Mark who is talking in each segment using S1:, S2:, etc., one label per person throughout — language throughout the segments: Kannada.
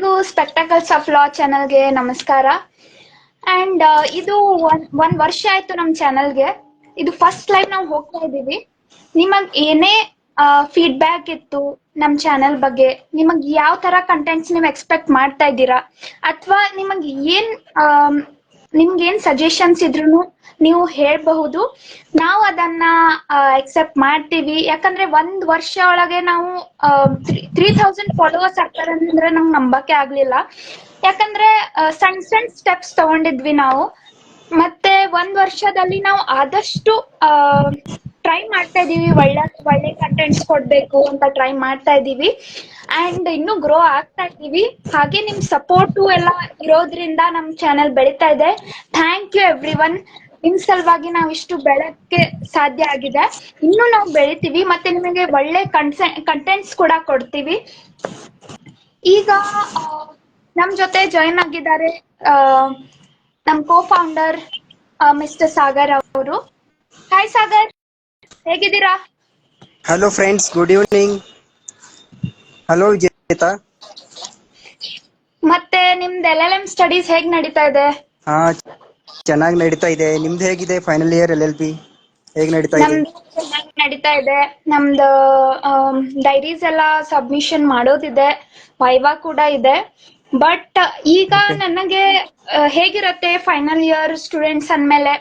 S1: ಎಲ್ರಿಗೂ ಸ್ಪೆಕ್ಟಕಲ್ಸ್ ಆಫ್ ಲಾ ಚಾನಲ್ಗೆ ನಮಸ್ಕಾರ. ಅಂಡ್ ಇದು ಒಂದ್ ವರ್ಷ ಆಯ್ತು ನಮ್ ಚಾನಲ್ಗೆ. ಇದು ಫಸ್ಟ್ ಲೈವ್ ನಾವು ಹೋಗ್ತಾ ಇದೀವಿ. ನಿಮಗ್ ಏನೇ ಫೀಡ್ಬ್ಯಾಕ್ ಇತ್ತು ನಮ್ ಚಾನಲ್ ಬಗ್ಗೆ, ನಿಮಗ್ ಯಾವ ತರ ಕಂಟೆಂಟ್ಸ್ ನೀವು ಎಕ್ಸ್ಪೆಕ್ಟ್ ಮಾಡ್ತಾ ಇದ್ದೀರಾ, ಅಥವಾ ನಿಮಗ್ ನಿಮ್ಗೇನ್ ಸಜೆಷನ್ಸ್ ಇದ್ರು ನೀವು ಹೇಳ್ಬಹುದು. ನಾವು ಅದನ್ನ ಎಕ್ಸೆಪ್ಟ್ ಮಾಡ್ತೀವಿ. ಯಾಕಂದ್ರೆ ಒಂದ್ ವರ್ಷ ಒಳಗೆ ನಾವು 3000 ಫಾಲೋವರ್ಸ್ ಆಗ್ತಾರೆ ಅಂದ್ರೆ ನಂಗೆ ನಂಬಕ್ಕೆ ಆಗ್ಲಿಲ್ಲ. ಯಾಕಂದ್ರೆ ಸಣ್ಣ ಸ್ಟೆಪ್ಸ್ ತಗೊಂಡಿದ್ವಿ ನಾವು. ಮತ್ತೆ ಒಂದ್ ವರ್ಷದಲ್ಲಿ ನಾವು ಆದಷ್ಟು ಟ್ರೈ ಮಾಡ್ತಾ ಇದೀವಿ, ಒಳ್ಳೆ ಕಂಟೆಂಟ್ಸ್ ಕೊಡ್ಬೇಕು ಅಂತ ಟ್ರೈ ಮಾಡ್ತಾ ಇದೀವಿ. ಅಂಡ್ ಇನ್ನು ಗ್ರೋ ಆಗ್ತಾ ಇದೀವಿ. ಹಾಗೆ ನಿಮ್ ಸಪೋರ್ಟು ಎಲ್ಲ ಇರೋದ್ರಿಂದ ನಮ್ ಚಾನೆಲ್ ಬೆಳೀತಾ ಇದೆ. Thank you everyone. ನಿಮ್ ಸಲುವಾಗಿ ನಾವು ಇಷ್ಟು ಬೆಳಕ್ಕೆ ಸಾಧ್ಯ ಆಗಿದೆ. ಇನ್ನು ನಾವು ಬೆಳಿತೀವಿ, ಮತ್ತೆ ನಿಮಗೆ ಒಳ್ಳೆ ಕಂಟೆಂಟ್ಸ್ ಕೂಡ ಕೊಡ್ತೀವಿ. ಈಗ ನಮ್ ಜೊತೆ ಜಾಯಿನ್ ಆಗಿದ್ದಾರೆ ನಮ್ ಕೋ ಫೌಂಡರ್ ಮಿಸ್ಟರ್ ಸಾಗರ್ ಅವರು. ಹಾಯ್ ಸಾಗರ್, ಹೇಗಿದ್ದೀರಾ?
S2: Hello friends, good evening. Hello Vijetha.
S1: ಮತ್ತೆ ನಿಮ್ದು LLM ಸ್ಟಡೀಸ್ ಹೇಗ್ ನಡೀತಾ ಇದೆ?
S2: ಹಾ, ಚೆನ್ನಾಗಿ ನಡೀತಾ ಇದೆ. ನಿಮ್ದು ಹೇಗಿದೆ? ಫೈನಲ್ ಇಯರ್ LLB ಹೇಗ್ ನಡೀತಾ ಇದೆ?
S1: ನಡೀತಾ ಇದೆ. ನಮ್ದು ಡೈರೀಸ್ ಎಲ್ಲ ಸಬ್ಮಿಷನ್ ಮಾಡೋದಿದೆ, ವೈವಾ ಕೂಡ ಇದೆ. ಬಟ್ ಈಗ ನನಗೆ ಹೇಗಿರತ್ತೆ, ಫೈನಲ್ ಇಯರ್ ಸ್ಟೂಡೆಂಟ್ಸ್ ಅಂದ್ಮೇಲೆ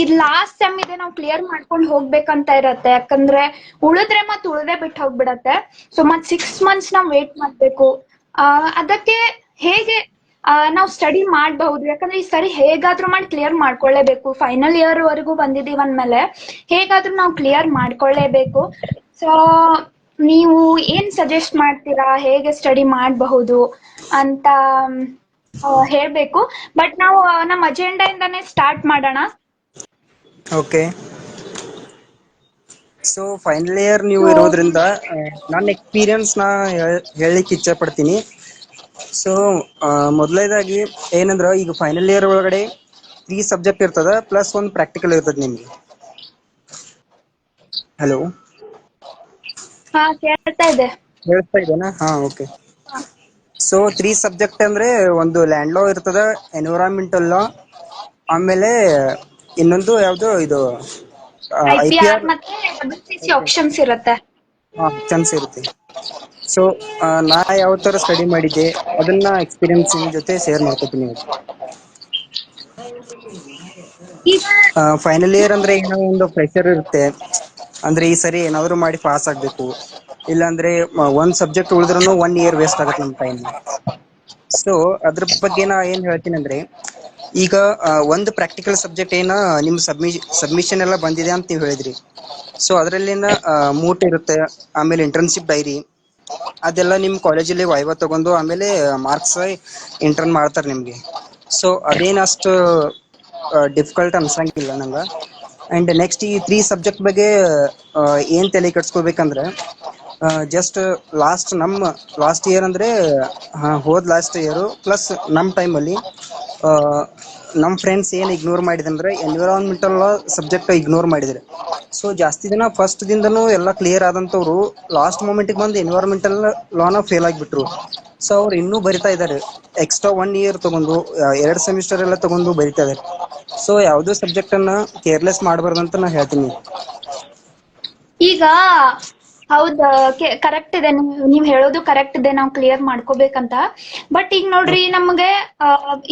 S1: ಇದು ಲಾಸ್ಟ್ ಸೆಮ್ ಇದೆ, ನಾವು ಕ್ಲಿಯರ್ ಮಾಡ್ಕೊಂಡು ಹೋಗ್ಬೇಕಂತ ಇರತ್ತೆ. ಯಾಕಂದ್ರೆ ಉಳಿದ್ರೆ ಉಳ್ದೇ ಬಿಟ್ಟು ಹೋಗ್ಬಿಡತ್ತೆ. ಸೊ ಮತ್ 6 months ನಾವು ವೇಟ್ ಮಾಡ್ಬೇಕು. ಅದಕ್ಕೆ ಹೇಗೆ ನಾವು ಸ್ಟಡಿ ಮಾಡಬಹುದು? ಯಾಕಂದ್ರೆ ಈ ಸರಿ ಹೇಗಾದ್ರೂ ಮಾಡಿ ಕ್ಲಿಯರ್ ಮಾಡ್ಕೊಳ್ಳೇಬೇಕು. ಫೈನಲ್ ಇಯರ್ ವರೆಗೂ ಬಂದಿದೀವಿ ಅಂದ್ಮೇಲೆ ಹೇಗಾದ್ರೂ ನಾವು ಕ್ಲಿಯರ್ ಮಾಡ್ಕೊಳ್ಳೇಬೇಕು. ಸೊ ನೀವು ಏನ್ ಸಜೆಸ್ಟ್ ಮಾಡ್ತೀರಾ, ಹೇಗೆ ಸ್ಟಡಿ ಮಾಡಬಹುದು ಅಂತ ಹೇಳ್ಬೇಕು. ಬಟ್ ನಾವು ನಮ್ಮ ಅಜೆಂಡಾ ಇಂದಾನೆ ಸ್ಟಾರ್ಟ್ ಮಾಡೋಣ.
S2: ಓಕೆ. ಸೊ ಫೈನಲ್ ಇಯರ್ ನೀವು ಇರೋದ್ರಿಂದ ನನ್ನ ಎಕ್ಸ್ಪೀರಿಯನ್ಸ್ ನಾ ಹೇಳಲಿಕ್ಕೆ ಇಚ್ಛೆ ಪಡ್ತೀನಿ. ಸೊ ಮೊದಲನೇದಾಗಿ ಏನಂದ್ರ, ಈಗ ಫೈನಲ್ ಇಯರ್ ಒಳಗಡೆ 3 ಸಬ್ಜೆಕ್ಟ್ ಇರ್ತದ, ಪ್ಲಸ್ 1 ಪ್ರಾಕ್ಟಿಕಲ್ ಇರ್ತದ ನಿಮ್ಗೆ. ಹಲೋ,
S1: ಕೇಳ್ತಾ
S2: ಇದೆನಾ? ಹಾ, ಓಕೆ. ಸೊ 3 ಸಬ್ಜೆಕ್ಟ್ ಅಂದ್ರೆ, ಒಂದು ಲ್ಯಾಂಡ್ ಲಾ ಇರ್ತದ, ಎನ್ವಿರಾನ್ಮೆಂಟಲ್ ಲಾ, ಆಮೇಲೆ ಇನ್ನೊಂದು ಯಾವ್ದು ಇದು IPR
S1: ಮತ್ತೆ ಆಪ್ಷನ್ಸ್ ಇರುತ್ತೆ.
S2: ಚಾನ್ಸ್ ಇರುತ್ತೆ. ಸೊ ನಾ ಯಾವ ತರ ಸ್ಟಡಿ ಮಾಡಿದ್ದೆ ಅದನ್ನ ಎಕ್ಸ್ಪೀರಿಯನ್ಸ್ ನಿಮ್ ಜೊತೆ ಶೇರ್ ಮಾಡ್ಕೊತೀನಿ. ಫೈನಲ್ ಇಯರ್ ಅಂದ್ರೆ ಏನೋ ಒಂದು ಪ್ರೆಷರ್ ಇರುತ್ತೆ. ಅಂದ್ರೆ ಈ ಸರಿ ಏನಾದ್ರು ಮಾಡಿ ಪಾಸ್ ಆಗ್ಬೇಕು, ಇಲ್ಲಾಂದ್ರೆ ಒಂದ್ ಸಬ್ಜೆಕ್ಟ್ ಉಳಿದ್ರೂ 1 year ವೇಸ್ಟ್ ಆಗತ್ತೆ ನಮ್ ಟೈಮ್. ಸೊ ಅದ್ರ ಬಗ್ಗೆ ನಾ ಏನ್ ಹೇಳ್ತೀನಿ ಅಂದ್ರೆ, ಈಗ ಒಂದು ಪ್ರಾಕ್ಟಿಕಲ್ ಸಬ್ಜೆಕ್ಟ್ ಏನ ನಿಮ್ ಸಬ್ಮಿಷನ್ ಎಲ್ಲ ಬಂದಿದೆ ಅಂತ ನೀವು ಹೇಳಿದ್ರಿ. ಸೊ ಅದರಲ್ಲಿನ ಮೂಟ್ ಇರುತ್ತೆ, ಆಮೇಲೆ ಇಂಟರ್ನ್ಶಿಪ್ ಡೈರಿ, ಅದೆಲ್ಲ ನಿಮ್ ಕಾಲೇಜಲ್ಲಿ ವೈವಾ ತಗೊಂಡು ಆಮೇಲೆ ಮಾರ್ಕ್ಸ್ ಇಂಟರ್ನ್ ಮಾಡ್ತಾರೆ ನಿಮ್ಗೆ. ಸೊ ಅದೇನಷ್ಟು ಡಿಫಿಕಲ್ಟ್ ಅನ್ಸಂಗಿಲ್ಲ ನಂಗ. ಅಂಡ್ ನೆಕ್ಸ್ಟ್ ಈ 3 ಸಬ್ಜೆಕ್ಟ್ ಬಗ್ಗೆ ಏನ್ ತಲೆ ಕೆಡ್ಸ್ಕೋಬೇಕಂದ್ರೆ, ಜಸ್ಟ್ ಲಾಸ್ಟ್ ಇಯರ್ ಅಂದ್ರೆ ಹೋದ್ ಲಾಸ್ಟ್ ಇಯರ್ ಪ್ಲಸ್ ನಮ್ ಟೈಮಲ್ಲಿ ನಮ್ ಫ್ರೆಂಡ್ಸ್ ಏನ್ ಇಗ್ನೋರ್ ಮಾಡಿದಂದ್ರೆ ಎನ್ವಿರಾನ್ಮೆಂಟಲ್ ಲಾ ಸಬ್ಜೆಕ್ಟ್ ಇಗ್ನೋರ್ ಮಾಡಿದ್ರೆ. ಸೊ ಜಾಸ್ತಿ ದಿನ ಫಸ್ಟ್ ದಿಂದನೂ ಎಲ್ಲ ಕ್ಲಿಯರ್ ಆದಂತವ್ರು ಲಾಸ್ಟ್ ಮೂಮೆಂಟ್ ಬಂದು ಎನ್ವಿರಾನ್ಮೆಂಟಲ್ ಲಾನ ಫೇಲ್ ಆಗಿಬಿಟ್ರು. ಸೊ ಅವ್ರು ಇನ್ನೂ ಬರಿತಾ ಇದಾರೆ, ಎಕ್ಸ್ಟ್ರಾ 1 year ತಗೊಂಡು 2 ಸೆಮಿಸ್ಟರ್ ಎಲ್ಲ ತಗೊಂಡು ಬರಿತಾ ಇದಾರೆ. ಸೊ ಯಾವ್ದೋ ಸಬ್ಜೆಕ್ಟ್ ಅನ್ನ ಕೇರ್ಲೆಸ್ ಮಾಡಬಾರ್ದಂತ ನಾ ಹೇಳ್ತೀನಿ.
S1: ಈಗ ಹೌದ್, ಕರೆಕ್ಟ್ ಇದೆ, ನೀವ್ ಹೇಳೋದು ಕರೆಕ್ಟ್ ಇದೆ, ನಾವು ಕ್ಲಿಯರ್ ಮಾಡ್ಕೋಬೇಕಂತ. ಬಟ್ ಈಗ ನೋಡ್ರಿ, ನಮ್ಗೆ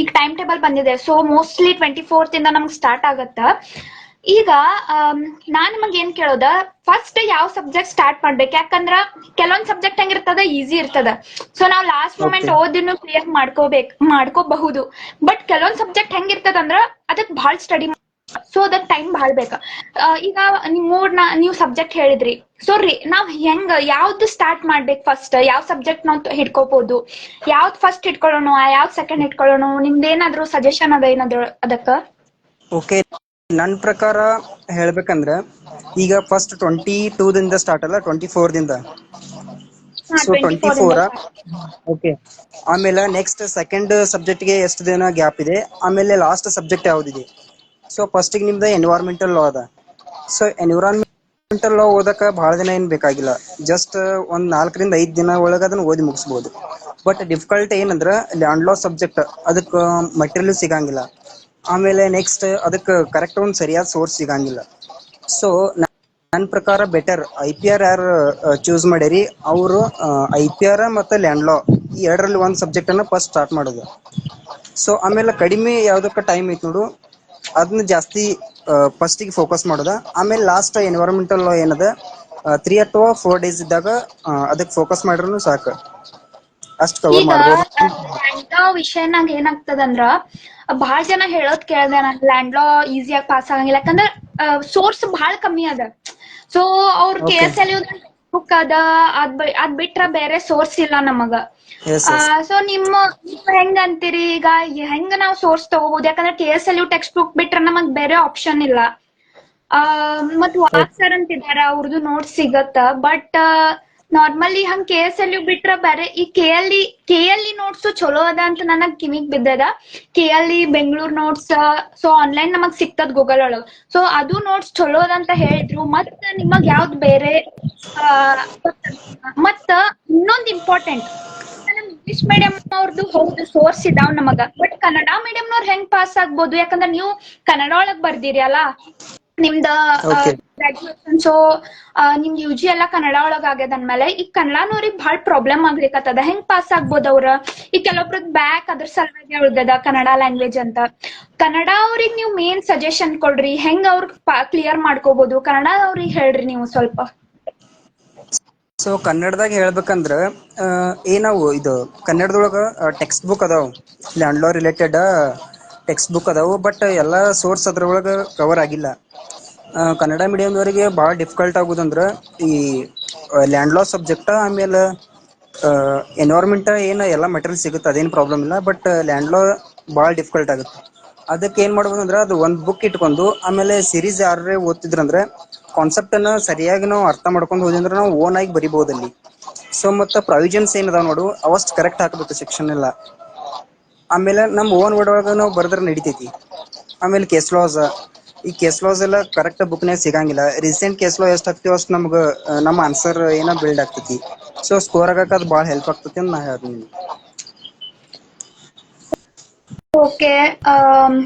S1: ಈಗ ಟೈಮ್ ಟೇಬಲ್ ಬಂದಿದೆ. ಸೊ ಮೋಸ್ಟ್ಲಿ 24th ಇಂದ ನಮ್ಗೆ ಸ್ಟಾರ್ಟ್ ಆಗತ್ತ. ಈಗ ನಾನ್ ನಿಮಗ್ ಏನ್ ಕೇಳೋದ, ಫಸ್ಟ್ ಯಾವ ಸಬ್ಜೆಕ್ಟ್ ಸ್ಟಾರ್ಟ್ ಮಾಡ್ಬೇಕು? ಯಾಕಂದ್ರ ಕೆಲವೊಂದ್ ಸಬ್ಜೆಕ್ಟ್ ಹೆಂಗಿರ್ತದ, ಈಸಿ ಇರ್ತದ. ಸೊ ನಾವ್ ಲಾಸ್ಟ್ ಮೂಮೆಂಟ್ ಓದಿನೂ ಕ್ಲಿಯರ್ ಮಾಡ್ಕೋಬಹುದು. ಬಟ್ ಕೆಲವೊಂದ್ ಸಬ್ಜೆಕ್ಟ್ ಹೆಂಗಿರ್ತದ ಅಂದ್ರ ಅದಕ್ ಬಹಳ ಸ್ಟಡಿ, ಸೊ ಅದಕ್ ಟೈಮ್ ಭಾಳ ಬೇಕ. ಈಗ ನೀವು ಸಬ್ಜೆಕ್ಟ್ ಹೇಳಿದ್ರಿ. ಸೊ ನಾವ್ ಯಾವ್ದು ಸ್ಟಾರ್ಟ್ ಮಾಡ್ಬೇಕು? ಫಸ್ಟ್ ಯಾವ ಸಬ್ಜೆಕ್ಟ್ ನಾವ್ ಹಿಡ್ಕೋಬಹುದು? ಯಾವ್ದ್ ಫಸ್ಟ್ ಇಟ್ಕೊಳ್ಳೋಣ, ಯಾವ್ದ್ ಸೆಕೆಂಡ್ ಇಟ್ಕೊಳ್ಳೋಣ? ನಿಮ್ದೇನಾದ್ರು ಸಜೆಷನ್ ಅದ ಏನಾದ್ರು ಅದಕ್ಕ?
S2: ಓಕೆ, ನನ್ನ ಪ್ರಕಾರ ಹೇಳ್ಬೇಕಂದ್ರೆ, ಈಗ ಫಸ್ಟ್ 22 ದಿಂದ ಸ್ಟಾರ್ಟ್ ಅಲ್ಲ, 24 ದಿಂದ. ಸೊ 24. ಓಕೆ, ಆಮೇಲೆ ನೆಕ್ಸ್ಟ್ ಸೆಕೆಂಡ್ ಸಬ್ಜೆಕ್ಟ್ ಗೆ ಎಷ್ಟು ದಿನ ಗ್ಯಾಪ್ ಇದೆ, ಆಮೇಲೆ ಲಾಸ್ಟ್ ಸಬ್ಜೆಕ್ಟ್ ಯಾವ್ದಿದೆ. ಸೊ ಫಸ್ಟ್ ನಿಮ್ದು ಎನ್ವಿರಾನ್ಮೆಂಟಲ್ ಲಾ ಅದ. ಸೊ ಎನ್ವಿರಾನ್ಮೆಂಟಲ್ ಲಾ ಓದಕ್ಕೆ ಬಹಳ ದಿನ ಏನ್ ಬೇಕಾಗಿಲ್ಲ, ಜಸ್ಟ್ ಒಂದ್ 4 ರಿಂದ 5 ದಿನ ಒಳಗೆ ಅದನ್ನ ಓದಿ ಮುಗಿಸ್ಬೋದು. ಬಟ್ ಡಿಫಿಕಲ್ಟ್ ಏನಂದ್ರ ಲ್ಯಾಂಡ್ ಲಾ ಸಬ್ಜೆಕ್ಟ್ ಅದಕ್ಕೆ ಮಟೀರಿಯಲ್ ಸಿಗಂಗಿಲ್ಲ. ಆಮೇಲೆ ನೆಕ್ಸ್ಟ್ ಅದಕ್ಕೆ ಕರೆಕ್ಟ್ ಒಂದು ಸರಿಯಾದ ಸೋರ್ಸ್ ಸಿಗಂಗಿಲ್ಲ. ಸೊ ನನ್ನ ಪ್ರಕಾರ ಬೆಟರ್ IPR ಯಾರು ಚೂಸ್ ಮಾಡ್ಯಾರಿ ಅವರು IPR ಮತ್ತು ಲ್ಯಾಂಡ್ ಲಾ ಈ ಎರಡರಲ್ಲಿ ಒಂದು ಸಬ್ಜೆಕ್ಟ್ ಅನ್ನ ಫಸ್ಟ್ ಸ್ಟಾರ್ಟ್ ಮಾಡೋದು. ಸೊ ಆಮೇಲೆ ಕಡಿಮೆ ಯಾವ್ದಕ್ಕೆ ಟೈಮ್ ಐತಿ ನೋಡು ಅದನ್ನ ಜಾಸ್ತಿ ಫಸ್ಟಿಗೆ ಫೋಕಸ್ ಮಾಡೋದ. ಆಮೇಲೆ ಲಾಸ್ಟ್ ಎನ್ವೈರನ್ಮೆಂಟಲ್ ಲಾ ಏನದ 3 ಅಥವಾ 4 days ಇದ್ದಾಗ ಅದಕ್ಕೆ ಫೋಕಸ್ ಮಾಡ್ರೂ ಸಾಕು, ಅಷ್ಟು ಕವರ್
S1: ಈಗ
S2: ಮಾಡ್ಬೋದು.
S1: ಲ್ಯಾಂಡ್ ಲಾ ವಿಷಯನಾಗ ಏನಾಗ್ತದಂದ್ರ ಬಹಳ ಜನ ಹೇಳೋದ್ ಕೇಳ್ದೆ ನಾನು ಲ್ಯಾಂಡ್ ಲಾ ಈಸಿಯಾಗಿ ಪಾಸ್ ಆಗಂಗಿಲ್ಲ ಯಾಕಂದ್ರ ಸೋರ್ಸ್ ಬಹಳ ಕಮ್ಮಿ ಅದ. ಸೊ ಅವ್ರ
S2: Okay.
S1: KSLU ಬುಕ್ ಅದ ಅದ್ ಬಿಟ್ರ ಬೇರೆ ಸೋರ್ಸ್ ಇಲ್ಲ ನಮಗ.
S2: Yes, yes.
S1: ಸೊ ನೀವ್ ಹೆಂಗ್ ಅಂತೀರಿ ಈಗ ಹೆಂಗ ನಾವ್ ಸೋರ್ಸ್ ತಗೋಬಹುದು? ಯಾಕಂದ್ರೆ KSLU ಟೆಕ್ಸ್ಟ್ ಬುಕ್ ಬಿಟ್ರ ನಮಗ್ ಬೇರೆ ಆಪ್ಷನ್ ಇಲ್ಲ. ಮತ್ ವಾಕ್ ಸರ್ ಅಂತಿದಾರ ಅವ್ರದ್ದು ನೋಟ್ಸ್ ಸಿಗತ್ತ. ಬಟ್ ನಾರ್ಮಲಿ ಹಂಗ್ KSLU ಬಿಟ್ರ ಬೇರೆ ಈ KLE ನೋಟ್ಸ್ ಚಲೋ ಅದ ಅಂತ ನನಗ್ ಕಿವಿಗ್ ಬಿದ್ದದ. KLE Bengaluru notes so online ನಮಗ್ ಸಿಗ್ತದ ಗೂಗಲ್ ಒಳಗ್. ಸೊ ಅದು ನೋಟ್ಸ್ ಚಲೋ ಅದ ಅಂತ ಹೇಳಿದ್ರು. ಮತ್ ನಿಮಗ್ ಯಾವ್ದ್ ಬೇರೆ ಮತ್ತ ಇನ್ನೊಂದ್ ಇಂಪಾರ್ಟೆಂಟ್, ಇಂಗ್ಲಿಷ್ ಮೀಡಿಯಂ ಅವ್ರದ್ದು ಹೌದು ಸೋರ್ಸ್ ಇದಾವ್ ನಮಗ. ಬಟ್ ಕನ್ನಡ ಮೀಡಿಯಂನವ್ರ ಹೆಂಗ್ ಪಾಸ್ ಆಗ್ಬೋದು? ಯಾಕಂದ್ರೆ ನೀವು ಕನ್ನಡ ಒಳಗ್ ಬರ್ದಿರಿ ಅಲ್ಲ ನಿಮ್ದ
S2: Okay.
S1: ಗ್ರಾಜುಯೇಷನ್. ಸೊ ನಿಮ್ದು UG ಎಲ್ಲ ಕನ್ನಡ ಒಳಗ್ ಆಗ್ಯದ ಅಂದ್ಮೇಲೆ ಈಗ ಕನ್ನಡನವ್ರಿಗೆ ಬಹಳ ಪ್ರಾಬ್ಲಮ್ ಆಗ್ಲಿಕತ್ತದ. ಹೆಂಗ್ ಪಾಸ್ ಆಗ್ಬೋದ್ ಅವ್ರ? ಈಗ ಕೆಲವೊಬ್ರದ್ ಬ್ಯಾಕ್ ಅದ್ರ ಸಲುವಾಗಿ ಉಳ್ದದ ಕನ್ನಡ ಲ್ಯಾಂಗ್ವೇಜ್ ಅಂತ. ಕನ್ನಡ ಅವ್ರಿಗೆ ನೀವು ಮೇನ್ ಸಜೆಷನ್ ಕೊಡ್ರಿ, ಹೆಂಗ್ ಅವ್ರ ಕ್ಲಿಯರ್ ಮಾಡ್ಕೋಬಹುದು? ಕನ್ನಡ ಅವ್ರಿಗೆ ಹೇಳ್ರಿ ನೀವು ಸ್ವಲ್ಪ.
S2: ಸೊ ಕನ್ನಡದಾಗ ಹೇಳ್ಬೇಕಂದ್ರ ಏನಾವು ಇದು ಕನ್ನಡದೊಳಗ ಟೆಕ್ಸ್ಟ್ ಬುಕ್ ಅದಾವ, ಲ್ಯಾಂಡ್ ಲಾ ರಿಲೇಟೆಡ್ ಟೆಕ್ಸ್ಟ್ ಬುಕ್ ಅದಾವು. ಬಟ್ ಎಲ್ಲ ಸೋರ್ಸ್ ಅದ್ರೊಳಗೆ ಕವರ್ ಆಗಿಲ್ಲ. ಕನ್ನಡ ಮೀಡಿಯಂದವರಿಗೆ ಭಾಳ ಡಿಫಿಕಲ್ಟ್ ಆಗುದಂದ್ರ ಈ ಲ್ಯಾಂಡ್ ಲಾ ಸಬ್ಜೆಕ್ಟ್. ಆಮೇಲೆ ಎನ್ವೈರ್ಮೆಂಟ್ ಏನು ಎಲ್ಲ ಮಟೀರಿಯಲ್ ಸಿಗುತ್ತೆ, ಅದೇನು ಪ್ರಾಬ್ಲಮ್ ಇಲ್ಲ. ಬಟ್ ಲ್ಯಾಂಡ್ ಲಾ ಭಾಳ ಡಿಫಿಕಲ್ಟ್ ಆಗುತ್ತೆ. ಅದಕ್ಕೆ ಏನು ಮಾಡ್ಬೋದು ಅಂದ್ರೆ ಅದು ಒಂದು ಬುಕ್ ಇಟ್ಕೊಂಡು ಆಮೇಲೆ ಸೀರೀಸ್ ಯಾರೇ ಓದ್ತಿದ್ರಂದ್ರೆ ಕಾನ್ಸೆಪ್ಟ್ ಅನ್ನ ಸರಿಯಾಗಿ ನಾವು ಅರ್ಥ ಮಾಡ್ಕೊಂಡು ಹೋದಂದ್ರೆ ನಾವು ಓನ್ ಆಗಿ ಬರಿಬಹುದು ಅಲ್ಲಿ. ಸೊ ಮತ್ತೆ ಪ್ರಾವಿಷನ್ಸ್ ಏನದಾವ ನೋಡು ಅವಷ್ಟು ಕರೆಕ್ಟ್ ಹಾಕಬೇಕು ಸೆಕ್ಷನ್ ಎಲ್ಲ. ಆಮೇಲೆ ನಮ್ಮ ಓನ್ ವರ್ಡ್ ಒಳಗೆ ನಾವು ಬರೆದ್ರೆ ನಡಿತೈತಿ. ಆಮೇಲೆ ಕೇಸ್ ಲಾಸ್, ಈ ಕೇಸ್ ಲಾಸ್ ಎಲ್ಲ ಕರೆಕ್ಟ್ ಬುಕ್ನಾಗ ಸಿಗಂಗಿಲ್ಲ. ರೀಸೆಂಟ್ ಕೇಸ್ ಲಾ ಎಷ್ಟು ಆಗ್ತೀವಿ ಅಷ್ಟು ನಮ್ಗೆ ನಮ್ಮ ಆನ್ಸರ್ ಏನೋ ಬಿಲ್ಡ್ ಆಗ್ತೈತಿ. ಸೊ ಸ್ಕೋರ್ ಆಗಕ್ಕೆ ಅದು ಭಾಳ ಹೆಲ್ಪ್ ಆಗ್ತೈತಿ ಅಂತ ನಾ ಹೇಳ್ತೀನಿ.
S1: ಓಕೆ.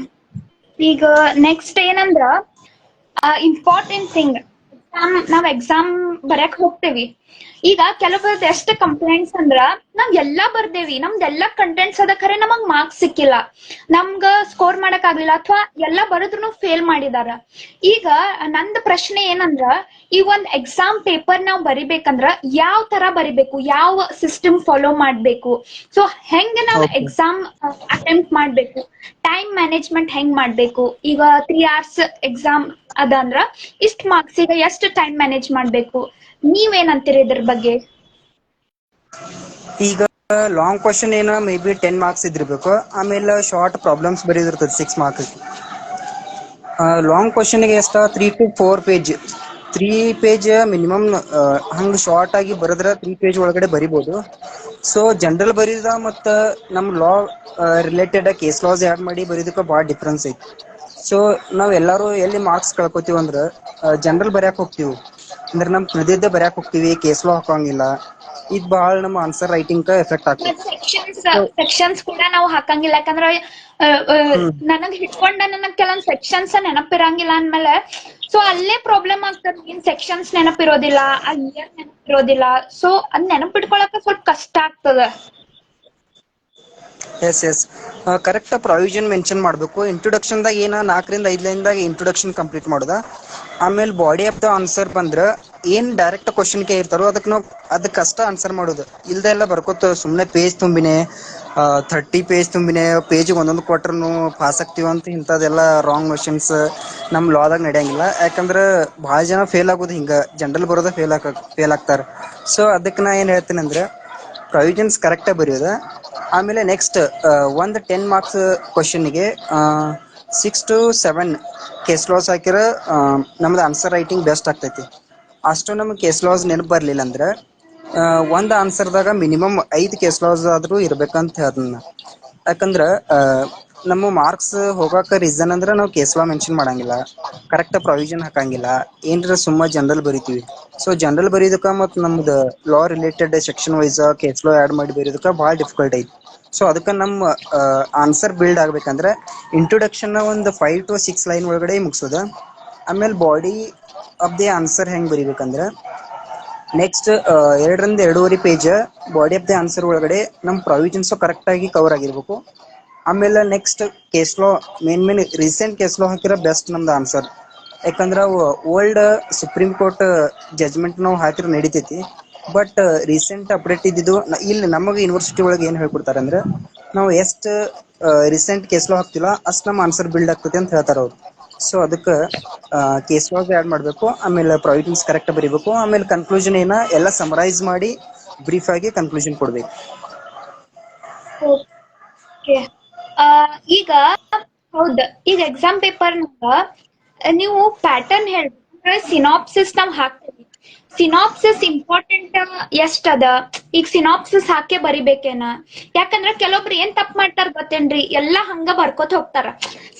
S1: ಈಗ ನೆಕ್ಸ್ಟ್ ಏನಂದ್ರ ಇಂಪಾರ್ಟೆಂಟ್ ಥಿಂಗ್, ನಾವ್ ಎಕ್ಸಾಮ್ ಬರ್ಯಾಕ್ ಹೋಗ್ತೇವಿ. ಈಗ ಕೆಲವೊಬ್ರದ್ದು ಎಷ್ಟು ಕಂಪ್ಲೇಂಟ್ಸ್ ಅಂದ್ರ ನಾವ್ ಎಲ್ಲಾ ಬರ್ದೇವಿ, ನಮ್ದೆಲ್ಲಾ ಕಂಟೆಂಟ್ಸ್ ಅದ ಖರೆ ನಮಗ್ ಮಾರ್ಕ್ಸ್ ಸಿಕ್ಕಿಲ್ಲ, ನಮ್ಗ ಸ್ಕೋರ್ ಮಾಡಕ್ ಆಗ್ಲಿಲ್ಲ, ಅಥವಾ ಎಲ್ಲಾ ಬರದ್ರು ಫೇಲ್ ಮಾಡಿದಾರ. ಈಗ ನಂದ್ ಪ್ರಶ್ನೆ ಏನಂದ್ರ ಈ ಒಂದ್ ಎಕ್ಸಾಮ್ ಪೇಪರ್ ನಾವ್ ಬರಿಬೇಕಂದ್ರ ಯಾವ ತರ ಬರಿಬೇಕು, ಯಾವ ಸಿಸ್ಟಮ್ ಫಾಲೋ ಮಾಡ್ಬೇಕು, ಸೊ ಹೆಂಗ್ ನಾವ್
S2: Okay.
S1: ಎಕ್ಸಾಮ್ ಅಟೆಂಪ್ಟ್ ಮಾಡ್ಬೇಕು, ಟೈಮ್ ಮ್ಯಾನೇಜ್ಮೆಂಟ್ ಹೆಂಗ್ ಮಾಡ್ಬೇಕು? ಈಗ 3 hours ಎಕ್ಸಾಮ್ ಅದ ಅಂದ್ರ ಇಷ್ಟ್ ಮಾರ್ಕ್ಸ್ ಈಗ ಎಷ್ಟು ಟೈಮ್ ಮ್ಯಾನೇಜ್ ಮಾಡ್ಬೇಕು? ನೀವೇನಂತೀರಿ ಇದ್ರ ಬಗ್ಗೆ?
S2: ಈಗ ಲಾಂಗ್ ಕ್ವಶನ್ ಏನೋ ಮೇ ಬಿ 10 ಮಾರ್ಕ್ಸ್ ಇದ್ದಿರ್ಬೇಕು. ಆಮೇಲೆ ಶಾರ್ಟ್ ಪ್ರಾಬ್ಲಮ್ಸ್ ಬರೀದಿರ್ತದೆ 6 ಮಾರ್ಕ್ಸ್. ಲಾಂಗ್ ಕ್ವಶನ್ಗೆ ಎಷ್ಟ 3 to 4 ಪೇಜ್, 3 ಪೇಜ್ ಮಿನಿಮಮ್. ಹಂಗೆ ಶಾರ್ಟ್ ಆಗಿ ಬರೆದ್ರೆ 3 ಪೇಜ್ ಒಳಗಡೆ ಬರಿಬೋದು. ಸೊ ಜನರಲ್ ಬರೀದ ಮತ್ತು ನಮ್ಮ ಲಾ ರಿಲೇಟೆಡ್ ಕೇಸ್ ಲಾಸ್ ಆ್ಯಡ್ ಮಾಡಿ ಬರೀದಕ್ಕೆ ಭಾಳ ಡಿಫ್ರೆನ್ಸ್ ಐತಿ. ಸೊ ನಾವು ಎಲ್ಲರೂ ಎಲ್ಲಿ ಮಾರ್ಕ್ಸ್ ಕಳ್ಕೊತೀವಿ ಅಂದ್ರೆ ಜನರಲ್ ಬರ್ಯಾಕೆ ಹೋಗ್ತೀವಿ, ಅಂದ್ರೆ ನಮ್ಮ ತಿಳಿದಿದ್ದೇ ಬರ್ಯಾಕೆ ಹೋಗ್ತೀವಿ, ಕೇಸ್ ಲಾ ಹಾಕೋಂಗಿಲ್ಲ. ಇದು ಭಾಳ ನಮ್ಮ ಆನ್ಸರ್ ರೈಟಿಂಗ್ ಎಫೆಕ್ಟ್ ಆಗ್ತೈತಿ.
S1: ಸೆಕ್ಷನ್ಸ್ ಕೂಡ ನಾವು ಹಾಕಂಗಿಲ್ಲ, ಯಾಕಂದ್ರೆ ನನಗ್ ಹಿಡ್ಕೊಂಡ ನನಗ್ ಕೆಲವೊಂದ್ ಸೆಕ್ಷನ್ಸ್ ನೆನಪಿರಂಗಿಲ್ಲ ಅಂದ್ಮೇಲೆ ಸೊ ಅಲ್ಲೇ ಪ್ರಾಬ್ಲಮ್ ಆಗ್ತದೆ. ಏನ್ ಸೆಕ್ಷನ್ಸ್ ನೆನಪಿರೋದಿಲ್ಲ, ಆ ಇಯರ್ ನೆನಪಿರೋದಿಲ್ಲ, ಸೊ ಅದ್ ನೆನಪಿಟ್ಕೊಳಕ ಸ್ವಲ್ಪ ಕಷ್ಟ ಆಗ್ತದ.
S2: ಎಸ್ ಕರೆಕ್ಟ್ ಪ್ರಾವಿಷನ್ ಮೆನ್ಷನ್ ಮಾಡಬೇಕು. ಇಂಟ್ರೊಡಕ್ಷನ್ದಾಗ ಏನ 4 ರಿಂದ 5 ಲೈನ್ದಾಗ ಇಂಟ್ರೊಡಕ್ಷನ್ ಕಂಪ್ಲೀಟ್ ಮಾಡೋದ. ಆಮೇಲೆ ಬಾಡಿ ಆಫ್ ದ ಆನ್ಸರ್ ಬಂದ್ರೆ ಏನ್ ಡೈರೆಕ್ಟ್ ಕ್ವಶನ್ ಇರ್ತಾರೋ ಅದಕ್ಕೆ ನಾವು ಅದಕ್ಕೆ ಅಷ್ಟ ಆನ್ಸರ್ ಮಾಡೋದು. ಇಲ್ದೆಲ್ಲ ಬರ್ಕೋತ ಸುಮ್ಮನೆ ಪೇಜ್ ತುಂಬಿನೇ 30 ಪೇಜ್ ತುಂಬಿನೇ ಪೇಜಿಗೆ ಒಂದೊಂದು ಕೊಟ್ರು ಪಾಸ್ ಆಗ್ತೀವಿ ಅಂತ ಇಂಥದ್ದೆಲ್ಲ ರಾಂಗ್ ಕ್ವಶನ್ಸ್ ನಮ್ಮ ಲಾದಾಗ ನಡೆಯಂಗಿಲ್ಲ. ಯಾಕಂದ್ರೆ ಭಾಳ ಜನ ಫೇಲ್ ಆಗೋದು ಹಿಂಗೆ, ಜನರಲ್ ಬರೋದ ಫೇಲ್ ಆಗ್ತಾರೆ. ಸೊ ಅದಕ್ಕೆ ನಾ ಏನು ಹೇಳ್ತೀನಿ ಅಂದ್ರೆ ಪ್ರಾವಿಷನ್ಸ್ ಕರೆಕ್ಟಾಗಿ ಬರೆಯೋದ. ಆಮೇಲೆ ನೆಕ್ಸ್ಟ್ ಒಂದು 10 ಮಾರ್ಕ್ಸ್ ಕ್ವಶನ್ಗೆ 6 to 7 ಕೇಸ್ ಲಾಸ್ ಹಾಕಿರ ನಮ್ದು ಆನ್ಸರ್ ರೈಟಿಂಗ್ ಬೆಸ್ಟ್ ಆಗ್ತೈತಿ. ಅಷ್ಟು ನಮ್ಗೆ ಕೇಸ್ ಲಾಸ್ ನೆನಪು ಬರಲಿಲ್ಲ ಅಂದ್ರೆ ಒಂದು ಆನ್ಸರ್ದಾಗ ಮಿನಿಮಮ್ 5 ಕೇಸ್ ಲಾಸ್ ಆದರೂ ಇರ್ಬೇಕಂತ ಹೇಳ್ತೀನಿ. ಯಾಕಂದ್ರೆ ನಮ್ಮ ಮಾರ್ಕ್ಸ್ ಹೋಗಾಕ ರೀಸನ್ ಅಂದ್ರೆ ನಾವು ಕೇಸ್ ಲಾ ಮೆನ್ಷನ್ ಮಾಡಂಗಿಲ್ಲ, ಕರೆಕ್ಟ್ ಪ್ರಾವಿಷನ್ ಹಾಕಂಗಿಲ್ಲ, ಏನ್ರ ಸುಮ್ಮ ಜನರಲ್ ಬರಿತೀವಿ. ಸೊ ಜನರಲ್ ಬರೀದಕ್ಕ ಮತ್ ನಮ್ದು law related section wise case law add ಮಾಡಿ ಬರೀದಕ್ಕ ಭಾಳ ಡಿಫಿಕಲ್ಟ್ ಐತಿ. ಸೊ ಅದಕ್ಕೆ ನಮ್ಮ ಆನ್ಸರ್ ಬಿಲ್ಡ್ ಆಗ್ಬೇಕಂದ್ರೆ ಇಂಟ್ರೊಡಕ್ಷನ್ ಒಂದು 5 to 6 ಲೈನ್ ಒಳಗಡೆ ಮುಗಿಸೋದ. ಆಮೇಲೆ ಬಾಡಿ ಆಫ್ ದಿ ಆನ್ಸರ್ ಹೆಂಗ್ ಬರಿಬೇಕಂದ್ರೆ next 2-2.5 page body of the answer ಒಳಗಡೆ ನಮ್ಮ ಪ್ರಾವಿಷನ್ಸ್ ಕರೆಕ್ಟ್ ಆಗಿ ಕವರ್ ಆಗಿರ್ಬೇಕು. ಆಮೇಲೆ next case law main recent case law ಹಾಕಿರೋ ಬೆಸ್ಟ್ ನಮ್ದು ಆನ್ಸರ್. ಯಾಕಂದ್ರೆ ಅವು ಓಲ್ಡ್ ಸುಪ್ರೀಂ ಕೋರ್ಟ್ ಜಜ್ಮೆಂಟ್ ನಾವು ಹಾಕಿದ್ರೆ ನಡಿತೈತಿ. ಬಟ್ ರೀಸೆಂಟ್ ಅಪ್ಡೇಟ್ ಇದ್ದಿದ್ದು ಇಲ್ಲಿ ನಮಗೆ ಯೂನಿವರ್ಸಿಟಿ ಒಳಗೆ ಏನು ಹೇಳ್ಕೊಡ್ತಾರೆ ಅಂದ್ರೆ ನಾವು ಎಷ್ಟು ರೀಸೆಂಟ್ ಕೇಸ್ ಲಾ ಹಾಕ್ತಿಲ್ಲ ಅಷ್ಟು ನಮ್ಮ ಆನ್ಸರ್ ಬಿಲ್ಡ್ ಆಗ್ತದೆ ಅಂತ ಹೇಳ್ತಾರೆ ಅವ್ರು. ಸೊ ಅದಕ್ಕೆ ಕೇಸ್ ಲಾಗ್ ಆ್ಯಡ್ ಮಾಡಬೇಕು, ಆಮೇಲೆ ಪ್ರಾವಿಷನ್ಸ್ ಕರೆಕ್ಟ್ ಬರೀಬೇಕು, ಆಮೇಲೆ ಕನ್ಕ್ಲೂಷನ್ ಏನ ಎಲ್ಲ ಸಮರೈಸ್ ಮಾಡಿ ಬ್ರೀಫ್ ಆಗಿ ಕನ್ಕ್ಲೂಷನ್ ಕೊಡ್ಬೇಕು.
S1: ಓಕೆ. ಈಗ ಹೌದು, ಈಗ ಎಕ್ಸಾಮ್ ಪೇಪರ್ನಾಗ ನೀವು ಪ್ಯಾಟರ್ನ್ ಹೇಳ್ಬೇಕಂದ್ರೆ ಸಿನಾಪ್ಸಿಸ್ ನಾವ್ ಹಾಕ್ತೀವಿ. ಸಿನಾಪ್ಸಿಸ್ ಇಂಪಾರ್ಟೆಂಟ್ ಎಷ್ಟ್ ಅದ, ಈಗ ಸಿನಾಪ್ಸಿಸ್ ಹಾಕೇ ಬರಿಬೇಕೇನ? ಯಾಕಂದ್ರ ಕೆಲವೊಬ್ರು ಏನ್ ತಪ್ಪ ಮಾಡ್ತಾರ ಗೊತ್ತೇನ್ರಿ, ಎಲ್ಲಾ ಹಂಗ ಬರ್ಕೋತ ಹೋಗ್ತಾರ.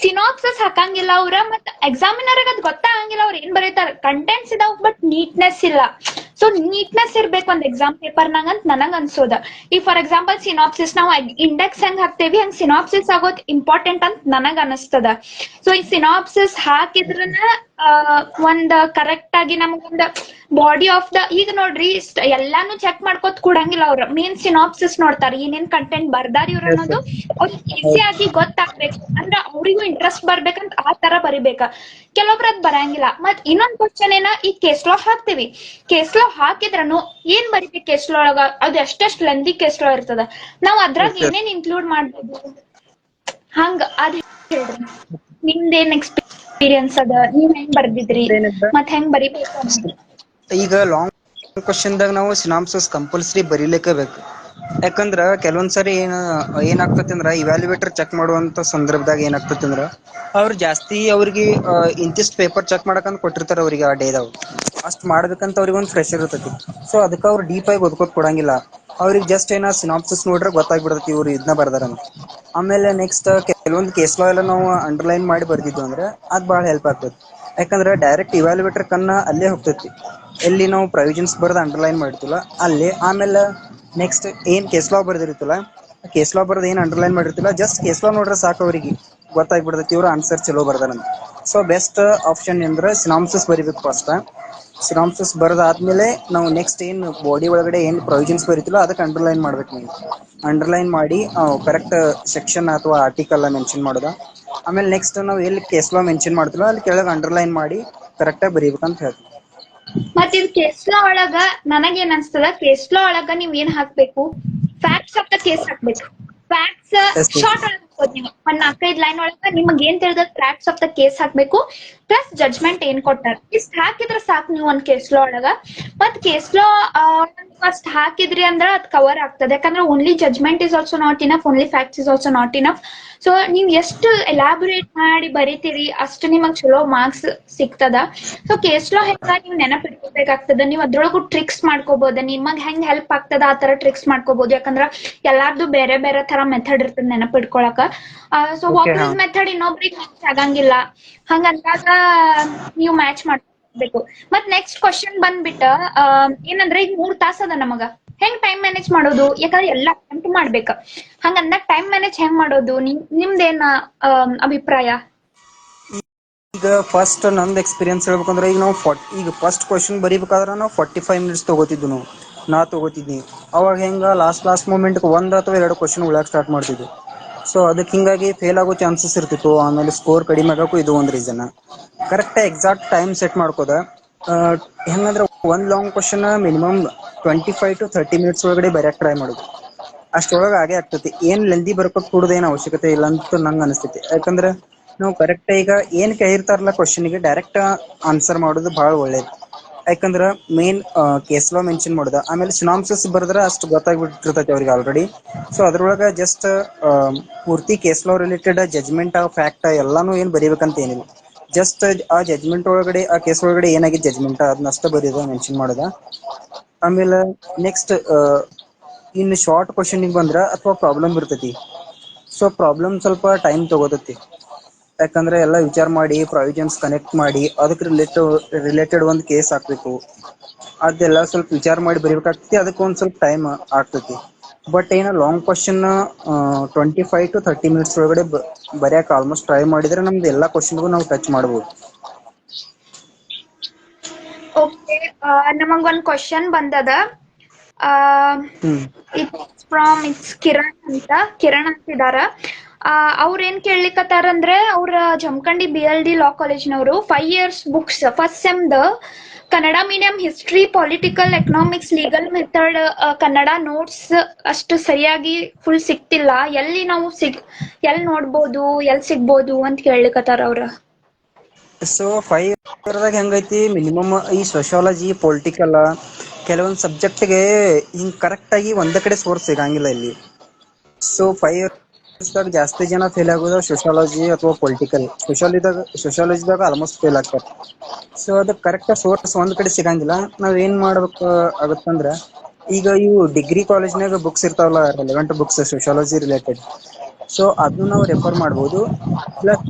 S1: ಸಿನಾಪ್ಸಿಸ್ ಹಾಕಂಗಿಲ್ಲ ಅವ್ರ, ಮತ್ ಎಕ್ಸಾಮಿನರ್ಗ ಅದ್ ಗೊತ್ತಾಗಂಗಿಲ್ಲ ಅವ್ರ ಏನ್ ಬರೀತಾರ. ಕಂಟೆಂಟ್ಸ್ ಇದಾವ್ ಬಟ್ ನೀಟ್ನೆಸ್ ಇಲ್ಲ. ಸೊ ನೀಟ್ನೆಸ್ ಇರ್ಬೇಕು ಒಂದ್ ಎಕ್ಸಾಮ್ ಪೇಪರ್ನಾಗ ಅಂತ ನನಗ್ ಅನ್ಸೋದ. ಈಗ ಫಾರ್ ಎಕ್ಸಾಂಪಲ್ ಸಿನಾಪ್ಸಿಸ್ ನಾವು ಇಂಡೆಕ್ಸ್ ಹೆಂಗ್ ಹಾಕ್ತೇವಿ ಹಂಗ್ ಸಿನಾಪ್ಸಿಸ್ ಆಗೋದ್ ಇಂಪಾರ್ಟೆಂಟ್ ಅಂತ ನನಗ್ ಅನಸ್ತದ. ಸೊ ಈ ಸಿನಾಪ್ಸಿಸ್ ಹಾಕಿದ್ರನ ಒಂದ್ ಕರೆಕ್ಟ್ ಆಗಿ ನಮಗೊಂದ್ ಬಾಡಿ ಆಫ್ ದ, ಈಗ ನೋಡ್ರಿ ಎಲ್ಲಾನು ಚೆಕ್ ಮಾಡ್ಕೋತ ಕೂಡಂಗಿಲ್ಲ ಅವ್ರ. ಮೇನ್ ಸಿನಾಪ್ಸಿಸ್ ನೋಡ್ತಾರ, ಏನೇನ್ ಕಂಟೆಂಟ್ ಬರ್ದಾರ ಇವ್ರ ಅನ್ನೋದು ಅವ್ರಿಗೆ ಈಸಿ ಆಗಿ ಗೊತ್ತಾಗ್ಬೇಕು. ಅಂದ್ರ ಅವ್ರಿಗೂ ಇಂಟ್ರೆಸ್ಟ್ ಬರ್ಬೇಕಂತ ಆ ತರ ಬರಿಬೇಕ. ಕೆಲವೊಬ್ರ ಅದ್ ಬರಂಗಿಲ್ಲ. ಮತ್ ಇನ್ನೊಂದ್ ಕ್ವಶನ್ ಏನ, ಈ ಕೇಸ್ ಲಾ ಹಾಕ್ತಿವಿ, ಕೇಸ್ ಲಾ ಹಾಕಿದ್ರನು ಏನ್ ಬರಿಬೇಕು ಕೇಸ್ ಲಾ ಒಳಗ, ಅದು ಎಷ್ಟೆಷ್ಟ್ ಲೆಂದಿ ಕೇಸ್ ಲಾ ಇರ್ತದ, ನಾವ್ ಅದ್ರಾಗ ಏನೇನ್ ಇನ್ಕ್ಲೂಡ್ ಮಾಡ್ಬೋದು ಹಂಗ ಅದ್ ಹೇಳ್ರಿ. ನಿಮ್ದೇನ್ ಎಕ್ಸ್ಪೀರಿಯನ್ಸ್ ಅದ, ನೀವ್ ಹೆಂಗ್ ಬರ್ದಿದ್ರಿ ಮತ್ ಹೆಂಗ್ ಬರಿಬೇಕು ಅನ್ನೋದು.
S2: ಈಗ ಲಾಂಗ್ ಕ್ವಶನ್ದಾಗ ನಾವು ಸಿನಾಪ್ಸಿಸ್ ಕಂಪಲ್ಸರಿ ಬರೀಲೇಬೇಕು. ಯಾಕಂದ್ರ ಕೆಲವೊಂದ್ಸರಿ ಏನಾಗ್ತತಿ ಅಂದ್ರ ಇವ್ಯಾಲ್ಯುಯೇಟರ್ ಚೆಕ್ ಮಾಡುವಂತ ಸಂದರ್ಭದಾಗ ಏನಾಗ್ತತಿ ಅಂದ್ರ ಅವ್ರು ಜಾಸ್ತಿ ಅವ್ರಿಗೆ ಇಂತಿಸ್ಟ್ ಪೇಪರ್ ಚೆಕ್ ಮಾಡಕಂತ ಕೊಟ್ಟಿರ್ತಾರ ಅವ್ರಿಗೆ ಆ ಡೇದಾಗ. ಅಷ್ಟ್ ಮಾಡ್ಬೇಕಂತ ಅವ್ರಿಗೆ ಒಂದು ಫ್ರೆಶರ್ ಇರ್ತೈತಿ. ಸೊ ಅದಕ್ಕೆ ಅವ್ರು ಡೀಪ್ ಆಗಿ ಓದ್ಕೋತ್ ಕೊಡಂಗಿಲ್ಲ. ಅವ್ರಿಗೆ ಜಸ್ಟ್ ಏನ ಸಿನಾಪ್ಸಿಸ್ ನೋಡ್ರೆ ಗೊತ್ತಾಗ್ಬಿಡ್ತೈತಿ ಇವ್ರು ಇದನ್ನ ಬರ್ದಾರಂತ. ಆಮೇಲೆ ನೆಕ್ಸ್ಟ್ ಕೆಲವೊಂದು ಕೇಸ್ ಲಾ ಎಲ್ಲ ನಾವು ಅಂಡರ್ಲೈನ್ ಮಾಡಿ ಬರ್ದಿದ್ವು ಅಂದ್ರೆ ಅದ್ ಬಹಳ ಹೆಲ್ಪ್ ಆಗ್ತದೆ. ಯಾಕಂದ್ರೆ ಡೈರೆಕ್ಟ್ ಇವ್ಯಾಲ್ಯುಯೇಟರ್ ಕನ್ನ ಅಲ್ಲೇ ಹೋಗ್ತೈತಿ, ಎಲ್ಲಿ ನಾವು ಪ್ರೊವಿಷನ್ಸ್ ಬರ್ದು ಅಂಡರ್ಲೈನ್ ಮಾಡಿರ್ತಿಲ್ಲ ಅಲ್ಲಿ. ಆಮೇಲೆ ನೆಕ್ಸ್ಟ್ ಏನ್ ಕೇಸ್ ಲಾ ಬರ್ದಿರ್ತಿಲ್ಲ, ಕೇಸ್ ಲಾ ಬರ್ದು ಏನ್ ಅಂಡರ್ಲೈನ್ ಮಾಡಿರ್ತಿಲ್ಲ, ಜಸ್ಟ್ ಕೇಸ್ ಲಾ ನೋಡ್ರೆ ಸಾಕು ಅವ್ರಿಗೆ ಗೊತ್ತಾಗ್ಬಿಡ್ತೈತಿ ಇವ್ರು ಆನ್ಸರ್ ಚಲೋ ಬರ್ದಾರಂತ. ಸೊ ಬೆಸ್ಟ್ ಆಪ್ಷನ್ ಅಂದ್ರೆ ಸಿನಾಪ್ಸಿಸ್ ಬರಿಬೇಕು ಫಸ್ಟ್. ಸಿನಾಪ್ಸಿಸ್ ಬರದಾದ್ಮೇಲೆ ನಾವು ನೆಕ್ಸ್ಟ್ ಏನ್ ಬಾಡಿ ಒಳಗಡೆ ಏನ್ ಪ್ರೊವಿಷನ್ಸ್ ಬರೀತಿಲ್ಲ ಅದಕ್ಕೆ ಅಂಡರ್ಲೈನ್ ಮಾಡ್ಬೇಕು. ನೀವು ಅಂಡರ್ಲೈನ್ ಮಾಡಿ ಕರೆಕ್ಟ್ ಸೆಕ್ಷನ್ ಅಥವಾ ಆರ್ಟಿಕಲ್ ಮೆನ್ಷನ್ ಮಾಡೋದ. ಆಮೇಲೆ ನೆಕ್ಸ್ಟ್ ನಾವು ಎಲ್ಲಿ ಕೇಸ್ ಲಾ ಮೆನ್ಷನ್ ಮಾಡ್ತಿಲ್ಲ ಅಲ್ಲಿ ಕೆಳಗೆ ಅಂಡರ್ಲೈನ್ ಮಾಡಿ ಕರೆಕ್ಟ್ ಆಗಿ ಬರೀಬೇಕಂತ ಹೇಳ್ತೀವಿ.
S1: ಮತ್ ಇದ್ ಕೇಸ್ ಲಾ ಒಳಗ ನನಗ್ ಏನ್ ಅನ್ಸ್ತದ, ಕೇಸ್ ಲಾ ಒಳಗ ನೀವ್ ಏನ್ ಹಾಕ್ಬೇಕು, ಫ್ಯಾಕ್ಟ್ಸ್ ಆಫ್ ದ ಕೇಸ್ ಹಾಕ್ಬೇಕು. ಫ್ಯಾಕ್ಟ್ಸ್ ಶಾರ್ಟ್ ಒಳಗ್ ಹಾಕೋದ್ ನೀವು ಒಂದ್ 4-5 ಲೈನ್ ಒಳಗ ನಿಮ್ಗೆ ಏನ್ ತಿಳಿದ ಫ್ಯಾಕ್ಟ್ಸ್ ಆಫ್ ದ ಕೇಸ್ ಹಾಕ್ಬೇಕು, ಪ್ಲಸ್ ಜಡ್ಜ್ಮೆಂಟ್ ಏನ್ ಕೊಟ್ಟಾರ ಇಷ್ಟ ಹಾಕಿದ್ರ ಸಾಕು ನೀವು ಒಂದ್ ಕೇಸ್ ಲಾ ಒಳಗ. ಮತ್ ಕೇಸ್ ಲಾ ಫಸ್ಟ್ ಹಾಕಿದ್ರಿ ಅಂದ್ರ ಅದ್ ಕವರ್ ಆಗ್ತದೆ. ಯಾಕಂದ್ರೆ only judgment is also not enough, only facts is also not enough. So ನೀವ್ ಎಷ್ಟು ಎಲಾಬ್ರೇಟ್ ಮಾಡಿ ಬರೀತೀರಿ ಅಷ್ಟು ನಿಮಗ್ ಚಲೋ ಮಾರ್ಕ್ಸ್ ಸಿಗ್ತದ. ಸೊ ಕೇಸ್ ಲಾ ಹೆಂಗ ನೀವ್ ನೆನಪಿಟ್ಕೋಬೇಕಾಗ್ತದ, ನೀವ್ ಅದ್ರೊಳಗು ಟ್ರಿಕ್ಸ್ ಮಾಡ್ಕೋಬಹುದು. ನಿಮಗ್ ಹೆಂಗ್ ಹೆಲ್ಪ್ ಆಗ್ತದ ಆ ತರ ಟ್ರಿಕ್ಸ್ ಮಾಡ್ಕೋಬಹುದು. ಯಾಕಂದ್ರ ಎಲ್ಲಾರ್ದು ಬೇರೆ ಬೇರೆ ತರ ಮೆಥಡ್ ಇರ್ತದ ನೆನಪಿಟ್ಕೊಳಕ. ಸೊ ಒಬ್ರಿಗ್ ಮೆಥಡ್ ಇನ್ನೊಬ್ರಿಗೆ ಮ್ಯಾಚ್ ಆಗಂಗಿಲ್ಲ. ಹಂಗಂದಾಗ ನೀವು ಮ್ಯಾಚ್ ಮಾಡ್ಬೇಕು. ಮತ್ ನೆಕ್ಸ್ಟ್ ಕ್ವಶನ್ ಬಂದ್ಬಿಟ್ಟ ಏನಂದ್ರೆ ಈಗ 3 ತಾಸ ಅದ ನಮಗ, ಹೆಂಗ್ ಟೈಮ್ ಮ್ಯಾನೇಜ್ ಮಾಡೋದು? ಯಾಕಂದ್ರೆ ಎಲ್ಲಾ ಅಟೆಂಪ್ಟ್ ಮಾಡ್ಬೇಕ. ಹಂಗಂದಾಗ ಟೈಮ್ ಮ್ಯಾನೇಜ್ ಹೆಂಗ್ ಮಾಡೋದು? ನಿಮ್ದೇನ ಅಭಿಪ್ರಾಯ?
S2: ಈಗ ಫಸ್ಟ್ ನಂದು ಎಕ್ಸ್ಪೀರಿಯನ್ಸ್ ಹೇಳ್ಬೇಕಂದ್ರೆ ಈಗ ನಾವು ಈಗ ಫಸ್ಟ್ ಕ್ವಶನ್ ಬರೀಬೇಕಾದ್ರೆ ನಾವು 45 ಮಿನಿಟ್ಸ್ ತಗೋತಿದ್ವಿ. ನಾ ತಗೋತಿದ್ನಿ ಅವಾಗ ಹೆಂಗ ಲಾಸ್ಟ್ ಮೂಮೆಂಟ್ 1 ಅಥವಾ 2 ಕ್ವಶನ್ ಉಳಕ್ ಸ್ಟಾರ್ಟ್ ಮಾಡ್ತಿದ್ವಿ. ಸೊ ಅದಕ್ಕೆ ಹಿಂಗಾಗಿ ಫೇಲ್ ಆಗೋ ಚಾನ್ಸಸ್ ಇರ್ತಿತ್ತು. ಆಮೇಲೆ ಸ್ಕೋರ್ ಕಡಿಮೆ ಆಗೋಕ್ಕೂ ಇದು ಒಂದು reason. Correct exact time set ಮಾಡ್ಕೋದ. ಹೆಂಗಂದ್ರೆ ಒಂದ್ long question minimum 25 to 30 minutes ಒಳಗಡೆ ಬರೆಯಕ್ ಟ್ರೈ ಮಾಡೋದು. ಅಷ್ಟೊಳಗೆ ಆಗೇ ಆಗ್ತೈತಿ. ಏನ್ ಲೆಂದಿ ಬರ್ಕೋತ್ ಕೂಡದ ಏನ್ ಅವಶ್ಯಕತೆ ಇಲ್ಲ ಅಂತ ನಂಗೆ ಅನಿಸ್ತೈತಿ. ಯಾಕಂದ್ರೆ ನಾವು ಕರೆಕ್ಟ್ ಈಗ ಏನ್ ಕೇಳಿರ್ತಾರಲ್ಲ ಕ್ವಶನ್ಗೆ ಡೈರೆಕ್ಟ್ ಆನ್ಸರ್ ಮಾಡೋದು ಬಹಳ ಒಳ್ಳೇದು. ಯಾಕಂದ್ರ ಮೇನ್ ಕೇಸ್ ಲಾ ಮೆನ್ಷನ್ ಮಾಡೋದ, ಆಮೇಲೆ ಸಿನಾಪ್ಸಿಸ್ ಬರೆದ್ರೆ ಅಷ್ಟು ಗೊತ್ತಾಗ್ಬಿಟ್ಟಿರ್ತೈತಿ ಅವ್ರಿಗೆ ಆಲ್ರೆಡಿ. ಸೊ ಅದ್ರೊಳಗ ಜಸ್ಟ್ ಪೂರ್ತಿ case law related judgment fact ಎಲ್ಲಾನು ಏನ್ ಬರೀಬೇಕಂತ ಏನಿಲ್ಲ. ಜಸ್ಟ್ ಆ ಜಜ್ಮೆಂಟ್ ಒಳಗಡೆ ಆ ಕೇಸ್ ಒಳಗಡೆ ಏನಾಗಿದೆ ಜಜ್ಮೆಂಟ್ ಅದನ್ನಷ್ಟ ಬರೀದ ಮೆನ್ಷನ್ ಮಾಡೋದ. ಆಮೇಲೆ ನೆಕ್ಸ್ಟ್ ಇನ್ನು ಶಾರ್ಟ್ ಕ್ವಶನ್ಗೆ ಬಂದ್ರ ಅಥವಾ ಪ್ರಾಬ್ಲಮ್ ಇರ್ತೈತಿ. ಸೊ ಪ್ರಾಬ್ಲಮ್ ಸ್ವಲ್ಪ ಟೈಮ್ ತಗೋತೈತಿ, ಯಾಕಂದ್ರೆ ಎಲ್ಲ ವಿಚಾರ ಮಾಡಿ ಪ್ರಾವಿಜನ್ಸ್ ಕನೆಕ್ಟ್ ಮಾಡಿ ಅದಕ್ಕೆ ರಿಲೇಟೆಡ್ ಒಂದು ಕೇಸ್ ಹಾಕ್ಬೇಕು, ಅದೆಲ್ಲ ಸ್ವಲ್ಪ ವಿಚಾರ ಮಾಡಿ ಬರಿಬೇಕಾಗ್ತೈತಿ, ಅದಕ್ಕೆ ಒಂದು ಸ್ವಲ್ಪ ಟೈಮ್ ಆಗ್ತೈತಿ. ಬಟ್ ಏನ ಲಾಂಗ್ ಕ್ವಶನ್ 25 to 30 minutes ಒಳಗಡೆ ಬರೆಯಕ್ಕೆ ಆಲ್ಮೋಸ್ಟ್ ಟ್ರೈ ಮಾಡಿದ್ರೆ ನಮ್ದು ಎಲ್ಲಾ ಕ್ವಶನ್ಗೂ ನಾವು ಟಚ್ ಮಾಡ್ಬೋದು.
S1: ಓಕೆ, ನಮಗ್ ಒಂದ್ ಕ್ವಶನ್ ಬಂದದ.
S2: ಹ್ಮ್
S1: ಇಟ್ಸ್ ಕಿರಣ್ ಅಂತಿದಾರ. ಅವ್ರ ಏನ್ ಕೇಳ್ಲಿಕತ್ತಾರಂದ್ರೆ, ಅವ್ರ ಜಮಖಂಡಿ BLD ಲಾ ಕಾಲೇಜ್ನವರು 5 years ಬುಕ್ಸ್ ಫಸ್ಟ್ ಸೆಮ್ದ Kannada medium history, political, economics, legal method Kannada notes ಅಷ್ಟು ಸರಿಯಾಗಿ ಫುಲ್ ಸಿಕ್ತಿಲ್ಲ. ಎಲ್ಲಿ ನಾವು ಎಲ್ಲಿ ನೋಡ್ಬೋದು, ಎಲ್ಲಿ ಸಿಗ್ಬೋದು ಅಂತ ಕೇಳ್ಲಿಕತ್ತಾರ ಅವ್ರ.
S2: ಸೊ 5 yearದಾಗ ಹೆಂಗೈತಿ, ಮಿನಿಮಮ್ ಈ ಸೋಶಿಯಾಲಜಿ, ಪೊಲಿಟಿಕಲ್ ಕೆಲವೊಂದು ಸಬ್ಜೆಕ್ಟ್ಗೆ ಹಿಂಗ್ ಕರೆಕ್ಟ್ ಆಗಿ ಒಂದೇ ಕಡೆ ಸೋರ್ಸ್ ಸಿಗಂಗಿಲ್ಲ ಇಲ್ಲಿ. ಸೊ 5 yearsದಾಗ ಜಾಸ್ತಿ ಜನ ಫೇಲ್ ಆಗೋದು ಸೋಶಿಯಾಲಜಿ ಅಥವಾ ಪೊಲಿಟಿಕಲ್. ಸೋಶಿಯಾಲಜಿದಾಗ ಆಲ್ಮೋಸ್ಟ್ ಫೇಲ್ ಆಗ್ತಾರೆ. ಸೊ ಅದಕ್ಕೆ ಕರೆಕ್ಟ್ ಸೋರ್ಸ್ ಒಂದ್ ಕಡೆ ಸಿಗಂಗಿಲ್ಲ. ನಾವ್ ಏನ್ ಮಾಡ್ಬೇಕು ಆಗತ್ತಂದ್ರ, ಈಗ ಇವು ಡಿಗ್ರಿ ಕಾಲೇಜ್ನಾಗ ಬುಕ್ಸ್ ಇರ್ತಾವಲ್ಲ, relevant books sociology related, so ಅದನ್ನ ನಾವು ರೆಫರ್ ಮಾಡ್ಬೋದು. ಪ್ಲಸ್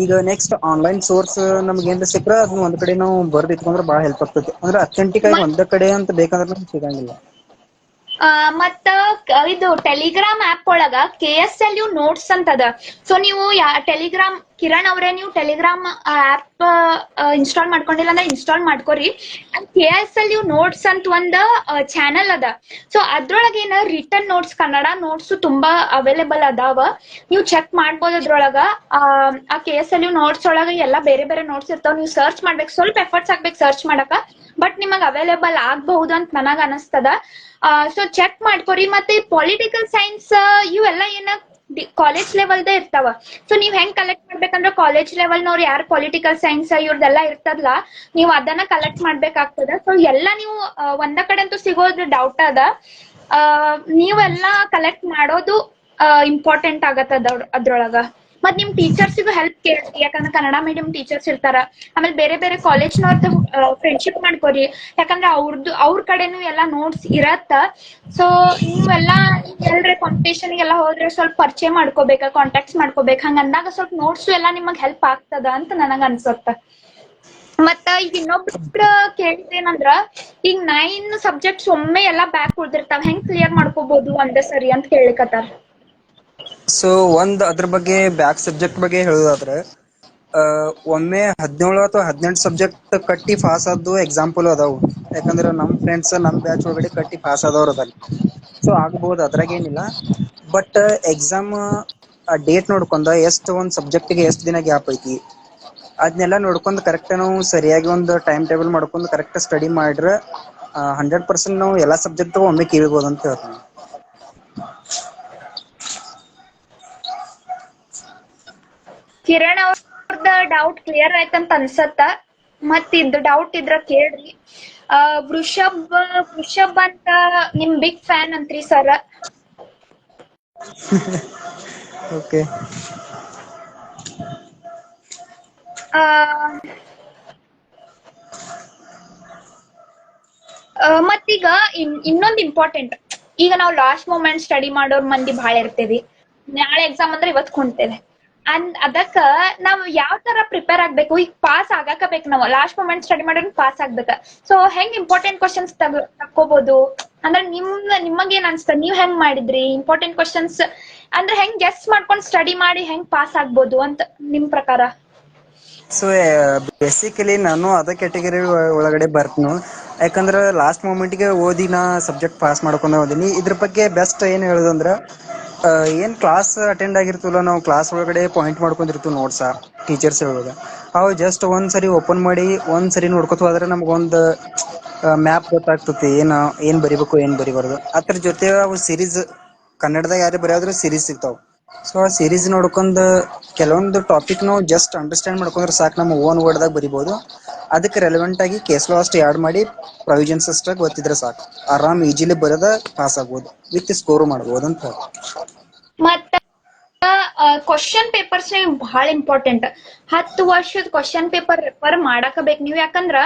S2: ಈಗ ನೆಕ್ಸ್ಟ್ ಆನ್ಲೈನ್ ಸೋರ್ಸ್ ನಮ್ಗೆ ಏನ್ ಸಿಕ್ಕ್ರ ಅದನ್ನ ಒಂದ್ ಕಡೆ ನಾವು ಬರ್ದು ಇಟ್ಕೊಂಡ್ರೆ ಬಹಳ ಹೆಲ್ಪ್ ಆಗ್ತೈತಿ. ಅಂದ್ರೆ ಅಥೆಂಟಿಕ್ ಆಗಿ ಒಂದೇ ಕಡೆ ಅಂತ ಬೇಕಂದ್ರೆ ನಮ್ಗೆ ಸಿಗಂಗಿಲ್ಲ.
S1: ಮತ್ತ ಇದು ಟೆಲಿಗ್ರಾಮ್ ಆಪ್ ಒಳಗ KSLU ನೋಟ್ಸ್ ಅಂತದ. ಸೊ ನೀವು ಟೆಲಿಗ್ರಾಮ್, ಕಿರಣ್ ಅವರೇ, ನೀವು ಟೆಲಿಗ್ರಾಮ್ ಆಪ್ ಇನ್ಸ್ಟಾಲ್ ಮಾಡ್ಕೊಂಡಿಲ್ಲ ಅಂದ್ರೆ ಇನ್ಸ್ಟಾಲ್ ಮಾಡ್ಕೊರಿ. KSLU ನೋಟ್ಸ್ ಅಂತ ಒಂದ್ ಚಾನಲ್ ಅದ. ಸೊ ಅದ್ರೊಳಗೇನ ರಿಟರ್ನ್ ನೋಟ್ಸ್, ಕನ್ನಡ ನೋಟ್ಸ್ ತುಂಬಾ ಅವೈಲೇಬಲ್ ಅದಾವ. ನೀವು ಚೆಕ್ ಮಾಡ್ಬೋದು ಅದ್ರೊಳಗ. ಆ KSLU ನೋಟ್ಸ್ ಒಳಗ ಎಲ್ಲಾ ಬೇರೆ ಬೇರೆ ನೋಟ್ಸ್ ಇರ್ತಾವ. ನೀವು ಸರ್ಚ್ ಮಾಡ್ಬೇಕು, ಸ್ವಲ್ಪ ಎಫರ್ಟ್ಸ್ ಹಾಕ್ಬೇಕು ಸರ್ಚ್ ಮಾಡಕ, ಬಟ್ ನಿಮಗ್ ಅವೈಲೇಬಲ್ ಆಗ್ಬಹುದು ಅಂತ ನನಗ್ ಅನಸ್ತದ. ಸೊ ಚೆಕ್ ಮಾಡ್ಕೊರಿ. ಮತ್ತೆ ಪೊಲಿಟಿಕಲ್ ಸೈನ್ಸ್ ಇವೆಲ್ಲ ಏನ ಕಾಲೇಜ್ ಲೆವೆಲ್ದೇ ಇರ್ತಾವ. ಸೊ ನೀವ್ ಹೆಂಗ್ ಕಲೆಕ್ಟ್ ಮಾಡ್ಬೇಕಂದ್ರ, ಕಾಲೇಜ್ ಲೆವೆಲ್ನವ್ರು ಯಾರು ಪೊಲಿಟಿಕಲ್ ಸೈನ್ಸ್ ಇವ್ರದೆಲ್ಲ ಇರ್ತದಲ್ಲ, ನೀವು ಅದನ್ನ ಕಲೆಕ್ಟ್ ಮಾಡ್ಬೇಕಾಗ್ತದ. ಸೊ ಎಲ್ಲಾ ನೀವು ಒಂದ ಕಡೆ ಅಂತೂ ಸಿಗೋದು ಡೌಟ್ ಅದ. ನೀವೆಲ್ಲ ಕಲೆಕ್ಟ್ ಮಾಡೋದು ಇಂಪಾರ್ಟೆಂಟ್ ಆಗತ್ತದ ಅದ್ರೊಳಗ. ಮತ್ ನಿಮ್ ಟೀಚರ್ಸಿಗೂ ಹೆಲ್ಪ್ ಕೇಳ್ರಿ, ಯಾಕಂದ್ರೆ ಕನ್ನಡ ಮೀಡಿಯಂ ಟೀಚರ್ಸ್ ಇರ್ತಾರ. ಆಮೇಲೆ ಬೇರೆ ಬೇರೆ ಕಾಲೇಜ್ನವ್ರದ್ದು ಫ್ರೆಂಡ್ಶಿಪ್ ಮಾಡ್ಕೊರಿ, ಯಾಕಂದ್ರೆ ಅವ್ರ ಕಡೆನೂ ಎಲ್ಲಾ ನೋಟ್ಸ್ ಇರತ್ತ. ಸೊ ನೀವೆಲ್ಲಾ ಎಲ್ರೆ ಕಾಂಪಿಟೇಷನ್ ಗೆಲ್ಲ ಹೋದ್ರೆ ಸ್ವಲ್ಪ ಪರಿಚಯ ಮಾಡ್ಕೋಬೇಕ, ಕಾಂಟ್ಯಾಕ್ಟ್ಸ್ ಮಾಡ್ಕೋಬೇಕು. ಹಂಗ ಅಂದಾಗ ಸ್ವಲ್ಪ ನೋಟ್ಸ್ ಎಲ್ಲಾ ನಿಮಗ್ ಹೆಲ್ಪ್ ಆಗ್ತದ ಅಂತ ನನಗ ಅನ್ಸತ್ತ. ಮತ್ತ ಈಗ ಇನ್ನೊಬ್ರ ಕೇಳಿದೇನಂದ್ರ, ಈಗ 9 ಸಬ್ಜೆಕ್ಟ್ಸ್ ಒಮ್ಮೆ ಎಲ್ಲಾ ಬ್ಯಾಕ್ ಉಳ್ದಿರ್ತಾವ, ಹೆಂಗ್ ಕ್ಲಿಯರ್ ಮಾಡ್ಕೋಬಹುದು ಒಂದೇ ಸರಿ ಅಂತ ಕೇಳಿಕತ್ತಾರ.
S2: ಸೊ ಅದ್ರ ಬಗ್ಗೆ ಬ್ಯಾಕ್ ಸಬ್ಜೆಕ್ಟ್ ಬಗ್ಗೆ ಹೇಳೋದಾದ್ರೆ, ಒಮ್ಮೆ 17 ಅಥವಾ 18 ಸಬ್ಜೆಕ್ಟ್ ಕಟ್ಟಿ ಪಾಸ್ ಆದ್ದು ಎಕ್ಸಾಂಪಲ್ ಅದಾವು. ಯಾಕಂದ್ರೆ ನಮ್ ಫ್ರೆಂಡ್ಸ್ ನಮ್ ಬ್ಯಾಚ್ ಒಳಗಡೆ ಕಟ್ಟಿ ಪಾಸ್ ಆದವ್ರು ಅದಾರ. ಸೊ ಆಗ್ಬಹುದು, ಅದ್ರಾಗೇನಿಲ್ಲ. ಬಟ್ ಎಕ್ಸಾಮ್ ಡೇಟ್ ನೋಡ್ಕೊಂಡ ಎಷ್ಟು ಒಂದ್ ಸಬ್ಜೆಕ್ಟ್ಗೆ ಎಷ್ಟು ದಿನ ಗ್ಯಾಪ್ ಐತಿ ಅದನ್ನೆಲ್ಲ ನೋಡ್ಕೊಂಡು ಕರೆಕ್ಟ್ ನಾವು ಸರಿಯಾಗಿ ಒಂದು ಟೈಮ್ ಟೇಬಲ್ ಮಾಡ್ಕೊಂಡು ಕರೆಕ್ಟ್ ಸ್ಟಡಿ ಮಾಡ್ರೆ 100% ನಾವು ಎಲ್ಲಾ ಸಬ್ಜೆಕ್ಟ್ ಒಮ್ಮೆ ಕೇಳ್ಬೋದು ಅಂತ ಹೇಳ್ತೀನಿ.
S1: ಕಿರಣ್ ಅವ್ರದ ಡೌಟ್ ಕ್ಲಿಯರ್ ಆಯ್ತಂತ ಅನ್ಸತ್ತ. ಮತ್ ಇದ್ ಡೌಟ್ ಇದ್ರ ಕೇಳ್ರಿ. ವೃಷಭ್ ಅಂತ ನಿಮ್ ಬಿಗ್ ಫ್ಯಾನ್ ಅಂತ್ರಿ ಸರ್.
S2: ಓಕೆ.
S1: ಮತ್ತೀಗ ಇನ್ನೊಂದ್ ಇಂಪಾರ್ಟೆಂಟ್, ಈಗ ನಾವು ಲಾಸ್ಟ್ ಮೂಮೆಂಟ್ ಸ್ಟಡಿ ಮಾಡೋರ್ ಮಂದಿ ಬಾಳ ಇರ್ತೇವಿ. ನಾಳೆ ಎಕ್ಸಾಮ್ ಅಂದ್ರೆ ಇವತ್ ಕುಂತೇವೆ. ಅದಕ್ಕ ನಾವ್ ಯಾವ ತರ ಪ್ರಿಪೇರ್ ಆಗ್ಬೇಕು? ಈಗ ಪಾಸ್ ಆಗಾಕ ಬೇಕು, ನಾವು ಲಾಸ್ಟ್ ಮೂಮೆಂಟ್ ಸ್ಟಡಿ ಮಾಡೋರ್ ಪಾಸ್ ಆಗ್ಬೇಕ. ಸೊ ಹೆಂಗ್ ಇಂಪಾರ್ಟೆಂಟ್ ಕ್ವಶನ್ಸ್ ತಕ್ಕೋಬಹುದು ಅಂದ್ರೆ ನಿಮಗೇನ್ ಅನ್ಸ್ತ? ನೀವ್ ಹೆಂಗ್ ಮಾಡಿದ್ರಿ? ಇಂಪಾರ್ಟೆಂಟ್ ಕ್ವಶನ್ಸ್ ಅಂದ್ರೆ ಹೆಂಗ್ ಗೆಸ್ ಮಾಡ್ಕೊಂಡ್ ಸ್ಟಡಿ ಮಾಡಿ ಹೆಂಗ್ ಪಾಸ್ ಆಗ್ಬೋದು ಅಂತ ನಿಮ್ ಪ್ರಕಾರ?
S2: ಸೊ ಬೇಸಿಕಲಿ ನಾನು ಅದ ಕ್ಯಾಟಗರಿ ಒಳಗಡೆ ಬರ್ತೀನಿ. ಯಾಕಂದ್ರೆ ಲಾಸ್ಟ್ ಮೂಮೆಂಟ್ಗೆ ಓದಿ ನಾ ಸಬ್ಜೆಕ್ಟ್ ಪಾಸ್ ಮಾಡ್ಕೊಂಡು ಹೋದೀನಿ. ಇದ್ರ ಬಗ್ಗೆ ಬೆಸ್ಟ್ ಏನ್ ಹೇಳುದಂದ್ರ, ಏನ್ ಕ್ಲಾಸ್ ಅಟೆಂಡ್ ಆಗಿರ್ತೀವಲ್ಲ, ನಾವು ಕ್ಲಾಸ್ ಒಳಗಡೆ ಪಾಯಿಂಟ್ ಮಾಡ್ಕೊಂಡಿರ್ತೀವಿ ನೋಟ್ಸ ಟೀಚರ್ಸ್ ಹೇಳುವಾಗ, ಅವು ಜಸ್ಟ್ ಒಂದ್ಸರಿ ಓಪನ್ ಮಾಡಿ ಒಂದ್ಸರಿ ನೋಡ್ಕೊತ ಹೋದ್ರೆ ನಮ್ಗೊಂದ್ ಮ್ಯಾಪ್ ಗೊತ್ತಾಗ್ತತಿ, ಏನ್ ಬರಿಬೇಕು ಏನ್ ಬರಿಬಾರ್ದು. ಅದ್ರ ಜೊತೆ ಅವು ಸೀರೀಸ್ ಕನ್ನಡದಾಗ ಯಾರೇ ಬರೆಯೋದ್ರ ಸೀರೀಸ್ ಸಿಗ್ತಾವ. ಸೊ ಆ ಸೀರೀಸ್ ನೋಡ್ಕೊಂಡ್ ಕೆಲವೊಂದು ಟಾಪಿಕ್ ನಾವು ಜಸ್ಟ್ ಅಂಡರ್ಸ್ಟ್ಯಾಂಡ್ ಮಾಡ್ಕೊಂಡ್ರೆ ಸಾಕು, ನಮ್ಮ ಓನ್ ವರ್ಡ್ದಾಗ ಬರಿಬಹುದು. ಅದಕ್ಕೆ ರೆಲೆವೆಂಟ್ ಆಗಿ ಕೇಸ್ ಲಾ ಅಷ್ಟು ಆ್ಯಡ್ ಮಾಡಿ ಪ್ರೊವಿಷನ್ಸ್ ಅಷ್ಟಾಗಿ ಗೊತ್ತಿದ್ರೆ ಸಾಕು, ಆರಾಮ್ ಈಜಿಲಿ ಬರೆದ ಪಾಸ್ ಆಗ್ಬೋದು, ವಿತ್ ಸ್ಕೋರ್ ಮಾಡ್ಬೋದು ಅಂತ.
S1: ಮತ್ತ ಕ್ವಶನ್ ಪೇಪರ್ಸ್ ಬಹಳ ಇಂಪಾರ್ಟೆಂಟ್. 10 ವರ್ಷದ ಕ್ವಶನ್ ಪೇಪರ್ ರೆಫರ್ ಮಾಡಾಕ ಬೇಕು ನೀವು. ಯಾಕಂದ್ರ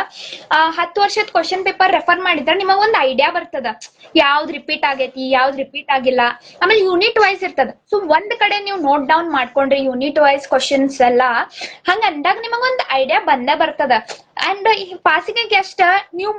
S1: 10 ವರ್ಷದ ಕ್ವಶನ್ ಪೇಪರ್ ರೆಫರ್ ಮಾಡಿದ್ರ ನಿಮಗ ಒಂದ್ ಐಡಿಯಾ ಬರ್ತದ ಯಾವ್ದ್ ರಿಪೀಟ್ ಆಗೈತಿ ಯಾವ್ದ್ ರಿಪೀಟ್ ಆಗಿಲ್ಲ. ಆಮೇಲೆ ಯೂನಿಟ್ ವೈಸ್ ಇರ್ತದ. ಸೊ ಒಂದ್ ಕಡೆ ನೀವು ನೋಟ್ ಡೌನ್ ಮಾಡ್ಕೊಂಡ್ರಿ ಯೂನಿಟ್ ವೈಸ್ ಕ್ವಶನ್ಸ್ ಎಲ್ಲಾ, ಹಂಗ ಅಂದಾಗ ನಿಮಗೊಂದ್ ಐಡಿಯಾ ಬಂದೇ ಬರ್ತದ. ಅಂಡ್ ಈ ಪಾಸಿಂಗ್ ಎಷ್ಟ ನೀವು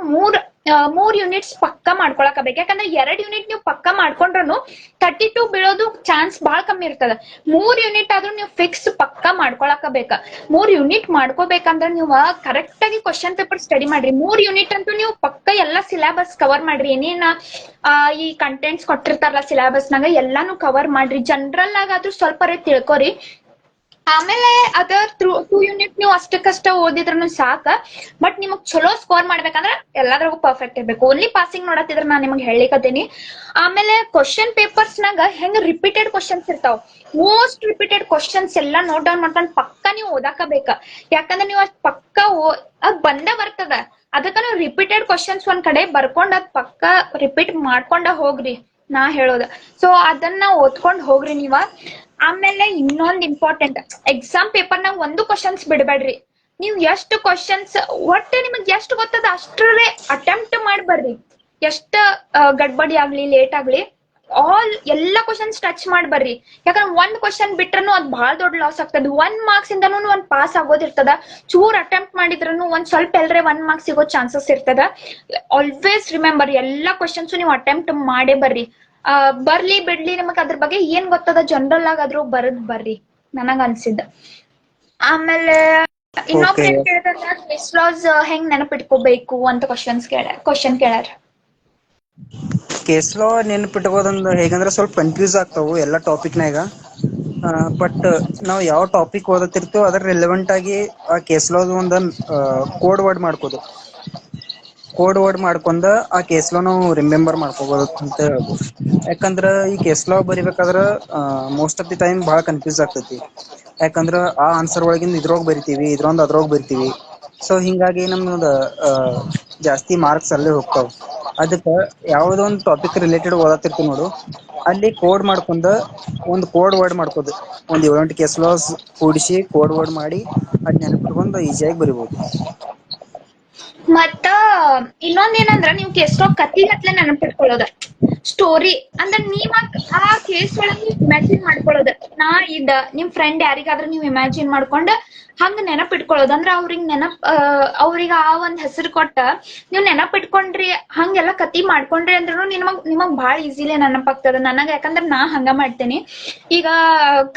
S1: ಮೂರ್ ಯೂನಿಟ್ಸ್ ಪಕ್ಕ ಮಾಡ್ಕೊಳಕ್ ಬೇಕು. ಯಾಕಂದ್ರೆ 2 ಯೂನಿಟ್ ನೀವು ಪಕ್ಕ ಮಾಡ್ಕೊಂಡ್ರು 32 ಬೀಳೋದು ಚಾನ್ಸ್ ಬಹಳ ಕಮ್ಮಿ ಇರ್ತದ. 3 ಯೂನಿಟ್ ಆದ್ರೂ ನೀವು ಫಿಕ್ಸ್ ಪಕ್ಕ ಮಾಡ್ಕೊಳಕ ಬೇಕ. 3 ಯೂನಿಟ್ ಮಾಡ್ಕೋಬೇಕಂದ್ರ ನೀವು ಕರೆಕ್ಟ್ ಆಗಿ ಕ್ವಶನ್ ಪೇಪರ್ ಸ್ಟಡಿ ಮಾಡ್ರಿ. 3 ಯೂನಿಟ್ ಅಂತೂ ನೀವು ಪಕ್ಕ ಎಲ್ಲಾ ಸಿಲೆಬಸ್ ಕವರ್ ಮಾಡ್ರಿ. ಏನೇನ ಈ ಕಂಟೆಂಟ್ಸ್ ಕೊಟ್ಟಿರ್ತಾರಲ್ಲ ಸಿಲೆಬಸ್ನಾಗ ಎಲ್ಲಾನು ಕವರ್ ಮಾಡ್ರಿ. ಜನರಲ್ ಆಗಾದ್ರೂ ಸ್ವಲ್ಪ ತಿಳ್ಕೊರಿ. ಆಮೇಲೆ ಅದ 2 ಯೂನಿಟ್ ನೀವು ಅಷ್ಟಕ್ಕಷ್ಟ ಓದಿದ್ರೂ ಸಾಕ. ಬಟ್ ನಿಮಗ್ ಚಲೋ ಸ್ಕೋರ್ ಮಾಡ್ಬೇಕಂದ್ರ ಎಲ್ಲಾದ್ರಾಗೂ ಪರ್ಫೆಕ್ಟ್ ಇರ್ಬೇಕು. ಓನ್ಲಿ ಪಾಸಿಂಗ್ ನೋಡತ್ತಿದ್ರ ನಾನ್ ನಿಮಗ್ ಹೇಳಿಕತ್ತೀನಿ. ಆಮೇಲೆ ಕ್ವಶನ್ ಪೇಪರ್ಸ್ ನಾಗ ಹೆಂಗ್ ರಿಪೀಟೆಡ್ ಕ್ವಶನ್ಸ್ ಇರ್ತಾವ, ಮೋಸ್ಟ್ ರಿಪೀಟೆಡ್ ಕ್ವಶನ್ಸ್ ಎಲ್ಲಾ ನೋಟ್ ಡೌನ್ ಮಾಡ್ಕೊಂಡ್ ಪಕ್ಕ ನೀವು ಓದಾಕ ಬೇಕ. ಯಾಕಂದ್ರೆ ನೀವು ಅದ್ ಪಕ್ಕ ಅದ್ ಬಂದೇ ಬರ್ತದ. ಅದಕ್ಕ ನೀವು ರಿಪೀಟೆಡ್ ಕ್ವಶನ್ಸ್ ಒಂದ್ ಕಡೆ ಬರ್ಕೊಂಡ್ ಅದ್ ಪಕ್ಕ ರಿಪೀಟ್ ಮಾಡ್ಕೊಂಡ ಹೋಗ್ರಿ ನಾ ಹೇಳೋದ. ಸೊ ಅದನ್ನ ಓದ್ಕೊಂಡ್ ಹೋಗ್ರಿ ನೀವ. ಆಮೇಲೆ ಇನ್ನೊಂದ್ ಇಂಪಾರ್ಟೆಂಟ್, ಎಕ್ಸಾಮ್ ಪೇಪರ್ನಾಗ ಒಂದು ಕ್ವಶನ್ಸ್ ಬಿಡ್ಬೇಡ್ರಿ. ನೀವ್ ಎಷ್ಟು ಕ್ವಶನ್ಸ್ ಒಟ್ಟೆ ನಿಮಗ್ ಎಷ್ಟ್ ಗೊತ್ತದ ಅಷ್ಟ್ರಲ್ಲೇ ಅಟೆಂಪ್ಟ್ ಮಾಡ್ಬರ್ರಿ. ಎಷ್ಟ ಗಡ್ಬಡಿ ಆಗ್ಲಿ ಲೇಟ್ ಆಗ್ಲಿ ಎಲ್ಲಾ ಕ್ವಶನ್ಸ್ ಟಚ್ ಮಾಡ್ಬರ್ರಿ. ಯಾಕಂದ್ರೆ ಒಂದ್ ಕ್ವಶನ್ ಬಿಟ್ರನು ಅದ್ ಬಹಳ ದೊಡ್ಡ ಲಾಸ್ ಆಗ್ತದ. 1 ಮಾರ್ಕ್ಸ್ ಇಂದನೂ ಒಂದ್ ಪಾಸ್ ಆಗೋದಿರ್ತದ. ಚೂರ್ ಅಟೆಂಪ್ಟ್ ಮಾಡಿದ್ರನು ಒಂದ್ ಸ್ವಲ್ಪ ಎಲ್ರೆ 1 ಮಾರ್ಕ್ಸ್ ಸಿಗೋ ಚಾನ್ಸಸ್ ಇರ್ತದ. ಆಲ್ವೇಸ್ ರಿಮೆಂಬರ್, ಎಲ್ಲಾ ಕ್ವಶನ್ಸ್ ನೀವು ಅಟೆಂಪ್ಟ್ ಮಾಡೇ ಬರ್ರಿ. ಬರ್ಲಿ ಬಿಡ್ಲಿ ನಿಮಗ್ ಅದ್ರ ಬಗ್ಗೆ ಏನ್ ಗೊತ್ತದ ಜನರಲ್ ಆಗಾದ್ರೂ ಬರದ್ ಬರ್ರಿ ನನಗ ಅನ್ಸಿದ್ದ. ಆಮೇಲೆ ಇನ್ನೊಬ್ರು
S2: ಓಕೆ.
S1: ಏನ್ ಕೇಳಿದ್ರ ಕೇಸ್ ಲಾಸ್ ಹೆಂಗ್ ನೆನಪಿಟ್ಕೋಬೇಕು ಅಂತ ಕ್ವಶನ್ ಕೇಳ್ಯಾರ.
S2: ಕೇಸ್ ಲಾ ನೆನ್ಪಿಟ್ಕೋದಂದ್ರ ಹೇಗಂದ್ರ ಸ್ವಲ್ಪ ಕನ್ಫ್ಯೂಸ್ ಆಗ್ತಾವು ಎಲ್ಲಾ ಟಾಪಿಕ್ನಾಗ. ಬಟ್ ನಾವ್ ಯಾವ ಟಾಪಿಕ್ ಓದತಿರ್ತೀವೋ ಅದ್ರ ರಿಲೆವೆಂಟ್ ಆಗಿ ಆ ಕೇಸ್ ಲಾದ್ ಒಂದ್ ಕೋಡ್ ವರ್ಡ್ ಮಾಡ್ಕೋದು. ಕೋಡ್ ವರ್ಡ್ ಮಾಡ್ಕೊಂಡ ಆ ಕೇಸ್ ಲಾ ನಾವು ರಿಮೆಂಬರ್ ಮಾಡ್ಕೋಬಹುದು ಅಂತ ಹೇಳ್ಬೋದು. ಯಾಕಂದ್ರ ಈ ಕೇಸ್ ಲಾ ಬರಿಬೇಕಾದ್ರ ಮೋಸ್ಟ್ ಆಫ್ ದಿ ಟೈಮ್ ಬಹಳ ಕನ್ಫ್ಯೂಸ್ ಆಗ್ತೈತಿ. ಯಾಕಂದ್ರ ಆ ಆನ್ಸರ್ ಒಳಗಿಂದ ಇದ್ರೊಳಗ್ ಬರಿತೀವಿ, ಇದ್ರೊಂದ್ ಅದ್ರೊಳಗ್ ಬರಿತೀವಿ. ಸೊ ಹಿಂಗಾಗಿ ನಮ್ದ ಜಾಸ್ತಿ ಮಾರ್ಕ್ಸ್ ಅಲ್ಲೇ ಹೋಗ್ತಾವ. ಅದಕ್ಕ ಯಾವ್ದೋ ಒಂದು ಟಾಪಿಕ್ ರಿಲೇಟೆಡ್ ಓದತಿರ್ತಿವಿ ನೋಡು, ಅಲ್ಲಿ ಕೋಡ್ ಮಾಡ್ಕೊಂಡ ಒಂದ್ ಕೋಡ್ ವರ್ಡ್ ಮಾಡ್ಕೋದು. ಒಂದ್ 7-8 ಕೇಸ್ ಲಾಸ್ ಕೂಡಿಸಿ ಕೋಡ್ ವರ್ಡ್ ಮಾಡಿ ಅದ್ ನೆನಪಿಟ್ಕೊಂಡ್ ಈಸಿಯಾಗಿ ಬರಿಬಹುದು.
S1: ಮತ್ತ ಇನ್ನೊಂದ್ ಏನಂದ್ರ ನೀವು ಕೇಸ್ ಲಾ ಕತಿಗತ್ಲೆ ನೆನಪಿಟ್ಕೊಳ್ಳೋದ. ಸ್ಟೋರಿ ಅಂದ್ರ ನೀವ್ ಆ ಕೇಸ್ ಒಳಗ್ ನೀವ್ ಇಮ್ಯಾಜಿನ್ ಮಾಡ್ಕೊಳ್ಳೋದು. ನಾ ನಿಮ್ ಫ್ರೆಂಡ್ ಯಾರಿಗಾದ್ರೂ ನೀವ್ ಇಮ್ಯಾಜಿನ್ ಮಾಡ್ಕೊಂಡ್ ಹಂಗ ನೆನಪಿಟ್ಕೊಳ್ಳೋದು. ಅಂದ್ರ ಅವ್ರಿಗೆ ಆ ಒಂದ್ ಹೆಸರು ಕೊಟ್ಟ ನೀವ್ ನೆನಪಿಟ್ಕೊಂಡ್ರಿ, ಹಂಗೆಲ್ಲಾ ಕತಿ ಮಾಡ್ಕೊಂಡ್ರಿ ಅಂದ್ರೂ ನಿಮಗ್ ಬಾಳ ಈಸಿಲಿ ನೆನಪಾಗ್ತದ. ನನಗ ಯಾಕಂದ್ರ ನಾ ಹಂಗ ಮಾಡ್ತೇನಿ. ಈಗ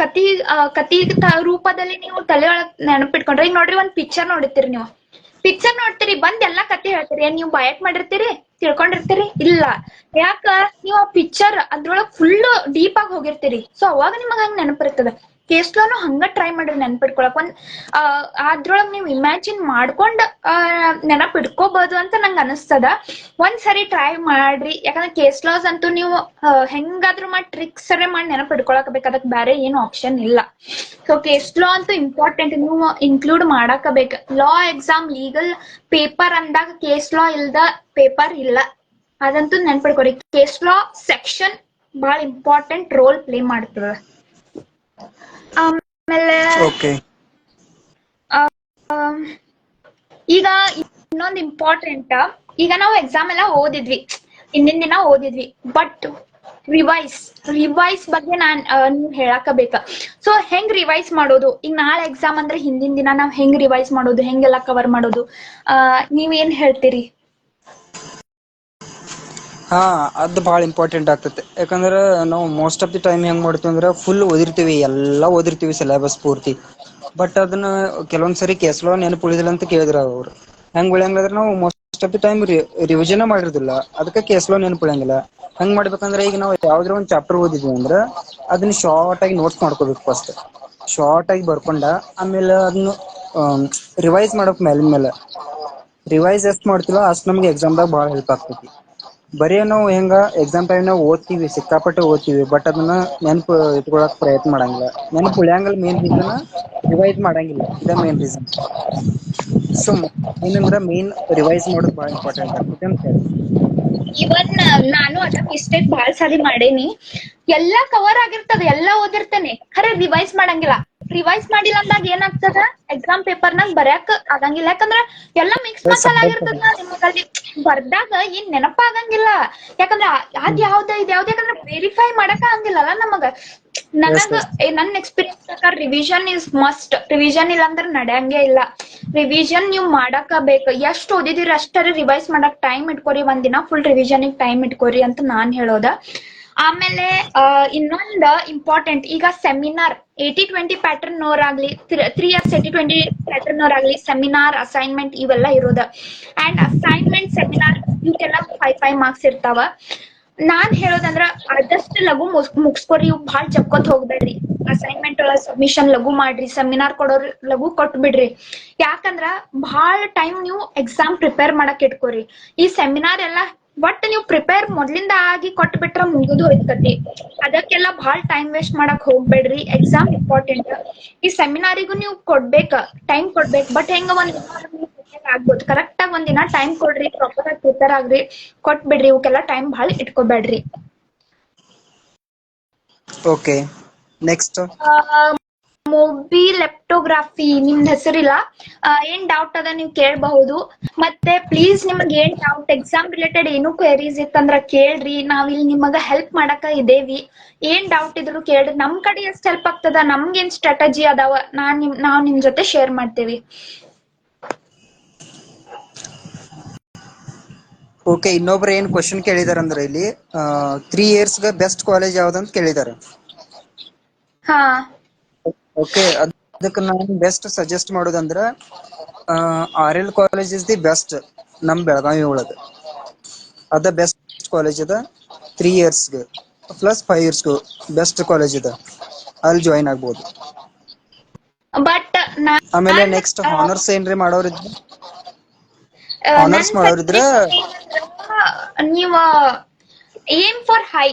S1: ಕತಿ ರೂಪದಲ್ಲಿ ನೀವು ತಲೆ ಒಳಗ್ ನೆನಪಿಟ್ಕೊಂಡ್ರಿ. ಈಗ ನೋಡ್ರಿ ಒಂದ್ ಪಿಕ್ಚರ್ ನೋಡಿರ್ತೀರಿ ನೀವು. ಪಿಕ್ಚರ್ ನೋಡ್ತೀರಿ ಬಂದ್ ಎಲ್ಲಾ ಕತಿ ಹೇಳ್ತೀರಿ. ಏನ್ ನೀವ್ ಬಯಟ್ ಮಾಡಿರ್ತೀರಿ ತಿಳ್ಕೊಂಡಿರ್ತೀರಿ? ಇಲ್ಲ. ಯಾಕ ನೀವ್ ಆ ಪಿಕ್ಚರ್ ಅದ್ರೊಳಗ್ ಫುಲ್ ಡೀಪ್ ಆಗಿ ಹೋಗಿರ್ತೀರಿ. ಸೊ ಅವಾಗ ನಿಮಗ್ ಹಂಗ ನೆನಪಿರ್ತದ. ಕೇಸ್ಲಾನು ಹಂಗ ಟ್ರೈ ಮಾಡ್ರಿ ನೆನಪಿಟ್ಕೊಳಕ್. ಅದ್ರೊಳಗ್ ನೀವ್ ಇಮ್ಯಾಜಿನ್ ಮಾಡ್ಕೊಂಡ್ ನೆನಪಿಟ್ಕೋಬಹುದು ಅಂತ ನಂಗ ಅನಸ್ತದ. ಒಂದ್ಸರಿ ಟ್ರೈ ಮಾಡ್ರಿ. ಯಾಕಂದ್ರೆ ಕೇಸ್ ಲಾಸ್ ಅಂತೂ ನೀವು ಹೆಂಗಾದ್ರೂ ಮಾಡಿ ಟ್ರಿಕ್ಸ್ ಮಾಡಿ ನೆನಪಿಟ್ಕೊಳಕ್ ಬೇಕು. ಅದಕ್ ಬೇರೆ ಏನು ಆಪ್ಷನ್ ಇಲ್ಲ. ಸೊ ಕೇಸ್ ಲಾ ಅಂತೂ ಇಂಪಾರ್ಟೆಂಟ್, ನೀವು ಇನ್ಕ್ಲೂಡ್ ಮಾಡಾಕ ಬೇಕು. ಲಾ ಎಕ್ಸಾಮ್ ಲೀಗಲ್ ಪೇಪರ್ ಅಂದಾಗ ಕೇಸ್ ಲಾ ಇಲ್ದ ಪೇಪರ್ ಇಲ್ಲ. ಅದಂತೂ ನೆನ್ಪಿಡ್ಕೊರಿ. ಕೇಸ್ ಲಾ ಸೆಕ್ಷನ್ ಬಹಳ ಇಂಪಾರ್ಟೆಂಟ್ ರೋಲ್ ಪ್ಲೇ ಮಾಡ್ತದ. ಆಮೇಲೆ
S2: ಓಕೆ.
S1: ಈಗ ಇನ್ನೊಂದ್ ಇಂಪಾರ್ಟೆಂಟ್, ಈಗ ನಾವು ಎಕ್ಸಾಮ್ ಎಲ್ಲ ಓದಿದ್ವಿ, ಹಿಂದಿನ ದಿನ ಓದಿದ್ವಿ. ಬಟ್ ರಿವೈಸ್ ಬಗ್ಗೆ ನೀವ್ ಹೇಳಾಕ ಬೇಕ. ಸೊ ಹೆಂಗ್ ರಿವೈಸ್ ಮಾಡೋದು? ಈಗ ನಾಳೆ ಎಕ್ಸಾಮ್ ಅಂದ್ರೆ ಹಿಂದಿನ ದಿನ ನಾವ್ ಹೆಂಗ್ ರಿವೈಸ್ ಮಾಡೋದು, ಹೆಂಗೆಲ್ಲಾ ಕವರ್ ಮಾಡೋದು, ನೀವೇನ್ ಹೇಳ್ತೀರಿ?
S2: ಹಾ, ಅದು ಭಾಳ ಇಂಪಾರ್ಟೆಂಟ್ ಆಗ್ತೈತೆ. ಯಾಕಂದ್ರ ನಾವು ಮೋಸ್ಟ್ ಆಫ್ ದಿ ಟೈಮ್ ಹೆಂಗ್ ಮಾಡ್ತೀವಿ ಅಂದ್ರೆ ಫುಲ್ ಓದಿರ್ತೀವಿ, ಎಲ್ಲಾ ಓದಿರ್ತೀವಿ ಸಿಲೆಬಸ್ ಪೂರ್ತಿ. ಬಟ್ ಅದನ್ನ ಕೆಲವೊಂದ್ಸರಿ ಕೇಸ್ ಲಾ ನೆನಪು ಉಳಿದಿಲ್ಲ ಅಂತ ಕೇಳಿದ್ರ ಅವ್ರು. ಹೆಂಗ್ ಉಳಿಯಂಗಂದ್ರ ನಾವು most of the time revision ಮಾಡಿರೋದಿಲ್ಲ, ಅದಕ್ಕೆ ಕೇಸ್ ಲಾ ನೆನಪು ಉಳಿಯಂಗಿಲ್ಲ. ಹೆಂಗ್ ಮಾಡ್ಬೇಕಂದ್ರೆ ಈಗ ನಾವು ಯಾವ್ದ್ರ ಒಂದ್ ಚಾಪ್ಟರ್ ಓದಿದ್ವಿ ಅಂದ್ರ ಅದನ್ನ ಶಾರ್ಟ್ ಆಗಿ ನೋಟ್ಸ್ ಮಾಡ್ಕೋಬೇಕು. ಫಸ್ಟ್ ಶಾರ್ಟ್ ಆಗಿ ಬರ್ಕೊಂಡ ಆಮೇಲೆ ಅದನ್ನ ರಿವೈಸ್ ಮಾಡಕ್ ಮೇಲಿನ ಮೇಲೆ. ರಿವೈಸ್ ಎಷ್ಟ್ ಮಾಡ್ತೀವೋ ಅಷ್ಟ್ ನಮ್ಗೆ ಎಕ್ಸಾಮ್ದಾಗ ಭಾಳ ಹೆಲ್ಪ್ ಆಗ್ತೈತಿ. ಬರೀ ನಾವು ಹೆಂಗ ಎಕ್ಸಾಮ್ ಟೈಮ್ ನಾಗ ಓದ್ತಿವಿ, ಸಿಕ್ಕಾಪಟ್ಟೆ ಓದ್ತಿವಿ, ಬಟ್ ಅದನ್ನ ನೆನಪು ಇಟ್ಕೊಳಕ್ ಪ್ರಯತ್ನ ಮಾಡಂಗಿಲ್ಲ. ನೆನಪು ಉಳಿಯಂಗಲ್ ಮೇನ್ ರೀಸನ್ ರಿವೈಸ್ ಮಾಡಂಗಿಲ್ಲ, ಇದ ಮೇನ್ ರೀಸನ್. ಸೊ ಏನಂದ್ರ ಮೇನ್ ರಿವೈಸ್ ಮಾಡೋದು ಬಹಳ ಇಂಪಾರ್ಟೆಂಟ್ ಆಗ್ತೈತಿ ಅಂತ ಹೇಳಿ.
S1: ಇವನ್ ನಾನು ಅದ ಮಿಸ್ಟೇಕ್ ಬಾಳ್ ಸಾರಿ ಮಾಡೇನಿ. ಎಲ್ಲಾ ಕವರ್ ಆಗಿರ್ತದ, ಎಲ್ಲಾ ಓದಿರ್ತೇನೆ, ಖರೆ ರಿವೈಸ್ ಮಾಡಂಗಿಲ್ಲ. ರಿವೈಸ್ ಮಾಡಿಲ್ಲ ಅಂದಾಗ ಏನಾಗ್ತದ, ಎಕ್ಸಾಮ್ ಪೇಪರ್ನಾಗ ಬರ್ಯಾಕ್ ಆಗಂಗಿಲ್ಲ. ಯಾಕಂದ್ರ ಎಲ್ಲಾ ಮಿಕ್ಸ್ ಮಸಾಲ ಆಗಿರ್ತದ. ನಿಮಗಲ್ಲಿ ಬರ್ದಾಗ ಏನ್ ನೆನಪಾಗಂಗಿಲ್ಲ. ಯಾಕಂದ್ರ ಅದ್ ಯಾವ್ದ ಇದ್ ಯಾವ್ದು, ಯಾಕಂದ್ರ ವೆರಿಫೈ ಮಾಡಕ್ ಆಗಂಗಿಲ್ಲಲ್ಲ ನಮಗ. ನನಗ ನನ್ ಎಕ್ಸ್ಪೀರಿಯನ್ಸ್ ಪ್ರಕಾರ ರಿವಿಷನ್ ಇಸ್ ಮಸ್ಟ್. ರಿವಿಷನ್ ಇಲ್ಲ ಅಂದ್ರ ನಡೆಯಂಗೆ ಇಲ್ಲ. ರಿವಿಷನ್ ನೀವ್ ಮಾಡಕ ಬೇಕು. ಎಷ್ಟ್ ಓದಿದಿರಿ ಅಷ್ಟರ ರಿವೈಸ್ ಮಾಡಕ್ ಟೈಮ್ ಇಟ್ಕೋರಿ. ಒಂದ್ ದಿನ ಫುಲ್ ರಿವಿಷನ್ ಟೈಮ್ ಇಟ್ಕೋರಿ ಅಂತ ನಾನ್ ಹೇಳೋದ. ಆಮೇಲೆ ಇನ್ನೊಂದ್ ಇಂಪಾರ್ಟೆಂಟ್, ಈಗ ಸೆಮಿನಾರ್ 80-20 ಪ್ಯಾಟರ್ನ್ ಅವ್ರಾಗ್ಲಿ, 3 years 80-20 ಪ್ಯಾಟರ್ನ್ ಅವ್ರಾಗ್ಲಿ, ಸೆಮಿನಾರ್ ಅಸೈನ್ಮೆಂಟ್ ಇವೆಲ್ಲ ಇರೋದ. ಅಂಡ್ ಅಸೈನ್ಮೆಂಟ್ ಸೆಮಿನಾರ್ ಇವಕ್ಕೆಲ್ಲ 5 ಮಾರ್ಕ್ಸ್ ಇರ್ತಾವ. ನಾನ್ ಹೇಳೋದಂದ್ರ ಆದಷ್ಟು ಲಘು ಮುಗಿಸ್ಕೊರಿ. ಇವ್ ಭಾಳ ಜಕ್ಕೊತ್ ಹೋಗ್ಬೇಡ್ರಿ. ಅಸೈನ್ಮೆಂಟ್ ಸಬ್ಮಿಷನ್ ಲಘು ಮಾಡ್ರಿ, ಸೆಮಿನಾರ್ ಕೊಡೋರ್ ಲಘು ಕೊಟ್ ಬಿಡ್ರಿ. ಯಾಕಂದ್ರ ಭಾಳ ಟೈಮ್ ನೀವು ಎಕ್ಸಾಮ್ ಪ್ರಿಪೇರ್ ಮಾಡಕ್ ಇಟ್ಕೋರಿ. ಈ ಸೆಮಿನಾರ್ ಎಲ್ಲ ಒಟ್ ನೀವು ಪ್ರಿಪೇರ್ ಮೊದ್ಲಿಂದ ಆಗಿ ಕೊಟ್ ಬಿಟ್ರ ಮುಗಿದು ಹೋಯ್ತತಿ. ಅದಕ್ಕೆಲ್ಲ ಭಾಳ ಟೈಮ್ ವೇಸ್ಟ್ ಮಾಡಕ್ ಹೋಗ್ಬೇಡ್ರಿ. Exam important. ಈ ಸೆಮಿನಾರಿಗೂ ನೀವು ಕೊಡ್ಬೇಕ, ಟೈಮ್ ಕೊಡ್ಬೇಕು. ಬಟ್ ಹೆಂಗ ಒಂದ್ ಆಗ್ಬೋದು. ಕರೆಕ್ಟ್ ಆಗಿ ಒಂದಿನ ಟೈಮ್ ಕೊಡ್ರಿ, ಪ್ರಾಪರ್ ಆಗಿ ಪ್ರಿಪೇರ್ ಆಗ್ರಿ, ಕೊಟ್ ಬಿಡ್ರಿ. ಇವಕ್ಕೆಲ್ಲ ಟೈಮ್ ಭಾಳ ಇಟ್ಕೋಬೇಡ್ರಿ.
S2: Okay, next.
S1: ಮೊಬಿ ಲೆಪ್ಟೋಗ್ರಾಫಿ ನಿಮ್ದ ಹೆಸರಿಲ್ಲ. ಏನ್ ಡೌಟ್ ಅದ ನೀವು ಕೇಳಬಹುದು. ಮತ್ತೆ ಪ್ಲೀಸ್ ನಿಮಗ್ ಏನ್ ಡೌಟ್, ಎಕ್ಸಾಮ್ ರಿಲೇಟೆಡ್ ಏನು ಕ್ವೆರೀಸ್ ಇತ್ತಂದ್ರ ಕೇಳ್ರಿ. ನಾವಿಲ್ಲಿ ನಿಮಗ ಹೆಲ್ಪ್ ಮಾಡಕ ಇದೇವಿ. ಏನ್ ಡೌಟ್ ಇದ್ರು ಕೇಳ್ರಿ. ನಮ್ ಕಡೆ ಎಷ್ಟ್ ಹೆಲ್ಪ್ ಆಗ್ತದ, ನಮ್ಗೇನ್ ಸ್ಟ್ರಾಟಜಿ ಅದಾವ, ನಾವ್ ನಿಮ್ ಜೊತೆ ಶೇರ್ ಮಾಡ್ತೇವಿ.
S2: ಓಕೆ, ಇನ್ನೊಬ್ರು ಏನ್ ಕ್ವಶನ್ ಕೇಳಿದಾರಂದ್ರ ಇಲ್ಲಿ 3 years ಬೆಸ್ಟ್ ಕಾಲೇಜ್ ಯಾವ್ದಂತ ಕೇಳಿದಾರ.
S1: ಹಾ,
S2: ಓಕೆ, ಅದಕ್ಕೆ ನಾನು ಬೆಸ್ಟ್ ಸಜೆಸ್ಟ್ ಮಾಡೋದಂದ್ರ RL college is the best. ನಮ್ ಬೆಳಗಾವಿ ಒಳಗ ಅದ ಬೆಸ್ಟ್ ಕಾಲೇಜ್ ಅದ. 3 years plus 5 years best college ಅದ. ಅಲ್ಲಿ ಜಾಯಿನ್ ಆಗ್ಬೋದು.
S1: ಬಟ್
S2: ಆಮೇಲೆ ನೆಕ್ಸ್ಟ್ ಹಾನರ್ಸ್ ಏನ್ರಿ ಮಾಡೋರಿದ್ರ,
S1: ನನ್ ನೀವ ಏಮ್ ಫಾರ್ ಹೈ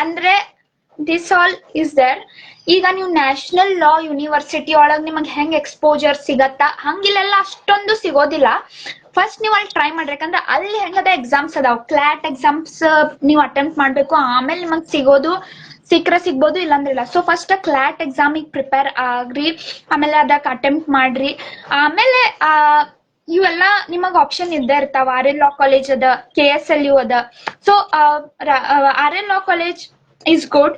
S1: ಅಂದ್ರೆ ದಿಸ್ ಆಲ್ ಇಸ್ ದೇರ್. ಈಗ ನೀವು ನ್ಯಾಷನಲ್ ಲಾ ಯೂನಿವರ್ಸಿಟಿ ಒಳಗ್ ನಿಮಗ್ ಹೆಂಗ್ ಎಕ್ಸ್ಪೋಜರ್ ಸಿಗತ್ತ, ಹಂಗಿಲ್ಲೆಲ್ಲ ಅಷ್ಟೊಂದು ಸಿಗೋದಿಲ್ಲ. ಫಸ್ಟ್ ನೀವ್ ಅಲ್ಲಿ ಟ್ರೈ ಮಾಡ್ರಿ. ಯಾಕಂದ್ರೆ ಅಲ್ಲಿ ಹೆಂಗದ ಎಕ್ಸಾಮ್ಸ್ ಅದಾವ, ಕ್ಲಾಟ್ ಎಕ್ಸಾಮ್ಸ್ ನೀವು ಅಟೆಂಪ್ಟ್ ಮಾಡ್ಬೇಕು. ಆಮೇಲೆ ನಿಮಗ್ ಸಿಗ್ಬೋದು, ಇಲ್ಲಾಂದ್ರಿಲ್ಲ. ಸೊ ಫಸ್ಟ್ ಕ್ಲಾಟ್ ಎಕ್ಸಾಮಿಗ್ ಪ್ರಿಪೇರ್ ಆಗ್ರಿ. ಆಮೇಲೆ ಅದಕ್ಕೆ ಅಟೆಂಪ್ಟ್ ಮಾಡ್ರಿ. ಆಮೇಲೆ ಇವೆಲ್ಲ ನಿಮಗ್ ಆಪ್ಷನ್ ಇದ್ದೇ ಇರ್ತಾವ. RL ಲಾ ಕಾಲೇಜ್ ಅದ, KSLU ಅದ. So RL law college is good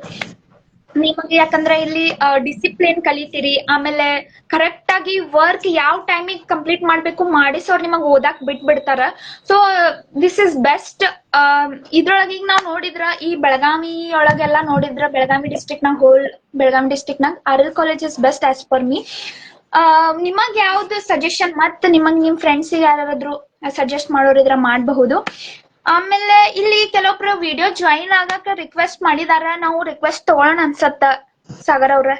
S1: ನಿಮಗೆ. ಯಾಕಂದ್ರೆ ಇಲ್ಲಿ ಡಿಸಿಪ್ಲಿನ್ ಕಲಿತೀರಿ. ಆಮೇಲೆ ಕರೆಕ್ಟ್ ಆಗಿ ವರ್ಕ್ ಯಾವ ಟೈಮಿಗೆ ಕಂಪ್ಲೀಟ್ ಮಾಡ್ಬೇಕು ಮಾಡಿಸೋರ್ ನಿಮಗ್ ಓದಾಕ್ ಬಿಟ್ಬಿಡ್ತಾರ. So this is best. ಇದ್ರೊಳಗ ಈಗ ನಾವ್ ನೋಡಿದ್ರ ಈ ಬೆಳಗಾವಿ ಒಳಗೆಲ್ಲಾ ನೋಡಿದ್ರ, ಬೆಳಗಾವಿ ಡಿಸ್ಟ್ರಿಕ್ಟ್ ನಾಗ RL college is best as per me. ನಿಮಗ್ ಯಾವ್ದು ಸಜೆಷನ್, ಮತ್ ನಿಮಗ್ ನಿಮ್ ಫ್ರೆಂಡ್ಸ್ ಯಾರಾದ್ರೂ ಸಜೆಸ್ಟ್ ಮಾಡೋರಿದ್ರ ಮಾಡಬಹುದು. ಆಮೇಲೆ ಇಲ್ಲಿ ಕೆಲವೊಬ್ರು ವಿಡಿಯೋ ಜಾಯಿನ್ ಆಗಕ ರಿಕ್ವೆಸ್ಟ್ ಮಾಡಿದಾರ. ನಾವು ರಿಕ್ವೆಸ್ಟ್ ತಗೊಳ್ಳೋಣ ಅನ್ಸತ್ತ ಸಾಗರ್ ಅವ್ರ.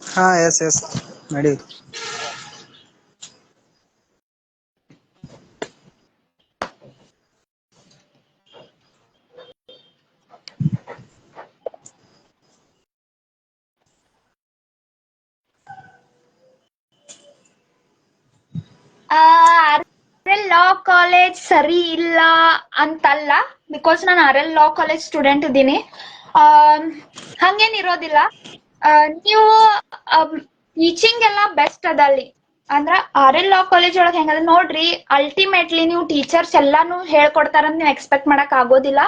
S2: ಹಾ, ಎಸ್ ನಡಿ.
S1: RL ಲಾ ಕಾಲೇಜ್ ಸರಿ ಇಲ್ಲ ಅಂತಲ್ಲ, ಬಿಕಾಸ್ ನಾನು RL ಲಾ ಕಾಲೇಜ್ ಸ್ಟೂಡೆಂಟ್ ಇದ್ದೀನಿ. ಹಂಗೇನ್ ಇರೋದಿಲ್ಲ. ನೀವು ಟೀಚಿಂಗ್ ಎಲ್ಲ ಬೆಸ್ಟ್ ಅದ ಅಲ್ಲಿ. ಅಂದ್ರ RL ಲಾ ಕಾಲೇಜ್ ಒಳಗೆ ಹೆಂಗದ ನೋಡ್ರಿ, ಅಲ್ಟಿಮೇಟ್ಲಿ ನೀವು ಟೀಚರ್ಸ್ ಎಲ್ಲಾನು ಹೇಳ್ಕೊಡ್ತಾರಂತ ನೀವು ಎಕ್ಸ್ಪೆಕ್ಟ್ ಮಾಡಕ್ ಆಗೋದಿಲ್ಲ.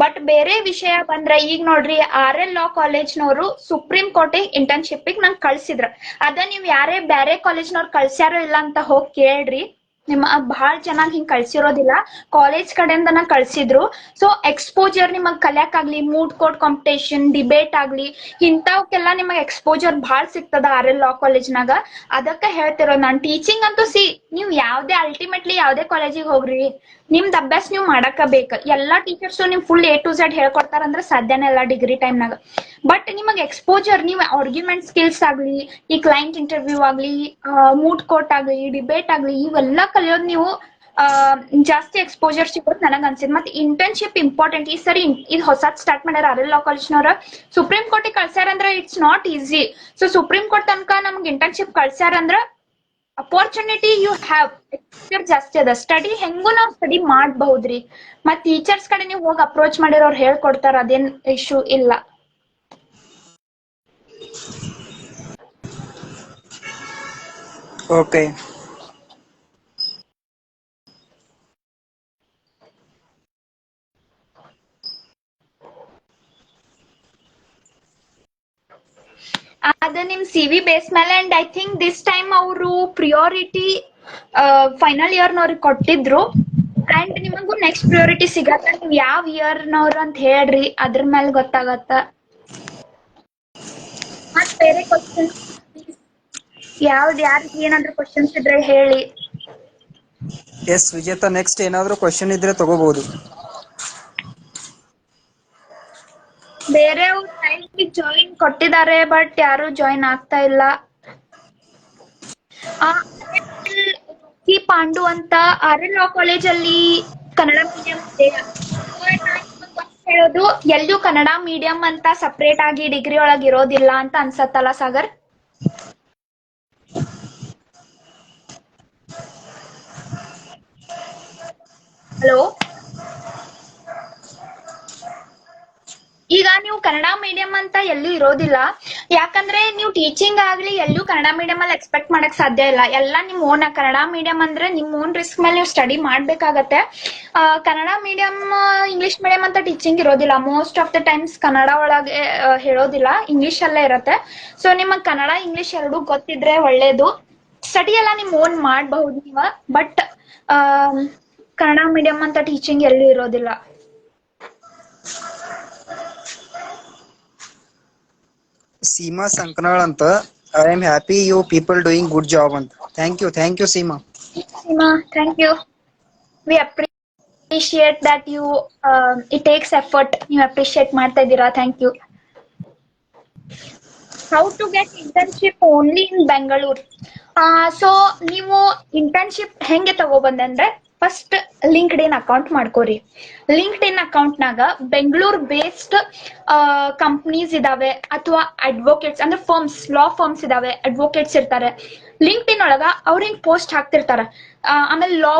S1: ಬಟ್ ಬೇರೆ ವಿಷಯ ಬಂದ್ರೆ, ಈಗ ನೋಡ್ರಿ RL ಲಾ ಕಾಲೇಜ್ನವರು ಸುಪ್ರೀಂ ಕೋರ್ಟಿಗೆ ಇಂಟರ್ನ್ಶಿಪ್ ನಂಗೆ ಕಳ್ಸಿದ್ರ. ಅದ ನೀವ್ ಯಾರೇ ಬೇರೆ ಕಾಲೇಜ್ನವ್ರು ಕಳ್ಸ್ಯಾರೋ ಇಲ್ಲ ಅಂತ ಹೋಗಿ ಕೇಳ್ರಿ. ನಿಮ್ಮ ಬಹಳ ಜನ ಹಿಂಗ್ ಕಳ್ಸಿರೋದಿಲ್ಲ, ಕಾಲೇಜ್ ಕಡೆಯಿಂದನ ಕಳ್ಸಿದ್ರು. ಸೊ ಎಕ್ಸ್ಪೋಜರ್ ನಿಮಗ್ ಕಲಿಯಕ್ ಆಗ್ಲಿ, ಮೂಡ್ ಕೋರ್ಟ್ ಕಾಂಪಿಟೇಷನ್, ಡಿಬೇಟ್ ಆಗ್ಲಿ, ಇಂಥವಕ್ಕೆಲ್ಲ ನಿಮಗ್ ಎಕ್ಸ್ಪೋಜರ್ ಭಾಳ ಸಿಗ್ತದ RL ಲಾ ಕಾಲೇಜ್ನಾಗ. ಅದಕ್ಕ ಹೇಳ್ತಿರೋ ನಾನ್. ಟೀಚಿಂಗ್ ಅಂತೂ ನೀವ್ ಅಲ್ಟಿಮೇಟ್ಲಿ ಯಾವ್ದೇ ಕಾಲೇಜಿಗೆ ಹೋಗ್ರಿ, ನಿಮ್ದ್ ಅಭ್ಯಾಸ ನೀವ್ ಮಾಡಕ ಬೇಕ. ಎಲ್ಲಾ ಟೀಚರ್ಸು ನಿಮ್ ಫುಲ್ A to Z ಹೇಳ್ಕೊಡ್ತಾರಂದ್ರ ಸಾಧ್ಯನೇ ಇಲ್ಲ ಡಿಗ್ರಿ ಟೈಮ್ನಾಗ. ಬಟ್ ನಿಮಗ್ ಎಕ್ಸ್ಪೋಜರ್, ನೀವ್ ಆರ್ಗ್ಯುಮೆಂಟ್ ಸ್ಕಿಲ್ಸ್ ಆಗ್ಲಿ, ಈ ಕ್ಲೈಂಟ್ ಇಂಟರ್ವ್ಯೂ ಆಗ್ಲಿ, ಮೂಡ್ ಕೋರ್ಟ್ ಆಗ್ಲಿ, ಡಿಬೇಟ್ ಆಗ್ಲಿ, ಇವೆಲ್ಲ ಕಲಿಯೋದ್ ನೀವು ಜಾಸ್ತಿ ಎಕ್ಸ್ಪೋಜರ್ ಸಿಗೋದು ನನಗ್ ಅನ್ಸಿದ್. ಮತ್ತೆ ಇಂಟರ್ನ್ಶಿಪ್ ಇಂಪಾರ್ಟೆಂಟ್. ಈ ಸರಿ ಇದು ಹೊಸದ್ ಸ್ಟಾರ್ಟ್ ಮಾಡ್ಯಾರ RL ಲಾ ಕಾಲೇಜ್ನವ್ರ. ಸುಪ್ರೀಂ ಕೋರ್ಟಿಗೆ ಕಳ್ಸ್ಯಾರಂದ್ರ it's not easy. So supreme court ತನಕ ನಮ್ಗೆ ಇಂಟರ್ನ್ಶಿಪ್ ಕಳ್ಸ್ಯಾರಂದ್ರ ಅಪರ್ಚುನಿಟಿ ಯು ಹ್ಯಾವ್ ಜಾಸ್ತಿ ಅದ. ಸ್ಟಡಿ ಹೆಂಗೂ ನಾವ್ ಸ್ಟಡಿ ಮಾಡಬಹುದ್ರಿ. ಮತ್ ಟೀಚರ್ಸ್ ಕಡೆ ನೀವು ಹೋಗಿ ಅಪ್ರೋಚ್ ಮಾಡಿರೋ ಅವ್ರು ಹೇಳ್ಕೊಡ್ತಾರ, ಅದೇನ್ ಇಶ್ಯೂ ಇಲ್ಲ.
S2: ಓಕೆ.
S1: ಅದ ನಿಮ್ CV ಬೇಸ್ ಮೇಲೆ. And I think this time ಅವರು ಪ್ರಿಯಾರಿಟಿ ಫೈನಲ್ ಇಯರ್ ನವ್ರಿಗೆ ಕೊಟ್ಟಿದ್ರು. ಅಂಡ್ ನಿಮಗೂ ನೆಕ್ಸ್ಟ್ ಪ್ರಿಯಾರಿಟಿ ಸಿಗತ್ತ. ನೀವ್ ಯಾವ ಇಯರ್ ನವ್ರು ಅಂತ ಹೇಳ್ರಿ, ಅದ್ರ ಮೇಲೆ ಗೊತ್ತಾಗತ್ತ. ಮತ್ ಬೇರೆ ಕ್ವಶನ್ಸ್ ಯಾರಿಗೆ ಏನಾದ್ರು ಕ್ವಶನ್ಸ್ ಇದ್ರೆ ಹೇಳಿ.
S2: ಎಸ್ ವಿಜೇತಾ, ನೆಕ್ಸ್ಟ್ ಏನಾದ್ರು ಕ್ವಶನ್ ಇದ್ರೆ ತಗೋಬಹುದು.
S1: ಬೇರೆ ಟೈಮ್ ಜಾಯಿನ್ ಕೊಟ್ಟಿದ್ದಾರೆ, ಬಟ್ ಯಾರು ಜಾಯಿನ್ ಆಗ್ತಾ ಇಲ್ಲ. ಪಾಂಡು ಅಂತ RL ಲಾ ಕಾಲೇಜ್ ಅಲ್ಲಿ ಕನ್ನಡ ಮೀಡಿಯಂ ಇದೆ. ಹೇಳೋದು ಎಲ್ಲೂ ಕನ್ನಡ ಮೀಡಿಯಂ ಅಂತ ಸಪ್ರೇಟ್ ಆಗಿ ಡಿಗ್ರಿ ಒಳಗ್ ಇರೋದಿಲ್ಲ ಅಂತ ಅನ್ಸತ್ತಲ್ಲ ಸಾಗರ್? ಹಲೋ, ಈಗ ನೀವು ಕನ್ನಡ ಮೀಡಿಯಂ ಅಂತ ಎಲ್ಲೂ ಇರೋದಿಲ್ಲ. ಯಾಕಂದ್ರೆ ನೀವು ಟೀಚಿಂಗ್ ಆಗ್ಲಿ ಎಲ್ಲೂ ಕನ್ನಡ ಮೀಡಿಯಂ ಅಲ್ಲಿ ಎಕ್ಸ್ಪೆಕ್ಟ್ ಮಾಡಕ್ ಸಾಧ್ಯ ಇಲ್ಲ. ಎಲ್ಲ ನಿಮ್ ಓನ್. ಕನ್ನಡ ಮೀಡಿಯಂ ಅಂದ್ರೆ ನಿಮ್ ಓನ್ ರಿಸ್ಕ್ ಮೇಲೆ ನೀವು ಸ್ಟಡಿ ಮಾಡ್ಬೇಕಾಗತ್ತೆ. ಕನ್ನಡ ಮೀಡಿಯಂ ಇಂಗ್ಲಿಷ್ ಮೀಡಿಯಂ ಅಂತ ಟೀಚಿಂಗ್ ಇರೋದಿಲ್ಲ. Most of the times Kannada ಒಳಗೆ ಹೇಳೋದಿಲ್ಲ, ಇಂಗ್ಲಿಷ್ ಅಲ್ಲೇ ಇರತ್ತೆ. ಸೊ ನಿಮಗ್ ಕನ್ನಡ ಇಂಗ್ಲಿಷ್ ಎರಡೂ ಗೊತ್ತಿದ್ರೆ ಒಳ್ಳೇದು. ಸ್ಟಡಿ ಎಲ್ಲ ನಿಮ್ ಓನ್ ಮಾಡಬಹುದು ನೀವ. ಬಟ್ ಕನ್ನಡ ಮೀಡಿಯಂ ಅಂತ ಟೀಚಿಂಗ್ ಎಲ್ಲೂ ಇರೋದಿಲ್ಲ.
S2: ಸೀಮಾ ಸಂಕನಾಳ್ ಅಂತ, I am happy you people doing good job ಅಂತ. Thank you Seema.
S1: Seema, thank you. We appreciate that you it takes effort. ನೀವು ಅಪ್ರಿಶಿಯೇಟ್ ಮಾಡ್ತಾ ಇದ್ದೀರಾ, thank you. How to get internship only in Bengaluru. So ನೀವು ಇಂಟರ್ನ್ಶಿಪ್ ಹೆಂಗೆ ತಗೋಬಂದೆ ಅಂದ್ರೆ, ಫಸ್ಟ್ ಲಿಂಕ್ಡ್ ಇನ್ ಅಕೌಂಟ್ ಮಾಡ್ಕೋರಿ. ಲಿಂಕ್ಡ್ ಇನ್ ಅಕೌಂಟ್ನಾಗ ಬೆಂಗಳೂರು ಬೇಸ್ಡ್ ಕಂಪ್ನೀಸ್ ಇದಾವೆ, ಅಥವಾ ಅಡ್ವೊಕೇಟ್ಸ್ ಅಂದ್ರೆ ಫರ್ಮ್ಸ್, ಲಾ ಫರ್ಮ್ಸ್ ಇದಾವೆ, ಅಡ್ವೊಕೇಟ್ಸ್ ಇರ್ತಾರೆ. ಲಿಂಕ್ಡ್ ಇನ್ ಒಳಗ ಅವ್ರಿಗೆ ಪೋಸ್ಟ್ ಹಾಕ್ತಿರ್ತಾರ. ಆಮೇಲೆ ಲಾ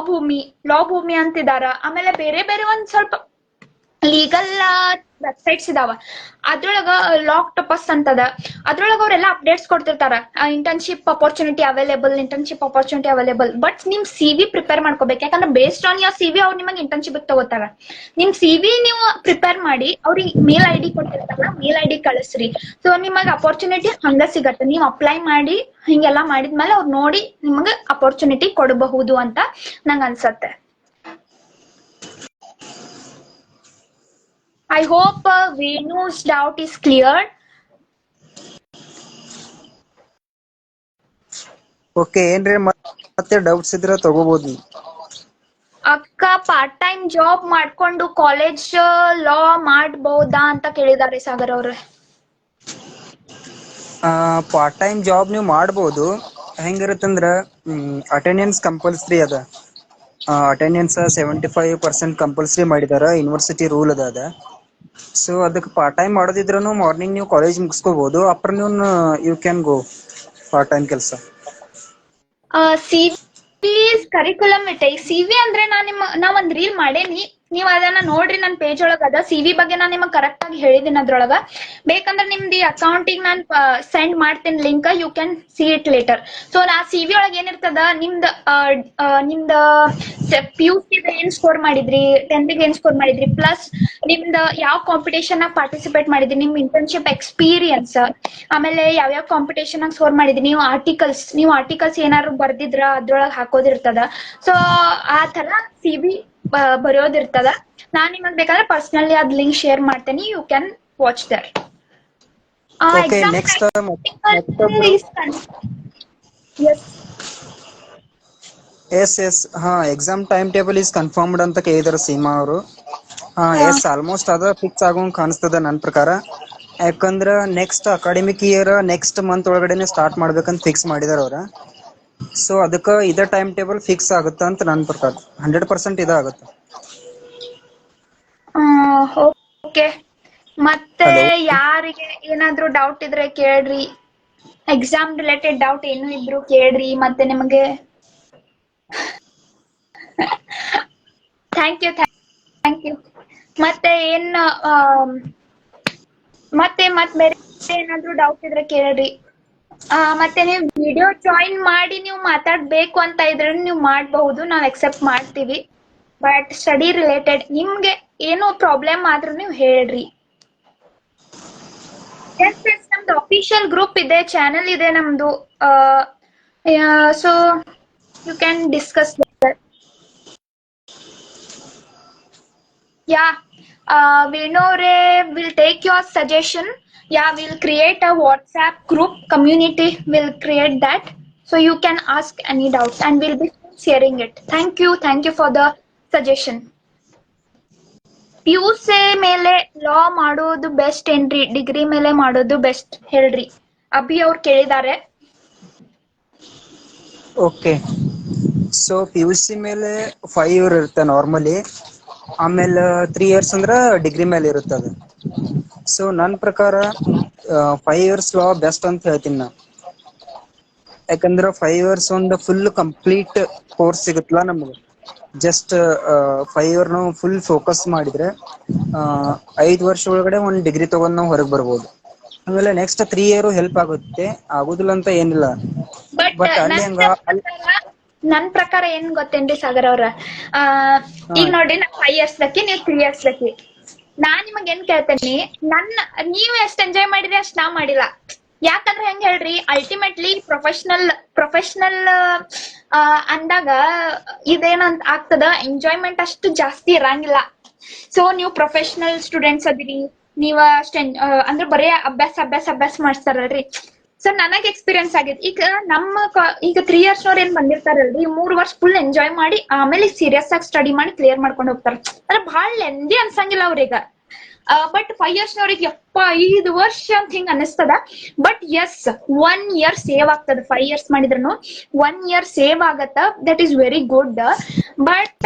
S1: ಭೂಮಿ ಅಂತಿದಾರ. ಆಮೇಲೆ ಬೇರೆ ಬೇರೆ ಒಂದ್ ಸ್ವಲ್ಪ ಲೀಗಲ್ ವೆಬ್ಸೈಟ್ಸ್ ಇದಾವ. ಅದ್ರೊಳಗ ಲಾಕ್ಟಪಸ್ ಅಂತದ. ಅದ್ರೊಳಗ ಅವರೆಲ್ಲ ಅಪ್ಡೇಟ್ಸ್ ಕೊಡ್ತಿರ್ತಾರ, ಇಂಟರ್ನ್ಶಿಪ್ ಅಪರ್ಚುನಿಟಿ ಅವೈಲೇಬಲ್. ಬಟ್ ನಿಮ್ CV ಪ್ರಿಪೇರ್ ಮಾಡ್ಕೋಬೇಕು. ಯಾಕಂದ್ರೆ ಬೇಸ್ಡ್ ಆನ್ ಯೋರ್ CV ಅವ್ರು ನಿಮಗೆ ಇಂಟರ್ನ್ಶಿಪ್ ತಗೋತಾರ. ನಿಮ್ CV ನೀವು ಪ್ರಿಪೇರ್ ಮಾಡಿ ಅವ್ರಿಗೆ ಮೇಲ್ ID ಕೊಟ್ಟಿರ್ತಾರ, ಮೇಲ್ ID ಕಳಿಸ್ರಿ. ಸೊ ನಿಮಗ್ ಅಪರ್ಚುನಿಟಿ ಹಂಗ ಸಿಗತ್ತೆ. ನೀವು ಅಪ್ಲೈ ಮಾಡಿ ಹಿಂಗೆಲ್ಲಾ ಮಾಡಿದ್ಮೇಲೆ ಅವ್ರು ನೋಡಿ ನಿಮಗ್ ಅಪರ್ಚುನಿಟಿ ಕೊಡಬಹುದು ಅಂತ ನಂಗೆ ಅನ್ಸತ್ತೆ. I hope Venu's doubt is cleared.
S2: Okay, ಏನ್ರಿ ಮತ್ತೆ ಡೌಟ್ಸ್ ಇದ್ರೆ ತಗೋಬಹುದು ನೀವು.
S1: ಅಕ್ಕ ಪಾರ್ಟ್ ಟೈಮ್ ಜಾಬ್ ಮಾಡ್ಕೊಂಡು ಕಾಲೇಜ್ ಲಾ ಮಾಡಬಹುದಾ ಅಂತ ಕೇಳಿದಾರೆ ಸಾಗರ್ ಅವ್ರೆ.
S2: ಪಾರ್ಟ್ ಟೈಮ್ ಜಾಬ್ ನೀವು ಮಾಡ್ಬೋದು. ಹೆಂಗಿರುತ್ತಂದ್ರ ಅಟೆಂಡೆನ್ಸ್ ಕಂಪಲ್ಸರಿ ಅದ. ಅಟೆಂಡೆನ್ಸ್ 75% ಕಂಪಲ್ಸರಿ ಮಾಡಿದಾರ, ಯೂನಿವರ್ಸಿಟಿ ರೂಲ್ ಅದ. ಸೊ ಅದಕ್ಕೆ ಪಾರ್ಟ್ ಟೈಮ್ ಮಾಡೋದಿದ್ರು ಮಾರ್ನಿಂಗ್ ನೀವು ಕಾಲೇಜ್ ಮುಗಿಸ್ಕೋಬಹುದು, afternoon you can go part time ಕೆಲಸ.
S1: CV ಕರಿಕ್ಯುಲಮ್ ಇಟ್ಟೆ. CV ಅಂದ್ರೆ ನಾ ಒಂದ್ ರೀಲ್ ಮಾಡೇನಿ, ನೀವ್ ಅದನ್ನ ನೋಡ್ರಿ. ನನ್ ಪೇಜ್ ಒಳಗ ಅದ. CV ಬಗ್ಗೆ ನಾನ್ ನಿಮಗ್ ಕರೆಕ್ಟ್ ಆಗಿ ಹೇಳಿದೀನಿ ಅದ್ರೊಳಗ. ಬೇಕಂದ್ರೆ ನಿಮ್ದು ಅಕೌಂಟಿಗೆ ನಾನ್ ಸೆಂಡ್ ಮಾಡ್ತೀನಿ link, you can see it later. So ನಾ CV ಒಳಗ ಏನಿರ್ತದ, ನಿಮ್ದ PUC ಏನ್ ಸ್ಕೋರ್ ಮಾಡಿದ್ರಿ, 10th ಏನ್ ಸ್ಕೋರ್ ಮಾಡಿದ್ರಿ, ಪ್ಲಸ್ ನಿಮ್ದ ಯಾವ ಕಾಂಪಿಟೇಷನ್ ಆಗಿ ಪಾರ್ಟಿಸಿಪೇಟ್ ಮಾಡಿದ್ರಿ, ನಿಮ್ ಇಂಟರ್ನ್ಶಿಪ್ ಎಕ್ಸ್ಪೀರಿಯನ್ಸ್, ಆಮೇಲೆ ಯಾವ್ಯಾವ ಕಾಂಪಿಟೇಷನ್ ಆಗಿ ಸ್ಕೋರ್ ಮಾಡಿದ್ರಿ, ನೀವು ಆರ್ಟಿಕಲ್ಸ್ ಏನಾದ್ರು ಬರ್ದಿದ್ರ ಅದ್ರೊಳಗೆ ಹಾಕೋದಿರ್ತದ. ಸೊ ಆ ತರ CV ಬರೆಯೋದಿರ್ತದ. ನಾನ್ ನಿಮಗ್ ಬೇಕಾದ್ರೆ ಪರ್ಸನಲಿ ಅದ್ ಲಿಂಕ್ ಶೇರ್ ಮಾಡ್ತೇನೆ, you can watch there.
S2: Okay, next ಮತ್ತೊಬ್ರು. Yes exam time table is confirmed ಅಂತ ಕೇಳಿದಾರೆ ಸೀಮಾ ಅವರು. ಎಸ್, ಆಲ್ಮೋಸ್ಟ್ ಅದ ಫಿಕ್ಸ್ ಆಗೋಂಗ್ ಕಾಣಿಸ್ತದ ನನ್ನ ಪ್ರಕಾರ. ಯಾಕಂದ್ರ next academic year next month ಒಳಗಡೆನೆ ಸ್ಟಾರ್ಟ್ ಮಾಡ್ಬೇಕಂತ ಫಿಕ್ಸ್ ಮಾಡಿದಾರ ಅವ್ರ. ಸೊ ಅದಕ್ಕ ಇದ ಟೈಮ್ ಟೇಬಲ್ ಫಿಕ್ಸ್ ಆಗುತ್ತ ಅಂತ ನನ್ನ ಪ್ರಕಾರ. 100% ಇದಾಗುತ್ತೆ.
S1: ಓಕೆ, ಮತ್ತೆ
S2: Hello.
S1: ಯಾರಿಗೆ ಏನಾದ್ರೂ ಡೌಟ್ ಇದ್ರೆ ಕೇಳ್ರಿ. ಎಕ್ಸಾಮ್ ರಿಲೇಟೆಡ್ ಡೌಟ್ ಏನು ಇದ್ರು ಕೇಳ್ರಿ. ಮತ್ತೆ ನಿಮಗೆ ಥ್ಯಾಂಕ್ ಯು. ಮತ್ತೆ ಏನ್ ಮತ್ತೆ ಬೇರೆ ಏನಾದ್ರು ಡೌಟ್ ಇದ್ರೆ ಕೇಳ್ರಿ. ಮತ್ತೆ ನೀವು ವಿಡಿಯೋ ಜಾಯಿನ್ ಮಾಡಿ ನೀವು ಮಾತಾಡ್ಬೇಕು ಅಂತ ಇದ್ರೆ ನೀವು ಮಾಡಬಹುದು, ನಾವು ಎಕ್ಸೆಪ್ಟ್ ಮಾಡ್ತೀವಿ. ಬಟ್ ಸ್ಟಡಿ ರಿಲೇಟೆಡ್ ನಿಮ್ಗೆ ಏನೋ ಪ್ರಾಬ್ಲಮ್ ಆದ್ರೂ ನೀವು ಹೇಳ್ರಿ. ಎಸ್ ನಮ್ದು ಅಫಿಷಿಯಲ್ ಗ್ರೂಪ್ ಇದೆ, ಚಾನೆಲ್ ಇದೆ ನಮ್ದು. So you can discuss. Yeah, Vinore will take your suggestion. Yeah, we'll create a WhatsApp group community. We'll create that. So you can ask any doubts and we'll be sharing it. Thank you for the suggestion. PUC ಮೇಲೆ ಲಾ ಮಾಡೋದು ಬೆಸ್ಟ್ ಏನ್ರಿ, ಡಿಗ್ರಿ ಮೇಲೆ ಮಾಡೋದು ಬೆಸ್ಟ್ ಹೇಳ್ರಿ? ಅಭಿ ಅವ್ರು ಕೇಳಿದ್ದಾರೆ.
S2: ಓಕೆ, ಸೊ PUC ಮೇಲೆ 5 ಇಯರ್ ಇರುತ್ತೆ ನಾರ್ಮಲಿ, ಆಮೇಲೆ 3 ಇಯರ್ಸ್ ಅಂದ್ರ ಡಿಗ್ರಿ ಮೇಲೆ ಇರುತ್ತೆ ಅದು. ಸೊ ನನ್ನ ಪ್ರಕಾರ 5 ಇಯರ್ಸ್ ಲಾ ಬೆಸ್ಟ್ ಅಂತ ಹೇಳ್ತೀನಿ ನಾ. ಯಾಕಂದ್ರ 5 ಇಯರ್ಸ್ ಒಂದು ಫುಲ್ ಕಂಪ್ಲೀಟ್ ಕೋರ್ಸ್ ಸಿಗುತ್ತಲ್ಲ ನಮ್ಗೆ. ಜಸ್ಟ್ 5 ಇಯರ್ ನಾವು ಫುಲ್ ಫೋಕಸ್ ಮಾಡಿದ್ರೆ 5 ವರ್ಷ ಒಳಗಡೆ ಒಂದು ಡಿಗ್ರಿ ತಗೊಂಡ್ ನಾವು ಹೊರಗೆ ಬರ್ಬೋದು. ಆಮೇಲೆ ನೆಕ್ಸ್ಟ್ 3 ಇಯರ್ ಹೆಲ್ಪ್ ಆಗುತ್ತೆ, ಆಗುದಿಲ್ಲ ಅಂತ ಏನಿಲ್ಲ. ಬಟ್ ಅಲ್ಲಿ
S1: ನನ್ ಪ್ರಕಾರ ಏನ್ ಗೊತ್ತೇನ್ರಿ ಸಾಗರ್ ಅವ್ರ, ಈಗ ನೋಡ್ರಿ ನಾ 5 ಇಯರ್ಸ್ ಲಕ್ಕಿ, ನೀವ್ 3 ಇಯರ್ಸ್ ಲಕ್ಕಿ. ನಾನ್ ನಿಮಗ್ ಏನ್ ಕೇಳ್ತೇನಿ, ನೀವ್ ಎಷ್ಟ್ ಎಂಜಾಯ್ ಮಾಡಿರಿ ಅಷ್ಟ್ ನಾ ಮಾಡಿಲ್ಲ. ಯಾಕಂದ್ರೆ ಹೆಂಗ್ ಹೇಳ್ರಿ, ಅಲ್ಟಿಮೇಟ್ಲಿ ಪ್ರೊಫೆಷನಲ್ ಅಂದಾಗ ಇದೇನಂತ ಆಗ್ತದ, ಎಂಜಾಯ್ಮೆಂಟ್ ಅಷ್ಟು ಜಾಸ್ತಿ ಇರಂಗಿಲ್ಲ. ಸೊ ನೀವು ಪ್ರೊಫೆಷನಲ್ ಸ್ಟೂಡೆಂಟ್ಸ್ ಅದಿರಿ, ನೀವ ಅಷ್ಟ ಅಂದ್ರೆ ಬರೇ ಅಭ್ಯಾಸ ಮಾಡ್ತಾರಲ್ರಿ. ಸೊ ನನಗ್ ಎಕ್ಸ್ಪೀರಿಯನ್ಸ್ ಆಗೈತಿ. ಈಗ 3 ಇಯರ್ಸ್ ನವ್ರ ಏನ್ ಬಂದಿರ್ತಾರಲ್ರಿ, 3 ವರ್ಷ ಫುಲ್ ಎಂಜಾಯ್ ಮಾಡಿ ಆಮೇಲೆ ಸೀರಿಯಸ್ ಆಗಿ ಸ್ಟಡಿ ಮಾಡಿ ಕ್ಲಿಯರ್ ಮಾಡ್ಕೊಂಡು ಹೋಗ್ತಾರ. ಅಂದ್ರೆ ಬಹಳ ಲೆಂದಿ ಅನ್ಸಂಗಿಲ್ಲ ಅವ್ರೀಗ. ಬಟ್ 5 ಇಯರ್ಸ್ ನವ್ರಿಗೆ 5 ವರ್ಷ ಅಂತ ಹಿಂಗ ಅನಿಸ್ತದ. ಬಟ್ ಎಸ್ 1 ಇಯರ್ ಸೇವ್ ಆಗ್ತದ. 5 ಇಯರ್ಸ್ ಮಾಡಿದ್ರು 1 ಇಯರ್ ಸೇವ್ ಆಗತ್ತ. That is very good. But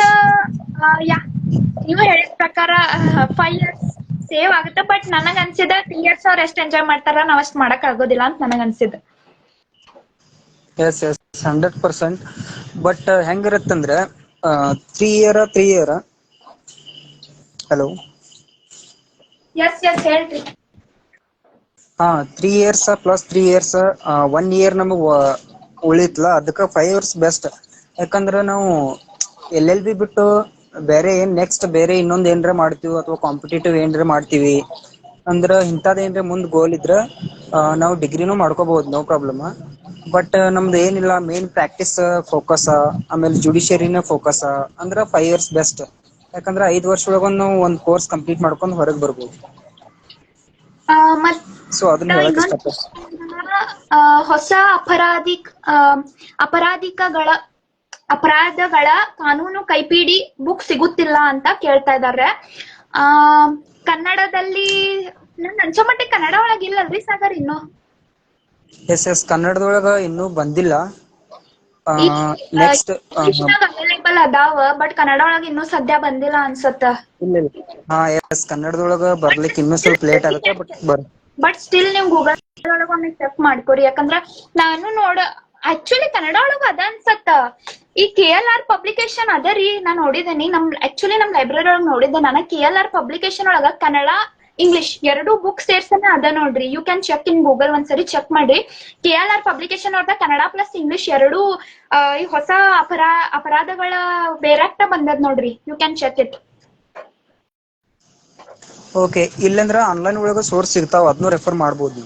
S1: yeah, ನೀವು ಹೇಳಿದ ಪ್ರಕಾರ 5 ಇಯರ್ಸ್ ಸೇವ್ ಆಗುತ್ತೆ. ಬಟ್ ನನಗ್ ಅನ್ಸಿದ 3 ಇಯರ್ಸ್ ಅವ್ರ ಎಷ್ಟ್ ಎಂಜಾಯ್ ಮಾಡ್ತಾರ, ನಾವ್ ಅಷ್ಟ್ ಮಾಡಕ್ ಆಗೋದಿಲ್ಲ ಅಂತ ನನಗ್ ಅನ್ಸಿದ.
S2: ಎಸ್ 100%. ಬಟ್ ಹೆಂಗಿರತ್ತಂದ್ರೆ 3 ಇಯರ್ ಹಲೋ
S1: ಎಸ್ ಹೇಳ್ರಿ.
S2: 3 ಇಯರ್ಸ್ ಪ್ಲಸ್ 3 ಇಯರ್ಸ್ 1 ಇಯರ್ ನಮಗ್ ಉಳಿತ್ಲ, ಅದಕ್ಕ 5 ಇಯರ್ಸ್ ಬೆಸ್ಟ್. ಯಾಕಂದ್ರ ನಾವು LLB ಬಿಟ್ಟು ಬೇರೆ ಬೇರೆ ಇನ್ನೊಂದ್ ಏನ್ರ ಮಾಡ್ತೀವಿ ಅಥವಾ ಕಾಂಪಿಟೇಟಿವ್ ಏನ್ರ ಮಾಡ್ತೀವಿ ಅಂದ್ರ ಇಂಥದ್ ಏನ್ರ ಮುಂದ್ ಗೋಲ್ ಇದ್ರ ನಾವು ಡಿಗ್ರಿನೂ ಮಾಡ್ಕೋಬಹುದು, ನೋ ಪ್ರಾಬ್ಲಮ್. ಬಟ್ ನಮ್ದು ಏನಿಲ್ಲ, ಮೇನ್ ಪ್ರಾಕ್ಟೀಸ್ ಫೋಕಸ್, ಆಮೇಲೆ ಜುಡಿಷಿಯರಿನ ಫೋಕಸ್ ಅಂದ್ರ 5 ಇಯರ್ಸ್ ಬೆಸ್ಟ್. ಯಾಕಂದ್ರ 5 ವರ್ಷ ಒಳಗ ನಾವು ಒಂದ್ ಕೋರ್ಸ್ ಕಂಪ್ಲೀಟ್ ಮಾಡ್ಕೊಂಡ್ ಹೊರಗ್ ಬರ್ಬೋದು. ಸೊ ಅದನ್ನ ಹೇಳಕ್ ಇಷ್ಟಪಡ್ತೀನಿ.
S1: ಹೊಸ ಅಪರಾಧಗಳ ಕಾನೂನು ಕೈಪಿಡಿ ಬುಕ್ ಸಿಗುತ್ತಿಲ್ಲ ಅಂತ ಕೇಳ್ತಾ ಇದ್ದಾರೆ. ಕನ್ನಡದಲ್ಲಿ ನನ್ ಅನ್ಸೋ ಮಟ್ಟಿಗೆ ಕನ್ನಡ ಒಳಗ ಇಲ್ಲಲ್ರಿ ಸಾಗರ್ ಇನ್ನು?
S2: ಎಸ್ ಕನ್ನಡದೊಳಗ ಇನ್ನೂ ಬಂದಿಲ್ಲ. ನೆಕ್ಸ್ಟ್
S1: ಅವೈಲೇಬಲ್ ಅದಾವ, ಬಟ್ ಕನ್ನಡ ಒಳಗ ಇನ್ನೂ ಸದ್ಯ ಬಂದಿಲ್ಲ ಅನ್ಸತ್ತ.
S2: ಎಸ್ ಕನ್ನಡದೊಳಗ ಬರ್ಲಿಕ್ಕೆ ಇನ್ನೂ ಸ್ವಲ್ಪ ಲೇಟ್ ಆಗುತ್ತೆ.
S1: ಬಟ್ ಸ್ಟಿಲ್ ನೀವು ಗೂಗಲ್ ಒಳಗ ಒಮ್ಮೆ ಚೆಕ್ ಮಾಡ್ಕೊರಿ. ಯಾಕಂದ್ರ ನಾನು ಆಕ್ಚುಲಿ ಕನ್ನಡ ಒಳಗ ಅದ ಅನ್ಸತ್ತ. ಈ KLR ಪಬ್ಲಿಕೇಶನ್ ಅದ ರೀ, ನಾನ್ ನೋಡಿದೇನಿ. ನಮ್ ಲೈಬ್ರರಿ ಒಳಗ ನೋಡಿದ್ದೆ ನಾನು. KLR ಪಬ್ಲಿಕೇಶನ್ ಒಳಗ ಕನ್ನಡ ಇಂಗ್ಲಿಷ್ 2 ಬುಕ್ ಸೇರ್ಸನ ಅದ ನೋಡ್ರಿ. You can check in Google, ಒಂದ್ಸರಿ ಚೆಕ್ ಮಾಡಿ. KLR ಪಬ್ಲಿಕೇಶನ್ ಅವ್ರದ ಕನ್ನಡ ಪ್ಲಸ್ ಇಂಗ್ಲಿಷ್ 2 ಈ ಹೊಸ ಅಪರಾಧಗಳ ಬೇರಾಕ್ಟ ಬಂದದ್ ನೋಡ್ರಿ. You can check it.
S2: Okay, ಇಲ್ಲಂದ್ರ ಆನ್ಲೈನ್ ಒಳಗ ಸೋರ್ಸ್ ಸಿಗ್ತಾವ, ಅದನ್ನು ರೆಫರ್ ಮಾಡಬಹುದು.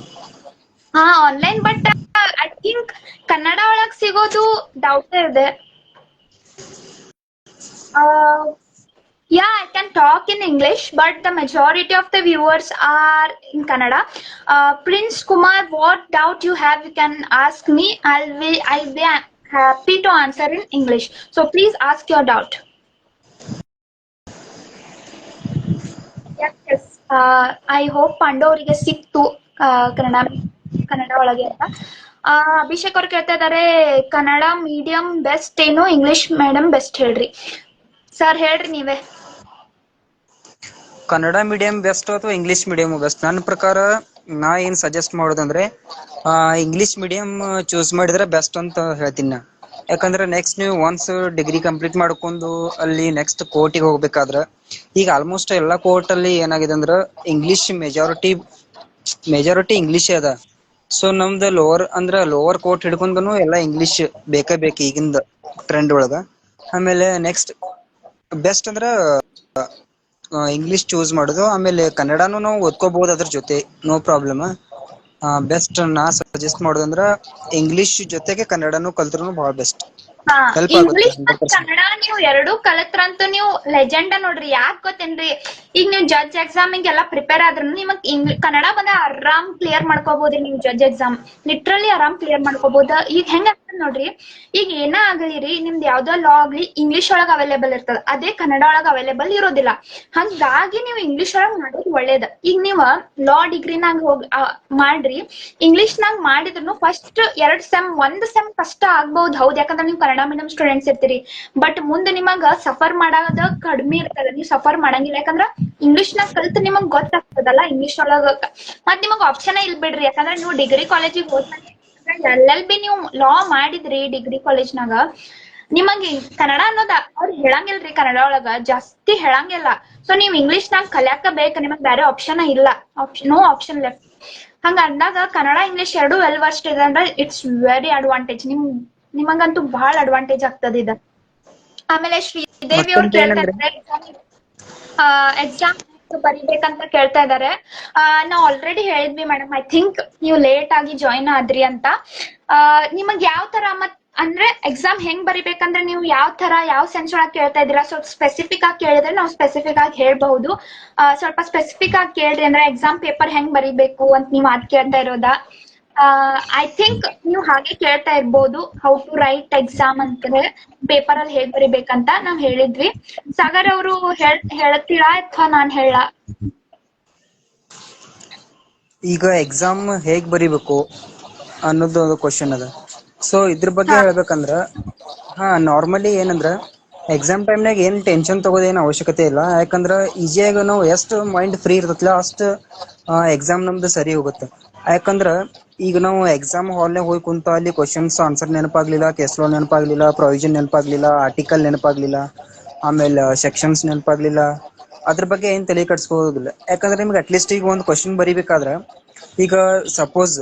S1: Online. But I think Kannada ಒಳಗ್ ಸಿಗೋದು ಡೌಟ್ ಇದೆ. Yeah, I can talk in English, but the majority of the viewers are in Kannada. Prince Kumar, what doubt you have, you can ask me. I'll be happy to answer in English. So please ask your doubt. Yes. I hope Pandu ಅವರಿಗೆ ಸಿಕ್ತು ಕನ್ನಡ ಒಳಗೆ ಅಂತ. ಅಭಿಷೇಕ್ ಅವ್ರು ಕೇಳ್ತಾ ಇದಾರೆ, ಕನ್ನಡ ಮೀಡಿಯಂ ಬೆಸ್ಟ್ ಏನು, ಇಂಗ್ಲಿಷ್ ಮೀಡಿಯಂ ಬೆಸ್ಟ್ ಹೇಳ್ರಿ ಸರ್? ಹೇಳ್ರಿ ನೀವೇ.
S2: ಕನ್ನಡ ಮೀಡಿಯಂ ಬೆಸ್ಟ್ ಅಥವಾ ಇಂಗ್ಲಿಷ್ ಮೀಡಿಯಂ ಬೆಸ್ಟ್? ನನ್ನ ಪ್ರಕಾರ ನಾ ಏನ್ ಸಜೆಸ್ಟ್ ಮಾಡೋದಂದ್ರೆ ಇಂಗ್ಲಿಷ್ ಮೀಡಿಯಂ ಚೂಸ್ ಮಾಡಿದ್ರೆ ಬೆಸ್ಟ್ ಅಂತ ಹೇಳ್ತೀನಿ ನಾ. ಯಾಕಂದ್ರೆ ನೆಕ್ಸ್ಟ್ ನೀವು ಒನ್ಸ್ ಡಿಗ್ರಿ ಕಂಪ್ಲೀಟ್ ಮಾಡ್ಕೊಂಡು ಅಲ್ಲಿ ನೆಕ್ಸ್ಟ್ ಕೋರ್ಟಿಗೆ ಹೋಗ್ಬೇಕಾದ್ರ ಈಗ ಆಲ್ಮೋಸ್ಟ್ ಎಲ್ಲಾ ಕೋರ್ಟ್ ಅಲ್ಲಿ ಏನಾಗಿದೆ ಅಂದ್ರ ಇಂಗ್ಲಿಷ್ ಮೆಜಾರಿಟಿ ಇಂಗ್ಲಿಷ್ ಅದ. ಸೊ ನಮ್ದು ಲೋವರ್ ಕೋರ್ಟ್ ಹಿಡ್ಕೊಂಡನು ಎಲ್ಲಾ ಇಂಗ್ಲಿಷ್ ಬೇಕೇ ಬೇಕು ಈಗಿಂದ ಟ್ರೆಂಡ್ ಒಳಗ. ಆಮೇಲೆ ನೆಕ್ಸ್ಟ್ ಬೆಸ್ಟ್ ಅಂದ್ರ ಇಂಗ್ಲಿಷ್ ಚೂಸ್ ಮಾಡೋದು. ಆಮೇಲೆ ಕನ್ನಡನು ನಾವು ಓದ್ಕೋಬಹುದು ಅದ್ರ ಜೊತೆ, ನೋ ಪ್ರಾಬ್ಲಮ್. ಬೆಸ್ಟ್ ನಾ ಸಜೆಸ್ಟ್ ಮಾಡೋದಂದ್ರ ಇಂಗ್ಲಿಷ್ ಜೊತೆಗೆ ಕನ್ನಡನು ಕಲ್ತ್ರು ಬಹಳ ಬೆಸ್ಟ್,
S1: ಹಾ,
S2: ಹೆಲ್ಪ್ ಆಗುತ್ತೆ
S1: ಇಂಗ್ಲಿಷ್ ಮತ್
S2: 100%.
S1: ಕನ್ನಡ ನೀವು ಎರಡೂ ಕಲತ್ರಂತೂ ನೀವು ಲೆಜೆಂಡ ನೋಡ್ರಿ. ಯಾಕ್ ಗೊತ್ತೇನ್ರಿ, ಈಗ ನೀವು ಜಡ್ಜ್ ಎಕ್ಸಾಮಿಗೆಲ್ಲ ಪ್ರಿಪೇರ್ ಆದ್ರೂ ನಿಮಗ್ ಕನ್ನಡ ಬಂದ ಆರಾಮ್ ಕ್ಲಿಯರ್ ಮಾಡ್ಕೋಬಹುದ್ರಿ. ನೀವು ಜಡ್ಜ್ ಎಕ್ಸಾಮ್ ಲಿಟ್ರಲಿ ಆರಾಮ್ ಕ್ಲಿಯರ್ ಮಾಡ್ಕೋಬಹುದು. ಈಗ ಹೆಂಗ ಆಗ್ತದ ನೋಡ್ರಿ, ಈಗ ಏನ ಆಗ್ಲಿರಿ ನಿಮ್ದು ಯಾವ್ದೋ ಲಾ ಆಗ್ಲಿ ಇಂಗ್ಲಿಷ್ ಒಳಗ್ ಅವೈಲೇಬಲ್ ಇರ್ತದ, ಅದೇ ಕನ್ನಡ ಒಳಗ್ ಅವೈಲೇಬಲ್ ಇರೋದಿಲ್ಲ. ಹಂಗಾಗಿ ನೀವು ಇಂಗ್ಲಿಷ್ ಒಳಗ್ ಮಾಡೋದು ಒಳ್ಳೇದ. ಈಗ ನೀವ್ ಲಾ ಡಿಗ್ರಿನಾಗ ಹೋಗಿ ಮಾಡ್ರಿ, ಇಂಗ್ಲಿಷ್ ನಾಗ ಮಾಡಿದ್ರು ಫಸ್ಟ್ 2 ಸೆಮ್ 1 ಸೆಮ್ ಕಷ್ಟ ಆಗ್ಬಹುದು, ಹೌದ್. ಯಾಕಂದ್ರೆ ನೀವು ಕನ್ನಡ ಮೀಡಿಯಂ ಸ್ಟೂಡೆಂಟ್ಸ್ ಇರ್ತೀರಿ. ಬಟ್ ಮುಂದೆ ನಿಮಗ ಸಫರ್ ಮಾಡೋದ ಕಡಿಮೆ ಇರ್ತದ, ನೀವು ಸಫರ್ ಮಾಡಂಗಿಲ್ಲ. ಯಾಕಂದ್ರ ಇಂಗ್ಲಿಷ್ ನಾಗ ಕಲ್ತ್ ನಿಮಗ್ ಗೊತ್ತಾಗ್ತದಲ್ಲ ಇಂಗ್ಲಿಷ್ ಒಳಗ. ಮತ್ ನಿಮಗ್ ಆಪ್ಷನ್ ಇಲ್ ಬಿಡ್ರಿ, ಯಾಕಂದ್ರೆ ನೀವು ಡಿಗ್ರಿ ಕಾಲೇಜಿಗೆ ಹೋದ್ಮೇಲೆ LLB ನೀವು ಲಾ ಮಾಡಿದ್ರಿ ಡಿಗ್ರಿ ಕಾಲೇಜ್ನಾಗ, ನಿಮಗೆ ಕನ್ನಡ ಅನ್ನೋದ ಅವ್ರು ಹೇಳಂಗಿಲ್ರಿ. ಕನ್ನಡ ಒಳಗ ಜಾಸ್ತಿ ಹೇಳಂಗಿಲ್ಲ. ಸೊ ನೀವ್ ಇಂಗ್ಲಿಷ್ ನಾಗ ಕಲಿಯಾಕ ಬೇಕು, ನಿಮಗ್ ಬೇರೆ ಆಪ್ಷನ್ ಇಲ್ಲ, ನೋ ಆಪ್ಷನ್ ಲೆಫ್ಟ್. ಹಂಗ ಅಂದಾಗ ಕನ್ನಡ ಇಂಗ್ಲಿಷ್ ಎರಡು ವೆಲ್ ವರ್ಸ್ಟ್ ಇದೆ ಅಂದ್ರೆ ಇಟ್ಸ್ ವೆರಿ ಅಡ್ವಾಂಟೇಜ್. ನಿಮಗಂತೂ ಬಹಳ ಅಡ್ವಾಂಟೇಜ್ ಆಗ್ತದ ಇದ. ಆಮೇಲೆ ಶ್ರೀದೇವಿ ಅವ್ರು
S2: ಮತ್ತೊಂದ್
S1: ಕೇಳ್ತಾ
S2: ಏನಂದ್ರೆ
S1: ಇದ್ದಾರೆ ಎಕ್ಸಾಮ್ ಬರಿಬೇಕಂತ ಕೇಳ್ತಾ ಇದಾರೆ. ನಾವ್ ಆಲ್ರೆಡಿ ಹೇಳಿದ್ವಿ ಮೇಡಮ್, ಐ ಥಿಂಕ್ ನೀವು ಲೇಟ್ ಆಗಿ ಜಾಯಿನ್ ಆದ್ರಿ ಅಂತ. ನಿಮಗ್ ಯಾವ ತರ ಅಂದ್ರೆ ಎಕ್ಸಾಮ್ ಹೆಂಗ್ ಬರಿಬೇಕಂದ್ರೆ ನೀವು ಯಾವ ಸೆನ್ಸ್ ಒಳಗೆ ಕೇಳ್ತಾ ಇದೀರಾ? ಸ್ವಲ್ಪ ಸ್ಪೆಸಿಫಿಕ್ ಆಗಿ ಕೇಳಿದ್ರೆ ನಾವು ಸ್ಪೆಸಿಫಿಕ್ ಆಗಿ ಹೇಳ್ಬಹುದು. ಸ್ವಲ್ಪ ಸ್ಪೆಸಿಫಿಕ್ ಆಗಿ ಕೇಳ್ರಿ, ಅಂದ್ರೆ ಎಕ್ಸಾಮ್ ಪೇಪರ್ ಹೆಂಗ್ ಬರಿಬೇಕು ಅಂತ ನೀವು ಅದ್ ಕೇಳ್ತಾ ಇರೋದಾ? ಐ ಥಿಂಕ್ ನೀವು ಹಾಗೆ ಕೇಳ್ತಾ ಇರ್ಬೋದು, ಹೌ ಟು ರೈಟ್ ಎಕ್ಸಾಮ್ ಅಂತಾರೆ, ಪೇಪರ್ ಅಲ್ಲಿ ಹೇಗ್ ಬರಿಬೇಕಂತ ನಾವ್ ಹೇಳಿದ್ವಿ. ಸಾಗರ್ ಅವರು ಹೇಳ್ತೀರಾ ಅಥವಾ ನಾನ್ ಹೇಳ?
S2: ಈಗ ಎಕ್ಸಾಮ್ ಹೇಗ್ ಬರಿಬೇಕು ಅನ್ನೋದು ಒಂದು ಕ್ವಶನ್ ಅದ. ಸೊ ಇದ್ರ ಬಗ್ಗೆ ಹೇಳ್ಬೇಕಂದ್ರ ನಾರ್ಮಲಿ ಏನಂದ್ರ ಎಕ್ಸಾಮ್ ಟೈಮ್ನಾಗ ಏನ್ ಟೆನ್ಷನ್ ತಗೋದೇನು ಅವಶ್ಯಕತೆ ಇಲ್ಲ. ಯಾಕಂದ್ರ ಈಸಿಯಾಗ ನಾವು ಎಷ್ಟು ಮೈಂಡ್ ಫ್ರೀ ಇರ್ತೈತಿಲ್ಲ ಅಷ್ಟು ಎಕ್ಸಾಮ್ ನಮ್ದು ಸರಿ ಹೋಗುತ್ತೆ. ಯಾಕಂದ್ರ ಈಗ ನಾವು ಎಕ್ಸಾಮ್ ಹಾಲ್ನಾಗ ಹೋಗಿ ಕುಂತ ಅಲ್ಲಿ ಕ್ವಶನ್ಸ್ ಆನ್ಸರ್ ನೆನಪಾಗ್ಲಿಲ್ಲ, ಕೇಸ್ ಲಾ ನೆನಪಾಗ್ಲಿಲ್ಲ, ಪ್ರೊವಿಷನ್ ನೆನಪಾಗ್ಲಿಲ್ಲ, ಆರ್ಟಿಕಲ್ ನೆನಪಾಗ್ಲಿಲ್ಲ, ಆಮೇಲೆ ಸೆಕ್ಷನ್ಸ್ ನೆನಪಾಗ್ಲಿಲ್ಲ, ಅದ್ರ ಬಗ್ಗೆ ಏನ್ ತಲೆ ಕೆಡ್ಸ್ಕೋದಿಲ್ಲ. ಯಾಕಂದ್ರೆ ನಿಮ್ಗೆ ಅಟ್ಲೀಸ್ಟ್ ಈಗ ಒಂದು ಕ್ವಶನ್ ಬರಿಬೇಕಾದ್ರ ಈಗ ಸಪೋಸ್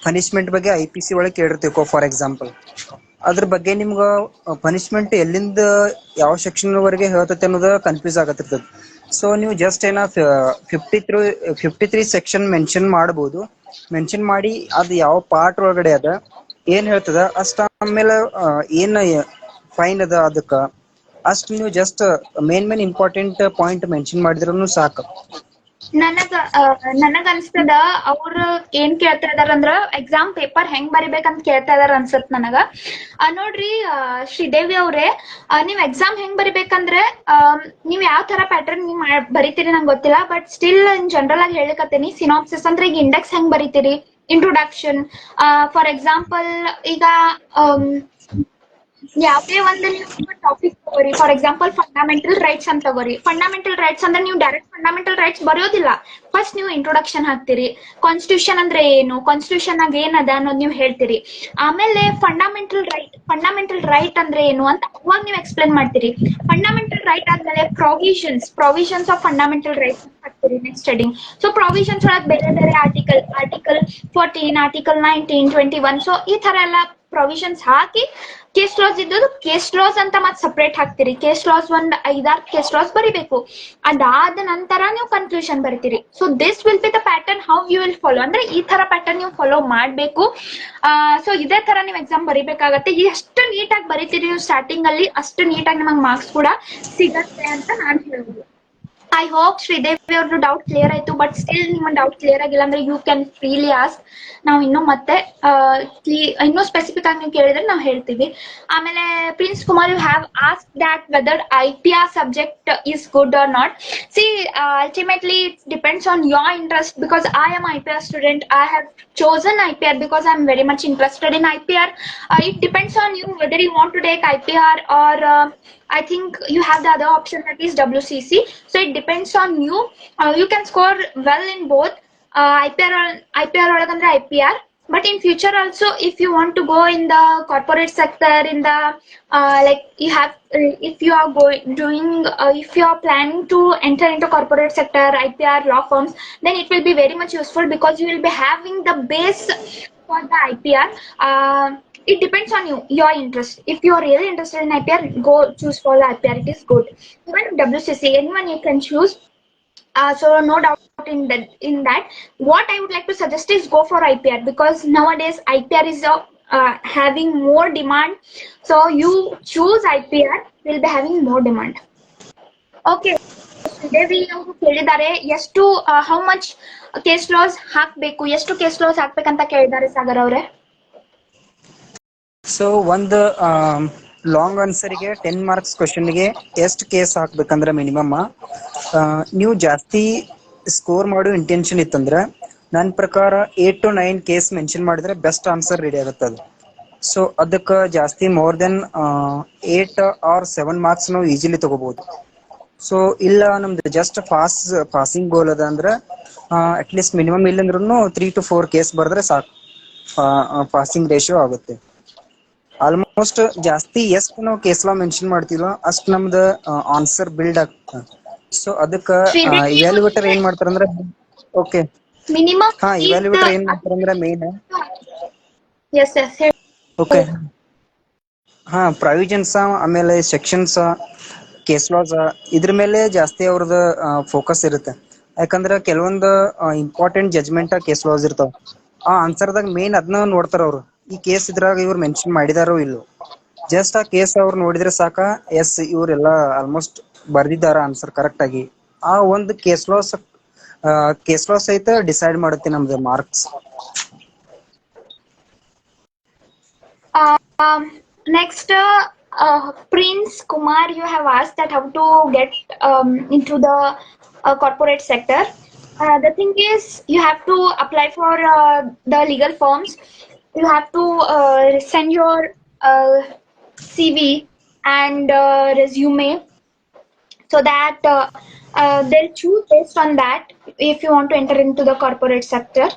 S2: ಪನಿಷ್ಮೆಂಟ್ ಬಗ್ಗೆ IPC ಒಳಗೆ ಕೇಳಿರ್ತೀವಿ ಫಾರ್ ಎಕ್ಸಾಂಪಲ್. ಅದ್ರ ಬಗ್ಗೆ ನಿಮ್ಗ ಪನಿಷ್ಮೆಂಟ್ ಎಲ್ಲಿಂದ ಯಾವ ಸೆಕ್ಷನ್ ವರೆಗೆ ಹೇಳ್ತೈತೆ ಅನ್ನೋದು ಕನ್ಫ್ಯೂಸ್ ಆಗತ್ತಿರ್ತದೆ. ಸೊ ನೀವು ಜಸ್ಟ್ 53 ಸೆಕ್ಷನ್ ಮೆನ್ಷನ್ ಮಾಡಬಹುದು. ಮೆನ್ಷನ್ ಮಾಡಿ ಅದು ಯಾವ ಪಾರ್ಟ್ ಒಳಗಡೆ ಅದ ಏನ್ ಹೇಳ್ತದ ಅಷ್ಟ, ಆಮೇಲೆ ಏನ್ ಫೈನ್ ಅದ ಅದಕ್ಕ ಅಷ್ಟು ನೀವು just main important point mention ಮಾಡಿದ್ರೂ ಸಾಕು.
S1: ನನಗ ಅನ್ಸ್ತದ ಅವ್ರ ಏನ್ ಕೇಳ್ತಾ ಇದಾರಂದ್ರ ಎಕ್ಸಾಮ್ ಪೇಪರ್ ಹೆಂಗ್ ಬರಿಬೇಕಂತ ಕೇಳ್ತಾ ಇದಾರ ಅನ್ಸತ್ ನನಗ. ನೋಡ್ರಿ ಶ್ರೀದೇವಿ ಅವ್ರೆ, ನೀವ್ ಎಕ್ಸಾಮ್ ಹೆಂಗ್ ಬರಿಬೇಕಂದ್ರೆ ನೀವ್ ಯಾವ ತರ ಪ್ಯಾಟರ್ನ್ ನೀವ್ ಬರಿತೀರಿ ನಂಗೆ ಗೊತ್ತಿಲ್ಲ, ಬಟ್ ಸ್ಟಿಲ್ ಇನ್ ಜನರಲ್ ಆಗಿ ಹೇಳಿಕತ್ತೀನಿ. ಸಿನಾಪ್ಸಿಸ್ ಅಂದ್ರೆ ಈಗ ಇಂಡೆಕ್ಸ್ ಹೆಂಗ್ ಬರಿತೀರಿ, ಇಂಟ್ರೊಡಕ್ಷನ್. ಫಾರ್ ಎಕ್ಸಾಂಪಲ್ ಈಗ ಯಾವ್ದೇ ಒಂದು ನೀವು ಟಾಪಿಕ್ ತಗೋರಿ, ಫಾರ್ ಎಕ್ಸಾಂಪಲ್ ಫಂಡಮೆಂಟಲ್ ರೈಟ್ಸ್ ಅಂತ ತಗೋರಿ. ಫಂಡಮೆಂಟಲ್ ರೈಟ್ಸ್ ಅಂದ್ರೆ ನೀವು ಡೈರೆಕ್ಟ್ ಫಂಡಮೆಂಟಲ್ ರೈಟ್ಸ್ ಬರೆಯೋದಿಲ್ಲ, ಫಸ್ಟ್ ನೀವು ಇಂಟ್ರೊಡಕ್ಷನ್ ಹಾಕ್ತಿರಿ. ಕಾನ್ಸ್ಟಿಟ್ಯೂಷನ್ ಅಂದ್ರೆ ಏನು, ಕಾನ್ಸ್ಟಿಟ್ಯೂಷನ್ ಆಗ ಏನದ ಅನ್ನೋದು ನೀವು ಹೇಳ್ತೀರಿ. ಆಮೇಲೆ ಫಂಡಮೆಂಟಲ್ ರೈಟ್ ಅಂದ್ರೆ ಏನು ಅಂತ ಅವಾಗ ನೀವು ಎಕ್ಸ್ಪ್ಲೇನ್ ಮಾಡ್ತೀರಿ. ಫಂಡಮೆಂಟಲ್ ರೈಟ್ ಆದ್ಮೇಲೆ ಪ್ರೊವಿಷನ್ಸ್ ಆಫ್ ಫಂಡಮೆಂಟಲ್ ರೈಟ್ಸ್ ಹಾಕ್ತೀರಿ ನೆಕ್ಸ್ಟ್ ಹೆಡಿಂಗ್. ಸೊ ಪ್ರೊವಿಷನ್ಸ್ ಒಳಗೆ ಬೇರೆ ಬೇರೆ ಆರ್ಟಿಕಲ್ 14, ಆರ್ಟಿಕಲ್ 19, 21. ಸೊ ಈ ತರ ಎಲ್ಲ ಪ್ರೊವಿಷನ್ಸ್ ಹಾಕಿ ಕೇಸ್ ಲಾಸ್ ಇದ್ದದ್ದು ಕೇಸ್ ಲಾಸ್ ಅಂತ ಮತ್ತೆ ಸಪ್ರೇಟ್ ಹಾಕ್ತಿರಿ. ಕೇಸ್ ಲಾಸ್ ಒಂದ್ 5-6 ಕೇಸ್ ಲಾಸ್ ಬರಿಬೇಕು. ಅದಾದ ನಂತರ ನೀವು ಕನ್ಕ್ಲೂಷನ್ ಬರಿತೀರಿ. So this will be the pattern how you will follow. ಅಂದ್ರೆ ಈ ತರ ಪ್ಯಾಟರ್ನ್ ನೀವು ಫಾಲೋ ಮಾಡ್ಬೇಕು. ಸೊ ಇದೇ ತರ ನೀವು ಎಕ್ಸಾಮ್ ಬರಿಬೇಕಾಗತ್ತೆ. ಎಷ್ಟು ನೀಟಾಗಿ ಬರಿತೀರಿ ನೀವು ಸ್ಟಾರ್ಟಿಂಗ್ ಅಲ್ಲಿ, ಅಷ್ಟು ನೀಟಾಗಿ ನಿಮಗೆ ಮಾರ್ಕ್ಸ್ ಕೂಡ ಸಿಗತ್ತೆ ಅಂತ ನಾನು ಹೇಳ್ಬೋದು. ಐ ಹೋಪ್ ಶ್ರೀದೇವಿ ಅವ್ರದ್ದು ಡೌಟ್ ಕ್ಲಿಯರ್ ಆಯ್ತು. ಬಟ್ ಸ್ಟಿಲ್ ನಿಮ್ಮ ಡೌಟ್ ಕ್ಲಿಯರ್ ಆಗಿಲ್ಲ ಅಂದ್ರೆ ಯು ಕ್ಯಾನ್ ಫ್ರೀಲಿ ಆಸ್ಕ್. ನಾವು ಇನ್ನೂ ಮತ್ತೆ ಇನ್ನೂ ಸ್ಪೆಸಿಫಿಕ್ ಆಗಿ ನೀವು ಕೇಳಿದ್ರೆ ನಾವು ಹೇಳ್ತೀವಿ. ಆಮೇಲೆ Prince Kumar, you have ask that whether IPR subject is good or not. See ultimately it depends on your interest. Because I am IPR student, I have chosen IPR because I'm very much interested in IPR. It depends on you whether you want to take IPR or I think you have the other option that is WCC. So it depends on you. You can score well in both. IPR ಒಳಗಂದ್ರೆ IPR. But in future also, if you want to go in the corporate sector, in the like you have, if you are if you are planning to enter into corporate sector, IPR, law firms, then it will be very much useful because you will be having the base for the IPR. It depends on you, your interest. If you are really interested in IPR, go choose for the IPR. It is good. Even WCC, anyone you can choose. So no doubt in that. What I would like to suggest is go for IPR because nowadays IPR is having more demand. So you choose IPR, will be having more demand. Okay. Sridevi ಅವರು ಕೇಳಿದ್ದಾರೆ ಎಷ್ಟು ಹೌ ಮಚ್ ಕೇಸ್ ಲಾಸ್ ಹಾಕ್ಬೇಕು, ಎಷ್ಟು ಕೇಸ್ ಲಾಸ್ ಹಾಕ್ಬೇಕಂತ ಕೇಳಿದ್ದಾರೆ ಸಾಗರ್ ಅವರೇ.
S2: ಸೊ ಒಂದು ಲಾಂಗ್ ಆನ್ಸರ್ಗೆ 10 ಮಾರ್ಕ್ಸ್ ಕ್ವಶನ್ಗೆ ಎಷ್ಟು ಕೇಸ್ ಹಾಕ್ಬೇಕಂದ್ರೆ ಮಿನಿಮಮ್ ನೀವು ಜಾಸ್ತಿ ಸ್ಕೋರ್ ಮಾಡೋ ಇಂಟೆನ್ಷನ್ ಇತ್ತಂದ್ರೆ ನನ್ನ ಪ್ರಕಾರ 8 to 9 ಕೇಸ್ ಮೆನ್ಷನ್ ಮಾಡಿದ್ರೆ ಬೆಸ್ಟ್ ಆನ್ಸರ್ ರೆಡಿ ಆಗುತ್ತೆ ಅದು. ಸೊ ಅದಕ್ಕೆ ಜಾಸ್ತಿ ಮೋರ್ ದೆನ್ 8 or 7 ಮಾರ್ಕ್ಸ್ ನಾವು ಈಸಿಲಿ ತಗೋಬಹುದು. ಸೊ ಇಲ್ಲ ನಮ್ದು ಜಸ್ಟ್ ಪಾಸಿಂಗ್ ಗೋಲ್ ಅದ ಅಂದ್ರೆ ಅಟ್ಲೀಸ್ಟ್ ಮಿನಿಮಮ್ ಇಲ್ಲಂದ್ರೂ 3 to 4 ಕೇಸ್ ಬರೆದ್ರೆ ಸಾಕು, ಪಾಸಿಂಗ್ ರೇಷಿಯೋ ಆಗುತ್ತೆ. ಆಲ್ಮೋಸ್ಟ್ ಜಾಸ್ತಿ ಎಷ್ಟು ನಾವು ಕೇಸ್ ಲಾ ಮೆನ್ಷನ್ ಮಾಡ್ತೀವೋ ಅಷ್ಟು ನಮ್ದು ಆನ್ಸರ್ ಬಿಲ್ಡ್ ಆಗ್ತದೆ. ಸೊ ಅದಕ್ಕೆ ಇವ್ಯಾಲ್ಯೂಯೇಟರ್ ಏನ್ ಮಾಡ್ತಾರಂದ್ರೆ ಓಕೆ
S1: ಮಿನಿಮಮ್
S2: ಇವ್ಯಾಲ್ಯೂಯೇಟರ್ ಏನ್ ಮಾಡ್ತಾರಂದ್ರೆ ಮೇನ್ ಓಕೆ ಪ್ರಾವಿಷನ್ಸ್ ಆಮೇಲೆ ಸೆಕ್ಷನ್ಸ್ ಕೇಸ್ ಲಾಸ್ ಇದ್ರ ಮೇಲೆ ಜಾಸ್ತಿ ಅವ್ರದ್ದು ಫೋಕಸ್ ಇರುತ್ತೆ. ಯಾಕಂದ್ರೆ ಕೆಲವೊಂದು ಇಂಪಾರ್ಟೆಂಟ್ ಜಜ್ಮೆಂಟ್ ಕೇಸ್ ಲಾಸ್ ಇರ್ತಾವ, ಆ ಆನ್ಸರ್ದಾಗ ಮೇನ್ ಅದನ್ನ ನೋಡ್ತಾರ ಅವ್ರು. ಈ ಕೇಸ್ ಇದ್ರಾಗ ಇವ್ರು ಮೆನ್ಷನ್ ಮಾಡಿದಾರೋ ಇಲ್ಲೋ, ಜಸ್ಟ್ ಆ ಕೇಸ್ ಅವ್ರು ನೋಡಿದ್ರೆ ಸಾಕ, ಎಸ್ ಇವರೆಲ್ಲ ಆಲ್ಮೋಸ್ಟ್ ಬರ್ದಿದ್ದಾರ ಆನ್ಸರ್ ಕರೆಕ್ಟ್ ಆಗಿ. ಆ ಒಂದು ಕೇಸ್ ಲಾಸ್ ಸಹಿತ ಡಿಸೈಡ್ ಮಾಡುತ್ತೆ ನಮ್ದು marks.
S1: Next, Prince Kumar, you have asked that how to get into the corporate sector. The thing is, you have to apply for the legal forms. You have to send your CV and resume, so that they'll choose based on that if you want to enter into the corporate sector.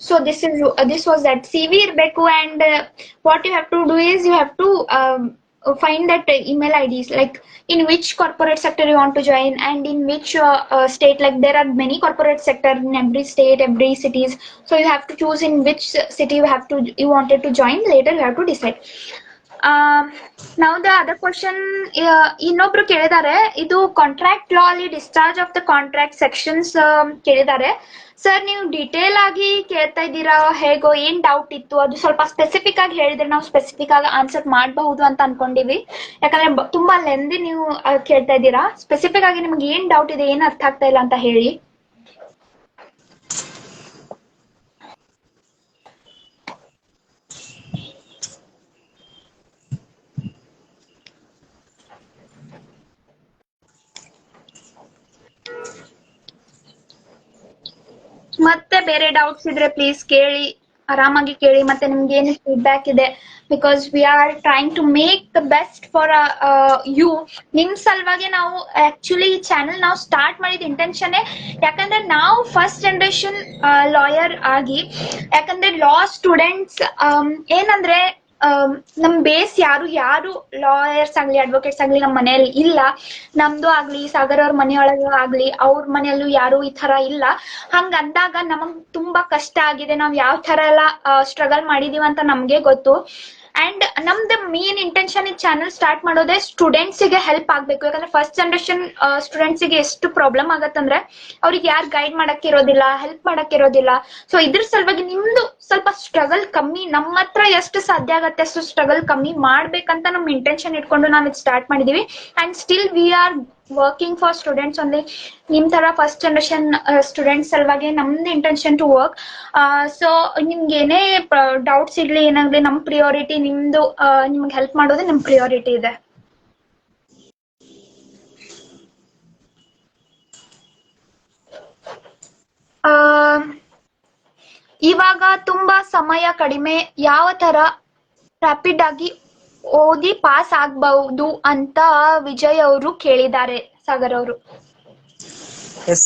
S1: So this was that CV irbeku, and what you have to do is you have to find that email IDs, like in which corporate sector you want to join and in which state. Like there are many corporate sector in every state, every cities. So you have to choose in which city you wanted to join. Later you have to decide. Now the other question, ಇನ್ನೊಬ್ರು ಕೇಳಿದ್ದಾರೆ, ಇದು ಕಾಂಟ್ರಾಕ್ಟ್ ಲಾ ಅಲ್ಲಿ discharge of the contract sections ಕೇಳಿದ್ದಾರೆ. ಸರ್ ನೀವು ಡೀಟೇಲ್ ಆಗಿ ಕೇಳ್ತಾ ಇದ್ದೀರಾ ಹೇಗೋ, ಏನ್ ಡೌಟ್ ಇತ್ತು ಅದು ಸ್ವಲ್ಪ ಸ್ಪೆಸಿಫಿಕ್ ಆಗಿ ಹೇಳಿದ್ರೆ ನಾವು ಸ್ಪೆಸಿಫಿಕ್ ಆಗಿ ಆನ್ಸರ್ ಮಾಡಬಹುದು ಅಂತ ಅನ್ಕೊಂಡಿವಿ. ಯಾಕಂದ್ರೆ ತುಂಬಾ ಲೆಂದಿ ನೀವು ಕೇಳ್ತಾ ಇದ್ದೀರಾ. ಸ್ಪೆಸಿಫಿಕ್ ಆಗಿ ನಿಮ್ಗೆ ಏನ್ ಡೌಟ್ ಇದೆ, ಏನ್ ಅರ್ಥ ಆಗ್ತಾ ಇಲ್ಲ ಅಂತ ಹೇಳಿ. ಮತ್ತೆ ಬೇರೆ ಡೌಟ್ಸ್ ಇದ್ರೆ ಪ್ಲೀಸ್ ಕೇಳಿ, ಆರಾಮಾಗಿ ಕೇಳಿ. ಮತ್ತೆ ನಿಮ್ಗೆ ಏನು ಫೀಡ್ಬ್ಯಾಕ್ ಇದೆ, because we are trying to make the best for you. ನಿಮ್ ಸಲುವಾಗಿ ನಾವು ಆಕ್ಚುಲಿ ಈ ಚಾನೆಲ್ ನಾವು ಸ್ಟಾರ್ಟ್ ಮಾಡಿದ ಇಂಟೆನ್ಷನ್, ಯಾಕಂದ್ರೆ ನಾವು ಫಸ್ಟ್ ಜನರೇಷನ್ ಲಾಯರ್ ಆಗಿ, ಯಾಕಂದ್ರೆ ಲಾ ಸ್ಟೂಡೆಂಟ್ಸ್ ಏನಂದ್ರೆ ನಮ್ ಬೇಸ್ ಯಾರು ಲಾಯರ್ಸ್ ಆಗ್ಲಿ ಅಡ್ವೊಕೇಟ್ಸ್ ಆಗ್ಲಿ ನಮ್ ಮನೆಯಲ್ಲಿ ಇಲ್ಲ. ನಮ್ದು ಆಗ್ಲಿ ಸಾಗರ್ ಅವ್ರ ಮನೆಯೊಳಗ ಆಗ್ಲಿ ಅವ್ರ ಮನೆಯಲ್ಲೂ ಯಾರು ಈ ತರ ಇಲ್ಲ. ಹಂಗಂದಾಗ ನಮಗ್ ತುಂಬಾ ಕಷ್ಟ ಆಗಿದೆ. ನಾವ್ ಯಾವ ತರ ಎಲ್ಲ ಸ್ಟ್ರಗಲ್ ಮಾಡಿದೀವಿ ಅಂತ ನಮ್ಗೆ ಗೊತ್ತು. ಅಂಡ್ ನಮ್ದು ಮೇನ್ ಇಂಟೆನ್ಷನ್ ಈ ಚಾನೆಲ್ ಸ್ಟಾರ್ಟ್ ಮಾಡೋದೇ ಸ್ಟೂಡೆಂಟ್ಸ್ ಗೆ ಹೆಲ್ಪ್ ಆಗ್ಬೇಕು. ಯಾಕಂದ್ರೆ ಫಸ್ಟ್ ಜನರೇಷನ್ ಸ್ಟೂಡೆಂಟ್ಸ್ ಗೆ ಎಷ್ಟು ಪ್ರಾಬ್ಲಮ್ ಆಗತ್ತಂದ್ರೆ ಅವ್ರಿಗೆ ಯಾರು ಗೈಡ್ ಮಾಡಕ್ ಇರೋದಿಲ್ಲ, ಹೆಲ್ಪ್ ಮಾಡಕ್ ಇರೋದಿಲ್ಲ. ಸೊ ಇದ್ರ ಸಲುವಾಗಿ ನಿಮ್ದು ಸ್ವಲ್ಪ ಸ್ಟ್ರಗಲ್ ಕಮ್ಮಿ, ನಮ್ಮ ಹತ್ರ ಎಷ್ಟು ಸಾಧ್ಯ ಆಗತ್ತೆ ಅಷ್ಟು ಸ್ಟ್ರಗಲ್ ಕಮ್ಮಿ ಮಾಡ್ಬೇಕಂತ ನಮ್ ಇಂಟೆನ್ಷನ್ ಇಟ್ಕೊಂಡು ನಾವು ಇದು ಸ್ಟಾರ್ಟ್ ಮಾಡಿದೀವಿ. And still we are working for students only. ನಿಮ್ ತರ ಫಸ್ಟ್ ಜನರೇಷನ್ ಸ್ಟೂಡೆಂಟ್ಸ್ ಸಲುವಾಗಿ ನಮ್ದು ಇಂಟೆನ್ಷನ್ ಟು ವರ್ಕ್. ಸೊ ನಿಮ್ಗೆ ಏನೇ ಡೌಟ್ಸ್ ಇರ್ಲಿ ಏನಾಗ್ಲಿ, ನಮ್ ಪ್ರಿಯಾರಿಟಿ ನಿಮ್ದು ನಿಮ್ಗೆ ಹೆಲ್ಪ್ ಮಾಡೋದು ನಮ್ ಪ್ರಿಯಾರಿಟಿ ಇದೆ. ಇವಾಗ ತುಂಬಾ ಸಮಯ ಕಡಿಮೆ, ಯಾವ ತರ ರ್ಯಾಪಿಡ್ ಆಗಿ ಓದಿ ಪಾಸ್ ಆಗ್ಬಹುದು ಅಂತ ವಿಜಯ್ ಅವರು ಕೇಳಿದ್ದಾರೆ ಸಾಗರ್ ಅವರು.
S2: ಎಸ್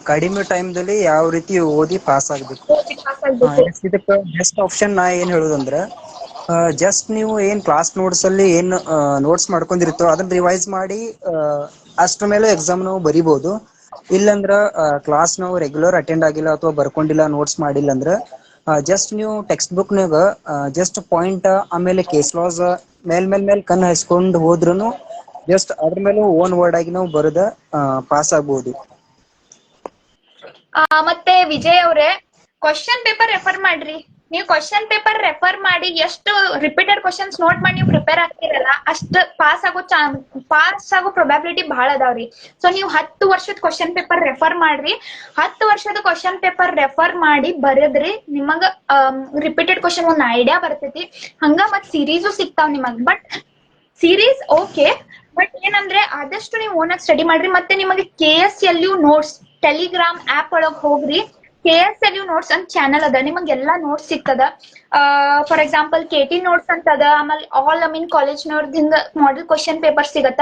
S2: ಕಡಿಮೆ ಟೈಮ್ದಲ್ಲಿ ಯಾವ ರೀತಿ ಓದಿ ಪಾಸ್ ಆಗ್ಬೇಕು.
S1: ಪಾಸ್ ಆಗ್ಬೇಕು.
S2: ಇದಕ್ಕೆ ಬೆಸ್ಟ್ ಆಪ್ಷನ್ ನಾ ಏನ್ ಹೇಳುದಂದ್ರ, ಜಸ್ಟ್ ನೀವು ಏನ್ ಕ್ಲಾಸ್ ನೋಟ್ಸ್ ಅಲ್ಲಿ ಏನ್ ನೋಟ್ಸ್ ಮಾಡ್ಕೊಂಡಿರ್ತೋ ಅದನ್ನ ರಿವೈಸ್ ಮಾಡಿ ಅಷ್ಟ್ರ ಮೇಲೆ ಎಕ್ಸಾಮ್ ನಾವು ಬರಿಬಹುದು. ಇಲ್ಲಂದ್ರ ಕ್ಲಾಸ್ ನಾವು ರೆಗ್ಯುಲರ್ ಅಟೆಂಡ್ ಆಗಿಲ್ಲ ಅಥವಾ ಬರ್ಕೊಂಡಿಲ್ಲ, ನೋಟ್ಸ್ ಮಾಡಿಲ್ಲ ಅಂದ್ರ ಜಸ್ಟ್ ನೀವು ಟೆಕ್ಸ್ಟ್ ಬುಕ್ ನಾಗ ಜಸ್ಟ್ ಪಾಯಿಂಟ್ ಆಮೇಲೆ ಕೇಸ್ ಲಾಸ್ ಮೇಲ್ ಕಣ್ಣು ಹಚ್ಕೊಂಡು ಹೋದ್ರುನು ಜಸ್ಟ್ ಅದ್ರ ಮೇಲೆ ಓನ್ ವರ್ಡ್ ಆಗಿ ನಾವು ಬರದ ಪಾಸ್ ಆಗ್ಬಹುದು.
S1: ಮತ್ತೆ ವಿಜಯ್ ಅವ್ರೆ, ಕ್ವಶನ್ ಪೇಪರ್ ರೆಫರ್ ಮಾಡ್ರಿ. ನೀವು ಕ್ವಶನ್ ಪೇಪರ್ ರೆಫರ್ ಮಾಡಿ ಎಷ್ಟು ರಿಪೀಟೆಡ್ ಕ್ವಶನ್ಸ್ ನೋಟ್ ಮಾಡಿ ನೀವು ಪ್ರಿಪೇರ್ ಆಗ್ತಿರಲ್ಲ ಅಷ್ಟು ಪಾಸ್ ಆಗೋ ಪ್ರೊಬ್ಯಾಬಿಲಿಟಿ ಬಹಳ ಅದಾವ್ರಿ. ಸೊ ನೀವು 10 ವರ್ಷದ ಕ್ವಶನ್ ಪೇಪರ್ ರೆಫರ್ ಮಾಡ್ರಿ. 10 ವರ್ಷದ ಕ್ವಶನ್ ಪೇಪರ್ ರೆಫರ್ ಮಾಡಿ ಬರೆದ್ರಿ ನಿಮಗ ರಿಪೀಟೆಡ್ ಕ್ವಶನ್ ಒಂದ್ ಐಡಿಯಾ ಬರ್ತೈತಿ. ಹಂಗ ಮತ್ ಸೀರೀಸು ಸಿಗ್ತಾವ್ ನಿಮಗ್. ಬಟ್ ಸೀರೀಸ್ ಓಕೆ, ಬಟ್ ಏನಂದ್ರೆ ಆದಷ್ಟು ನೀವು ಓನಾಗಿ ಸ್ಟಡಿ ಮಾಡ್ರಿ. ಮತ್ತೆ ನಿಮಗೆ KSLU ನೋಟ್ಸ್ ಟೆಲಿಗ್ರಾಮ್ ಆಪ್ ಒಳಗ್ ಹೋಗ್ರಿ. KSLU ನೋಟ್ಸ್ ಅಂತ ಚಾನಲ್ ಅದ, ನಿಮಗ್ ಎಲ್ಲಾ ನೋಟ್ಸ್ ಸಿಗ್ತದ. ಫಾರ್ ಎಕ್ಸಾಂಪಲ್ KT ನೋಟ್ಸ್ ಅಂತ ಅದ, ಆಮೇಲೆ ಆಲ್ ಅಮೀನ್ ಕಾಲೇಜ್ನವ್ರದಿಂದ ಮಾಡೆಲ್ ಕ್ವಶನ್ ಪೇಪರ್ ಸಿಗತ್ತ.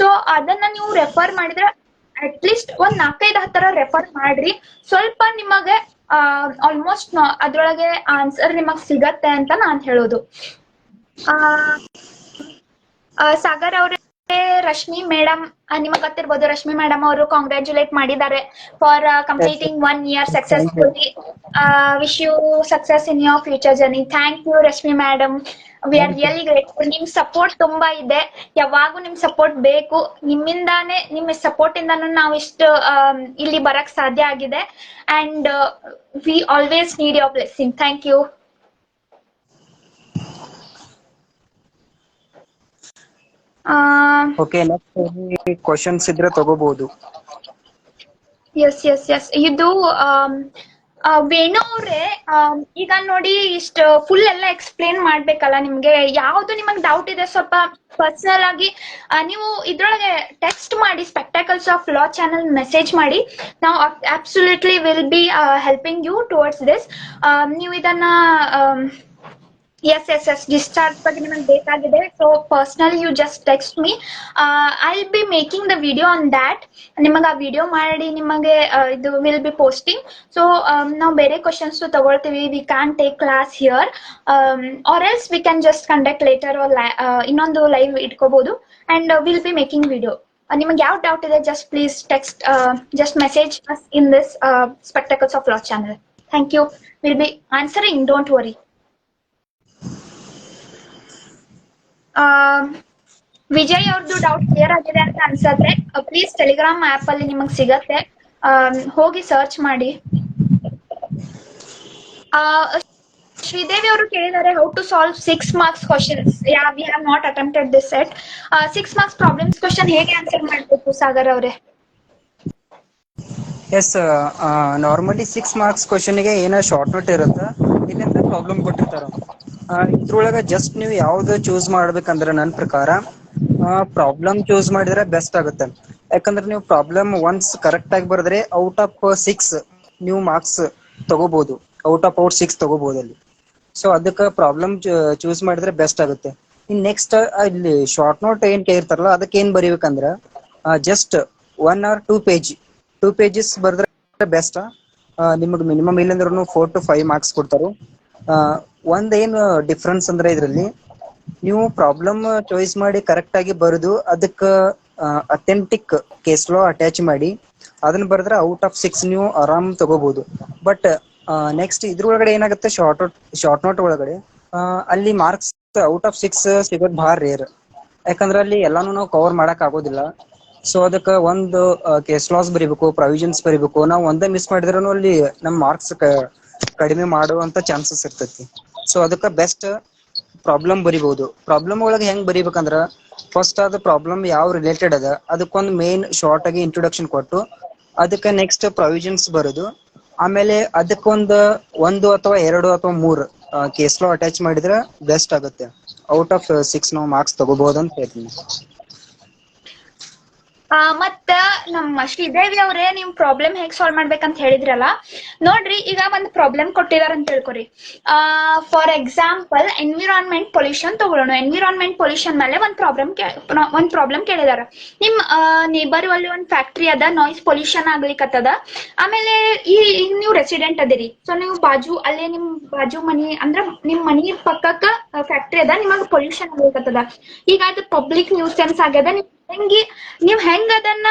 S1: ಸೊ ಅದನ್ನ ನೀವು ರೆಫರ್ ಮಾಡಿದ್ರೆ ಅಟ್ ಲೀಸ್ಟ್ ಒಂದ್ 4-5 ರೆಫರ್ ಮಾಡ್ರಿ. ಸ್ವಲ್ಪ ನಿಮಗೆ ಆಲ್ಮೋಸ್ಟ್ ಅದ್ರೊಳಗೆ ಆನ್ಸರ್ ನಿಮಗ್ ಸಿಗತ್ತೆ ಅಂತ ನಾನ್ ಹೇಳೋದು. ಸಾಗರ್ ಅವ್ರೆ, ರಶ್ಮಿ ಮೇಡಮ್ ನಿಮಗ್ ಗೊತ್ತಿರ್ಬೋದು, ರಶ್ಮಿ ಮೇಡಮ್ ಅವರು ಕಾಂಗ್ರಾಚುಲೇಟ್ ಮಾಡಿದ್ದಾರೆ for completing 1 year successfully. Wish you success in your future journey. Thank you Rashmi madam, we are really grateful. ನಿಮ್ ಸಪೋರ್ಟ್ ತುಂಬಾ ಇದೆ, ಯಾವಾಗೂ ನಿಮ್ ಸಪೋರ್ಟ್ ಬೇಕು. ನಿಮ್ಮಿಂದಾನೇ, ನಿಮ್ಮ ಸಪೋರ್ಟ್ ಇಂದಾನು ನಾವು ಇಷ್ಟು ಇಲ್ಲಿ ಬರಕ್ ಸಾಧ್ಯ ಆಗಿದೆ. And we always need your blessing. Thank you.
S2: Okay, next questions ಇದ್ರೆ ತಗೋಬಹುದು.
S1: ಎಸ್ ಇದು ವೇಣು ಅವ್ರೆ, ಈಗ ನೋಡಿ ಇಷ್ಟ ಫುಲ್ ಎಲ್ಲ ಎಕ್ಸ್ಪ್ಲೇನ್ ಮಾಡ್ಬೇಕಲ್ಲ ನಿಮ್ಗೆ. ಯಾವ್ದು ನಿಮಗ್ ಡೌಟ್ ಇದೆ ಸ್ವಲ್ಪ ಪರ್ಸನಲ್ ಆಗಿ ನೀವು ಇದ್ರೊಳಗೆ ಟೆಕ್ಸ್ಟ್ ಮಾಡಿ, spectacles of law channel message ಮಾಡಿ. ನಾವು absolutely will be helping you towards this. ನೀವು ಇದನ್ನ ಎಸ್ ಡಿಸ್ಚಾರ್ಜ್ ಬಗ್ಗೆ ನಿಮಗೆ ಬೇಕಾಗಿದೆ. So personally you just text me, I will be making the video on that. ನಿಮಗೆ ಆ ವಿಡಿಯೋ ಮಾಡಿ ನಿಮಗೆ ಇದು ವಿಲ್ ಬಿ ಪೋಸ್ಟಿಂಗ್. ಸೊ ನಾವು ಬೇರೆ ಕ್ವಶನ್ಸ್ ತಗೊಳ್ತೀವಿ. We can take class here or else we can just conduct later ಇನ್ನೊಂದು ಲೈವ್ ಇಟ್ಕೋಬಹುದು and will be making video. ನಿಮಗೆ ಯಾವ ಡೌಟ್ ಇದೆ just please text, just message us in this spectacles of law channel. Thank you. Will be answering, don't worry. Vijay ಅವ್ರದ್ದು ಡೌಟ್ ಕ್ಲಿಯರ್ ಆಗಿದೆ ಅಂತ ಅನ್ಸತ್ತೆ. ಪ್ಲೀಸ್ ಟೆಲಿಗ್ರಾಮ್ ಆಪ್ ಅಲ್ಲಿ ನಿಮಗ್ ಸಿಗತ್ತೆ, ಹೋಗಿ ಸರ್ಚ್ ಮಾಡಿ. ಶ್ರೀದೇವಿ ಅವರು ಕೇಳಿದ್ದಾರೆ, how to solve 6 marks questions. We have not attempted this set. 6 marks problems question ಹೇಗೆ ಆನ್ಸರ್ ಮಾಡ್ಬೇಕು ಸಾಗರ್ ಅವರೇ?
S2: ಎಸ್, ನಾರ್ಮಲಿ 6 marks ಕ್ವಶನ್ ಗೆ ಏನೋ ಶಾರ್ಟ್ ನೋಟ್ ಇರುತ್ತೆ, ಇಲ್ಲಿಂದ ಪ್ರಾಬ್ಲಮ್ ಕೊಟ್ಟಿರ್ತಾರ. ಇದ್ರೊಳಗ ಜಸ್ಟ್ ನೀವು ಯಾವ್ದು ಚೂಸ್ ಮಾಡ್ಬೇಕಂದ್ರೆ ನನ್ನ ಪ್ರಕಾರ ಪ್ರಾಬ್ಲಮ್ ಚೂಸ್ ಮಾಡಿದ್ರೆ ಬೆಸ್ಟ್ ಆಗುತ್ತೆ. ಯಾಕಂದ್ರೆ ನೀವು ಪ್ರಾಬ್ಲಮ್ ಒನ್ಸ್ ಕರೆಕ್ಟ್ ಆಗಿ ಬರೆದ್ರೆ ಔಟ್ ಆಫ್ 6 ನೀವು ಮಾರ್ಕ್ಸ್ ತಗೋಬಹುದು, ಔಟ್ ಆಫ್ 6 ತಗೋಬಹುದು ಅಲ್ಲಿ. ಸೊ ಅದಕ್ಕೆ ಪ್ರಾಬ್ಲಮ್ ಚೂಸ್ ಮಾಡಿದ್ರೆ ಬೆಸ್ಟ್ ಆಗುತ್ತೆ. ಇನ್ ನೆಕ್ಸ್ಟ್ ಇಲ್ಲಿ ಶಾರ್ಟ್ ನೋಟ್ ಏನ್ ಕೇಳಿರ್ತಾರಲ್ಲ ಅದಕ್ಕೆ ಏನ್ ಬರೀಬೇಕಂದ್ರ ಜಸ್ಟ್ 1 or 2 pages ಬರೆದ್ರೆ ಬೆಸ್ಟ್. ನಿಮಗೆ ಮಿನಿಮಮ್ ಇಲ್ಲಂದ್ರೂ 4 to 5 ಮಾರ್ಕ್ಸ್ ಕೊಡ್ತಾರು. ಒಂದೇನು ಡಿಫ್ರೆನ್ಸ್ ಅಂದ್ರೆ ಇದ್ರಲ್ಲಿ ನೀವು ಪ್ರಾಬ್ಲಮ್ ಚಾಯ್ಸ್ ಮಾಡಿ ಕರೆಕ್ಟ್ ಆಗಿ ಬರೆದು ಅದಕ್ಕೆ ಅಥೆಂಟಿಕ್ ಕೇಸ್ ಲಾ ಅಟ್ಯಾಚ್ ಮಾಡಿ ಅದನ್ನ ಬರೆದ್ರೆ ಔಟ್ ಆಫ್ 6 ನೀವು ಆರಾಮ್ ತಗೋಬಹುದು. ಬಟ್ ನೆಕ್ಸ್ಟ್ ಇದ್ರೊಳಗಡೆ ಏನಾಗುತ್ತೆ, ಶಾರ್ಟ್ ನೋಟ್ ಒಳಗಡೆ ಅಲ್ಲಿ ಮಾರ್ಕ್ಸ್ ಔಟ್ ಆಫ್ 6 ಸಿಗೋದು ಬಹಳ ರೇರ್. ಯಾಕಂದ್ರೆ ಅಲ್ಲಿ ಎಲ್ಲಾನು ನಾವು ಕವರ್ ಮಾಡಕ್ ಆಗೋದಿಲ್ಲ. ಸೊ ಅದಕ್ಕೆ ಒಂದು ಕೇಸ್ ಲಾಸ್ ಬರೀಬೇಕು, ಪ್ರೊವಿಷನ್ಸ್ ಬರೀಬೇಕು. ನಾವು ಒಂದೇ ಮಿಸ್ ಮಾಡಿದ್ರೂ ಅಲ್ಲಿ ನಮ್ ಮಾರ್ಕ್ಸ್ ಕಡಿಮೆ ಮಾಡುವಂತ ಚಾನ್ಸಸ್ ಇರ್ತೈತಿ. ಸೊ ಅದಕ್ಕೆ ಬೆಸ್ಟ್ ಪ್ರಾಬ್ಲಮ್ ಬರಿಬಹುದು. ಪ್ರಾಬ್ಲಮ್ ಒಳಗೆ ಹೆಂಗ್ ಬರಿಬೇಕಂದ್ರ ಫಸ್ಟ್ ಅದು ಪ್ರಾಬ್ಲಮ್ ಯಾವ ರಿಲೇಟೆಡ್ ಅದ ಅದಕ್ಕೊಂದು ಮೇನ್ ಶಾರ್ಟ್ ಆಗಿ ಇಂಟ್ರೊಡಕ್ಷನ್ ಕೊಟ್ಟು ಅದಕ್ಕೆ ನೆಕ್ಸ್ಟ್ ಪ್ರೊವಿಷನ್ಸ್ ಬರೋದು, ಆಮೇಲೆ ಅದಕ್ಕೊಂದು 1 ಅಥವಾ 2 ಅಥವಾ 3 ಕೇಸ್ ಲಾ ಅಟ್ಯಾಚ್ ಮಾಡಿದ್ರೆ ಬೆಸ್ಟ್ ಆಗುತ್ತೆ. ಔಟ್ ಆಫ್ 6 ನಾವು ಮಾರ್ಕ್ಸ್ ತಗೋಬಹುದು ಅಂತ ಹೇಳ್ತೀನಿ.
S1: ಮತ್ತ ನಮ್ಮ ಶ್ರೀದೇವಿ ಅವರೇ ನಿಮ್ ಪ್ರಾಬ್ಲಮ್ ಹೇಗ್ ಸಾಲ್ವ್ ಮಾಡ್ಬೇಕಂತ ಹೇಳಿದ್ರಲ್ಲ, ನೋಡ್ರಿ ಈಗ ಒಂದ್ ಪ್ರಾಬ್ಲಮ್ ಕೊಟ್ಟಿದಾರ ಅಂತ ತಿಳ್ಕೊರಿ. ಫಾರ್ ಎಕ್ಸಾಂಪಲ್ ಎನ್ವಿರಾನ್ಮೆಂಟ್ ಪೊಲ್ಯೂಷನ್ ತಗೊಳ್ಳೋಣ. ಎನ್ವಿರಾನ್ಮೆಂಟ್ ಪೊಲ್ಯೂಷನ್ ಮೇಲೆ ಒಂದ್ ಪ್ರಾಬ್ಲಮ್ ಕೇಳಿದಾರ. ನಿಮ್ ನೇಬರ್ ಅಲ್ಲಿ ಒಂದ್ ಫ್ಯಾಕ್ಟ್ರಿ ಅದ, ನಾಯ್ಸ್ ಪೊಲ್ಯೂಷನ್ ಆಗ್ಲಿಕ್ಕತ್ತದ. ಆಮೇಲೆ ಈಗ ನೀವು ರೆಸಿಡೆಂಟ್ ಅದಿರಿ, ಸೊ ನೀವು ಅಲ್ಲೇ ನಿಮ್ ಬಾಜು ಮನಿ ಅಂದ್ರ ನಿಮ್ ಮನಿ ಪಕ್ಕಕ್ಕ ಫ್ಯಾಕ್ಟ್ರಿ ಅದ, ನಿಮಗ್ ಪೊಲ್ಯೂಷನ್ ಆಗ್ಲಿಕ್ಕತ್ತದ. ಈಗ ಅದು ಪಬ್ಲಿಕ್ ನ್ಯೂಸೆನ್ಸ್ ಆಗ್ಯದ. ನೀವ್ ಹೆಂಗ್ ಅದನ್ನ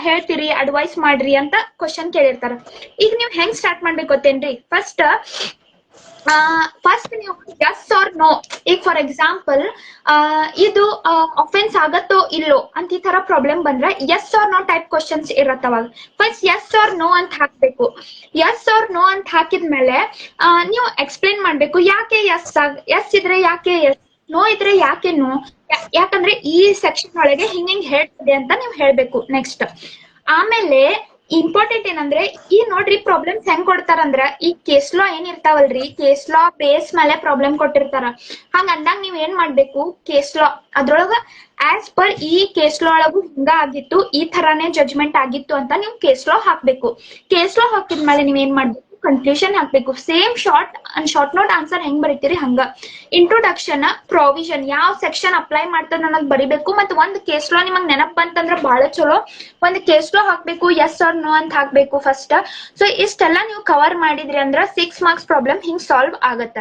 S1: ಹೇಳ್ತೀರಿ, ಅಡ್ವೈಸ್ ಮಾಡ್ರಿ ಅಂತ ಕ್ವಶನ್ ಕೇಳಿರ್ತಾರ. ಈಗ ನೀವ್ ಹೆಂಗ್ ಸ್ಟಾರ್ಟ್ ಮಾಡ್ಬೇಕು ಗೊತ್ತೇನ್ರಿ? ಫಸ್ಟ್ ನೀವು ಯಸ್ ಆರ್ ನೋ. ಈಗ ಫಾರ್ ಎಕ್ಸಾಂಪಲ್ ಇದು ಅಫೆನ್ಸ್ ಆಗತ್ತೋ ಇಲ್ಲೋ ಅಂತ ಈ ತರ ಪ್ರಾಬ್ಲಮ್ ಬಂದ್ರೆ yes or no type questions ಇರತ್ತವಾಗ. ಫಸ್ಟ್ ಯಸ್ ಆರ್ ನೋ ಅಂತ ಹಾಕ್ಬೇಕು. ಯಸ್ ಆರ್ ನೋ ಅಂತ ಹಾಕಿದ್ಮೇಲೆ ನೀವು ಎಕ್ಸ್ಪ್ಲೇನ್ ಮಾಡ್ಬೇಕು ಯಾಕೆ ಎಸ್ ಇದ್ರೆ ಯಾಕೆ ಎಸ್, ನೋ ಇದ್ರೆ ಯಾಕೆ ನೋ, ಯಾಕಂದ್ರೆ ಈ ಸೆಕ್ಷನ್ ಒಳಗೆ ಹಿಂಗ್ ಹೇಳ್ತದೆ ಅಂತ ನೀವು ಹೇಳ್ಬೇಕು. ನೆಕ್ಸ್ಟ್ ಆಮೇಲೆ ಇಂಪಾರ್ಟೆಂಟ್ ಏನಂದ್ರೆ, ಈ ನೋಡ್ರಿ ಪ್ರಾಬ್ಲಮ್ಸ್ ಹೆಂಗ್ ಕೊಡ್ತಾರಂದ್ರ, ಈ ಕೇಸ್ ಲಾ ಏನ್ ಇರ್ತಾವಲ್ರಿ, ಕೇಸ್ ಲಾ ಬೇಸ್ ಮೇಲೆ ಪ್ರಾಬ್ಲಮ್ ಕೊಟ್ಟಿರ್ತಾರ. ಹಂಗ ಅಂದಾಗ ನೀವ್ ಏನ್ ಮಾಡ್ಬೇಕು, ಕೇಸ್ ಲಾ ಅದ್ರೊಳಗ ಆಸ್ ಪರ್ ಈ ಕೇಸ್ ಲಾ ಒಳಗು ಹಿಂಗ ಆಗಿತ್ತು, ಈ ತರಾನೇ ಜಜ್ಮೆಂಟ್ ಆಗಿತ್ತು ಅಂತ ನೀವು ಕೇಸ್ ಲಾ ಹಾಕ್ಬೇಕು. ಕೇಸ್ ಲಾ ಹಾಕಿದ್ಮೇಲೆ ನೀವ್ ಏನ್ ಮಾಡ್ಬೇಕು, ಕನ್ಕ್ಲೂಷನ್ ಹಾಕ್ಬೇಕು. ಸೇಮ್ ಶಾರ್ಟ್ ನೋಟ್ ಆನ್ಸರ್ ಹೆಂಗ್ ಬರೀತೀರಿ ಹಂಗ. ಇಂಟ್ರೊಡಕ್ಷನ್, ಪ್ರೊವಿಷನ್, ಯಾವ ಸೆಕ್ಷನ್ ಅಪ್ಲೈ ಮಾಡ್ತಾರ ಅನ್ನೋದ್ ಬರಿಬೇಕು. ಮತ್ ಒಂದ್ ಕೇಸ್ ಲಾ ನಿಮಗ್ ನೆನಪ್ ಬಂತಂದ್ರ ಬಹಳ ಚಲೋ, ಒಂದ್ ಕೇಸ್ ಲಾ ಹಾಕ್ಬೇಕು, ಎಸ್ ಆರ್ ನೋ ಅಂತ ಹಾಕ್ಬೇಕು ಫಸ್ಟ್. ಸೊ ಇಷ್ಟೆಲ್ಲಾ ನೀವು ಕವರ್ ಮಾಡಿದ್ರಿ ಅಂದ್ರ 6 ಮಾರ್ಕ್ಸ್ ಪ್ರಾಬ್ಲಮ್ ಹಿಂಗ್ ಸಾಲ್ವ್ ಆಗತ್ತ.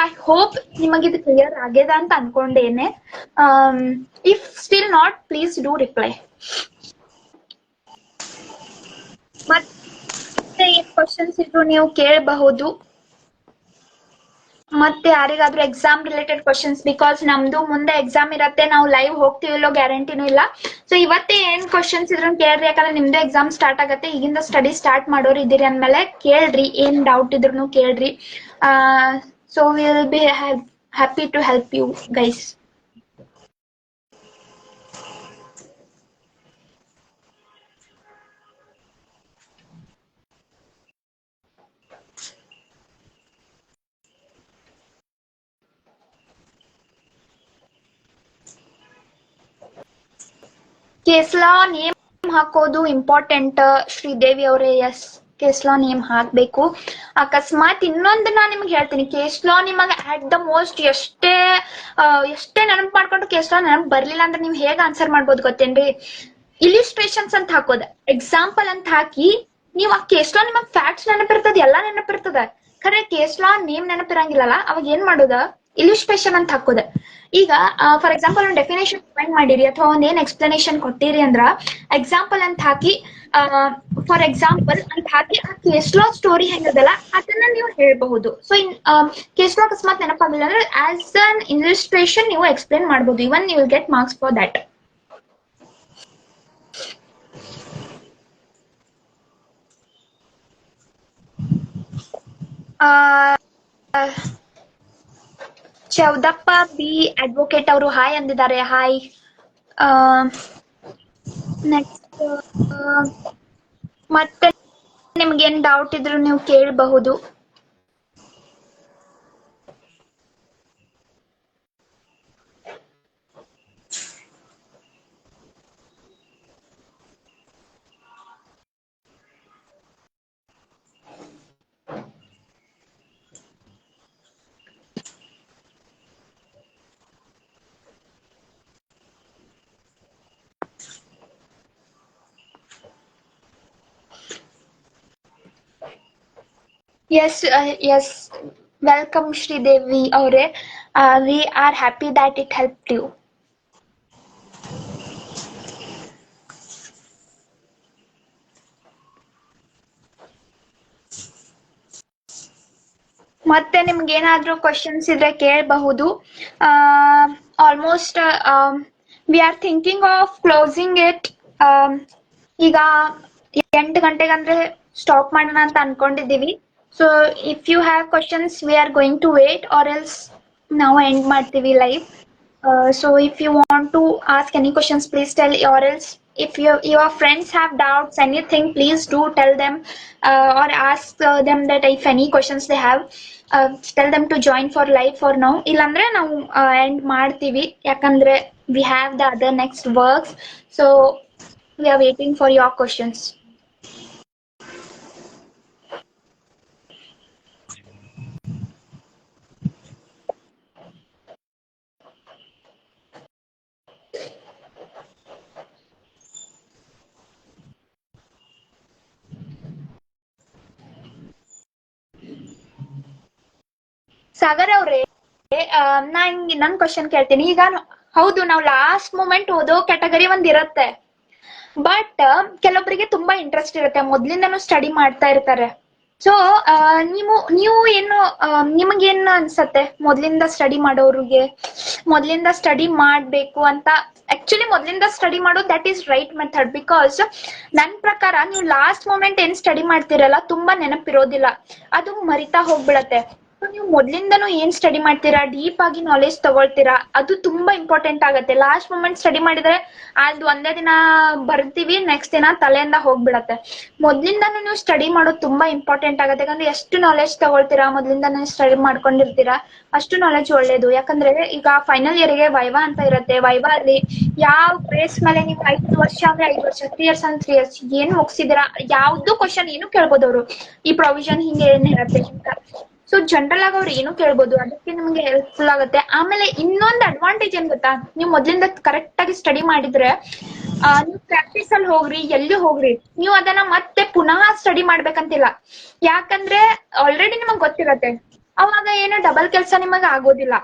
S1: ಐ ಹೋಪ್ ನಿಮಗೆ ಇದು ಕ್ಲಿಯರ್ ಆಗ್ಯದ ಅಂತ ಅನ್ಕೊಂಡೇನೆ. If still not, please do reply. ಮತ್ತೆ ಏನ್ ಕ್ವಶನ್ಸ್ ಇದ್ರು ನೀವು ಕೇಳಬಹುದು. ಮತ್ತೆ ಯಾರಿಗಾದ್ರೂ ಎಕ್ಸಾಮ್ ರಿಲೇಟೆಡ್ ಕ್ವಶನ್ಸ್, ಬಿಕಾಸ್ ನಮ್ದು ಮುಂದೆ ಎಕ್ಸಾಮ್ ಇರತ್ತೆ, ನಾವು ಲೈವ್ ಹೋಗ್ತೀವಿಲ್ಲೋ ಗ್ಯಾರಂಟಿನೂ ಇಲ್ಲ. ಸೊ ಇವತ್ತೇ ಏನ್ ಕ್ವಶನ್ಸ್ ಇದ್ರು ಕೇಳ್ರಿ, ಯಾಕಂದ್ರೆ ನಿಮ್ದು ಎಕ್ಸಾಮ್ ಸ್ಟಾರ್ಟ್ ಆಗತ್ತೆ. ಈಗಿಂದ ಸ್ಟಡಿ ಸ್ಟಾರ್ಟ್ ಮಾಡೋರು ಇದ್ದೀರಿ ಅಂದ್ಮೇಲೆ ಕೇಳ್ರಿ, ಏನ್ ಡೌಟ್ ಇದ್ರು ಕೇಳ್ರಿ. So will be happy to help you guys. Case law name ಹಾಕೋದು ಇಂಪಾರ್ಟೆಂಟ್ ಶ್ರೀದೇವಿ ಅವರೇ. ಎಸ್, ಕೇಸ್ ಲಾ ನೇಮ್ ಹಾಕ್ಬೇಕು. ಅಕಸ್ಮಾತ್ ಇನ್ನೊಂದು ನಾನ್ ನಿಮ್ಗೆ ಹೇಳ್ತೀನಿ, ಕೇಸ್ ಲಾ ನಿಮಗೆ ಅಟ್ ದ ಮೋಸ್ಟ್ ಎಷ್ಟೇ ನೆನಪು ಮಾಡ್ಕೊಂಡು ಕೇಸ್ ಲಾ ನೆನಪು ಬರ್ಲಿಲ್ಲ ಅಂದ್ರೆ ನೀವು ಹೇಗೆ ಆನ್ಸರ್ ಮಾಡ್ಬೋದು ಗೊತ್ತೇನ್ರಿ? ಇಲಿಸ್ಟ್ರೇಷನ್ಸ್ ಅಂತ ಹಾಕೋದ, ಎಕ್ಸಾಂಪಲ್ ಅಂತ ಹಾಕಿ ನೀವು ಆ ಕೇಸ್ ಲಾ ನಿಮಗ್ ಫ್ಯಾಕ್ಟ್ಸ್ ನೆನಪಿರ್ತದ, ಎಲ್ಲಾ ನೆನಪಿರ್ತದ, ಖರೆ ಕೇಸ್ ಲಾ ನೇಮ್ ನೆನಪಿರಂಗಿಲ್ಲಲ್ಲ. ಅವಾಗ ಏನ್ ಮಾಡೋದ, ಇಲಿಸ್ಟ್ರೇಷನ್ ಅಂತ ಹಾಕೋದ. ಈಗ ಫಾರ್ ಎಕ್ಸಾಂಪಲ್ ಒಂದು ಡೆಫಿನೇಷನ್ ಡಿಫೈನ್ ಮಾಡಿರಿ ಅಥವಾ ಒಂದ್ ಏನ್ ಎಕ್ಸ್ಪ್ಲನೇಷನ್ ಕೊಟ್ಟಿರಿ ಅಂದ್ರ ಎಕ್ಸಾಂಪಲ್ ಅಂತ ಹಾಕಿ, ಫಾರ್ ಎಕ್ಸಾಂಪಲ್ ಅಂತ ಹಾಕಿ ಆ ಕೇಸ್ ಲಾ ಸ್ಟೋರಿ ಹೆಂಗದಲ್ಲ ಅದನ್ನ ನೀವು ಹೇಳ್ಬಹುದು. ಸೊ ಕೇಸ್ ಲಾ ಅಕಸ್ಮಾತ್ ನೆನಪಾಗಿಲ್ಲ ಅಂದ್ರೆ ಆಸ್ ಅನ್ ಇಲಿಸ್ಟ್ರೇಷನ್ ನೀವು ಎಕ್ಸ್ಪ್ಲೇನ್ ಮಾಡಬಹುದು. Even you will get marks for that. Chowdappa B advocate ಅವರು ಹಾಯ್ ಅಂದಿದ್ದಾರೆ. ಹಾಯ್. ನೆಕ್ಸ್ಟ್ ಮತ್ತೆ ನಿಮ್ಗೇನ್ ಡೌಟ್ ಇದ್ರು ನೀವು ಕೇಳಬಹುದು. Yes, yes. Welcome, Sridevi Aure. We are happy that it helped you. ಮತ್ತೆ ನಿಮ್ಗೆ ಏನಾದ್ರೂ ಕ್ವಶನ್ಸ್ ಇದ್ರೆ ಕೇಳಬಹುದು. Almost we are thinking of closing it. ಈಗ 8 ಗಂಟೆಗಂದ್ರೆ ಸ್ಟಾಪ್ ಮಾಡೋಣ ಅಂತ ಅನ್ಕೊಂಡಿದೀವಿ. So if you have questions we are going to wait, or else ನಾವು ಎಂಡ್ ಮಾಡ್ತೀವಿ live. So if you want to ask any questions, please tell, or else if your friends have doubts, anything, please do tell them, or ask them that if any questions they have, tell them to join for live for now. ಇಲ್ಲಾಂದ್ರೆ ನಾವು ಎಂಡ್ ಮಾಡ್ತೀವಿ, ಯಾಕಂದ್ರೆ We have the other next works, so we are waiting for your questions. Sagar ಅವ್ರೆ, ನಾನ್ ನನ್ ಕ್ವಶನ್ ಕೇಳ್ತೀನಿ ಈಗ. ಹೌದು, ನಾವು ಲಾಸ್ಟ್ ಮೂಮೆಂಟ್ ಓದೋ ಕ್ಯಾಟಗರಿ ಒಂದ್ ಇರತ್ತೆ, ಬಟ್ ಕೆಲವೊಬ್ಬರಿಗೆ ತುಂಬಾ ಇಂಟ್ರೆಸ್ಟ್ ಇರುತ್ತೆ, ಮೊದ್ಲಿಂದನೂ ಸ್ಟಡಿ ಮಾಡ್ತಾ ಇರ್ತಾರೆ. ಸೊ ನೀವು ಏನು ನಿಮಗೇನು ಅನ್ಸತ್ತೆ ಮೊದ್ಲಿಂದ ಸ್ಟಡಿ ಮಾಡೋರಿಗೆ? ಮೊದ್ಲಿಂದ ಸ್ಟಡಿ ಮಾಡ್ಬೇಕು ಅಂತ, ಆಕ್ಚುಲಿ ಮೊದ್ಲಿಂದ ಸ್ಟಡಿ ಮಾಡೋದು that is right method. Because ನನ್ ಪ್ರಕಾರ ನೀವು ಲಾಸ್ಟ್ ಮೂಮೆಂಟ್ ಏನ್ ಸ್ಟಡಿ ಮಾಡ್ತಿರಲ್ಲ ತುಂಬಾ ನೆನಪಿರೋದಿಲ್ಲ, ಅದು ಮರಿತಾ ಹೋಗ್ಬಿಡತ್ತೆ. ನೀವು ಮೊದ್ಲಿಂದನೂ ಏನ್ ಸ್ಟಡಿ ಮಾಡ್ತೀರಾ, ಡೀಪ್ ಆಗಿ ನಾಲೆಜ್ ತಗೊಳ್ತೀರಾ, ಅದು ತುಂಬಾ ಇಂಪಾರ್ಟೆಂಟ್ ಆಗತ್ತೆ. ಲಾಸ್ಟ್ ಮೂಮೆಂಟ್ ಸ್ಟಡಿ ಮಾಡಿದ್ರೆ ಅದು ಒಂದೇ ದಿನ ಬರ್ತೀವಿ, ನೆಕ್ಸ್ಟ್ ದಿನ ತಲೆಯಿಂದ ಹೋಗ್ಬಿಡತ್ತೆ. ಮೊದ್ಲಿಂದಾನು ನೀವು ಸ್ಟಡಿ ಮಾಡೋದು ತುಂಬಾ ಇಂಪಾರ್ಟೆಂಟ್ ಆಗತ್ತೆ. ಯಾಕಂದ್ರೆ ಎಷ್ಟು ನಾಲೆಜ್ ತಗೊಳ್ತೀರಾ, ಮೊದ್ಲಿಂದಾನು ಸ್ಟಡಿ ಮಾಡ್ಕೊಂಡಿರ್ತೀರಾ, ಅಷ್ಟು ನಾಲೆಜ್ ಒಳ್ಳೇದು. ಯಾಕಂದ್ರೆ ಈಗ ಫೈನಲ್ ಇಯರ್ಗೆ ವೈವಾ ಅಂತ ಇರತ್ತೆ. ವೈವಾ ಅಲ್ಲಿ ಯಾವ ಬೇಸ್ ಮೇಲೆ ನೀವು 5 ವರ್ಷ ಅಂದ್ರೆ 5 ವರ್ಷ, 3 ಇಯರ್ಸ್ ಅಂದ್ರೆ 3 ಇಯರ್ಸ್ ಏನು ಮುಗಿಸಿದಿರಾ, ಯಾವ್ದು ಕ್ವಶನ್ ಏನು ಕೇಳ್ಬೋದು ಅವರು, ಈ ಪ್ರೊವಿಷನ್ ಹಿಂಗೆ ಏನ್ ಇರತ್ತೆ ಅಂತ. ಸೊ ಜನರಲ್ ಆಗಿ ಅವ್ರು ಏನು ಕೇಳ್ಬೋದು, ಅದಕ್ಕೆ ನಿಮ್ಗೆ ಹೆಲ್ಪ್ಫುಲ್ ಆಗುತ್ತೆ. ಆಮೇಲೆ ಇನ್ನೊಂದು ಅಡ್ವಾಂಟೇಜ್ ಏನ್ ಗೊತ್ತಾ, ನೀವು ಮೊದ್ಲಿಂದ ಕರೆಕ್ಟ್ ಆಗಿ ಸ್ಟಡಿ ಮಾಡಿದ್ರೆ ನೀವು ಪ್ರಾಕ್ಟೀಸ್ ಅಲ್ಲಿ ಹೋಗ್ರಿ, ಎಲ್ಲಿ ಹೋಗ್ರಿ, ನೀವು ಅದನ್ನ ಮತ್ತೆ ಪುನಃ ಸ್ಟಡಿ ಮಾಡ್ಬೇಕಂತಿಲ್ಲ. ಯಾಕಂದ್ರೆ ಆಲ್ರೆಡಿ ನಿಮಗ್ ಗೊತ್ತಿರತ್ತೆ, ಅವಾಗ ಏನು ಡಬಲ್ ಕೆಲಸ ನಿಮಗ್ ಆಗೋದಿಲ್ಲ.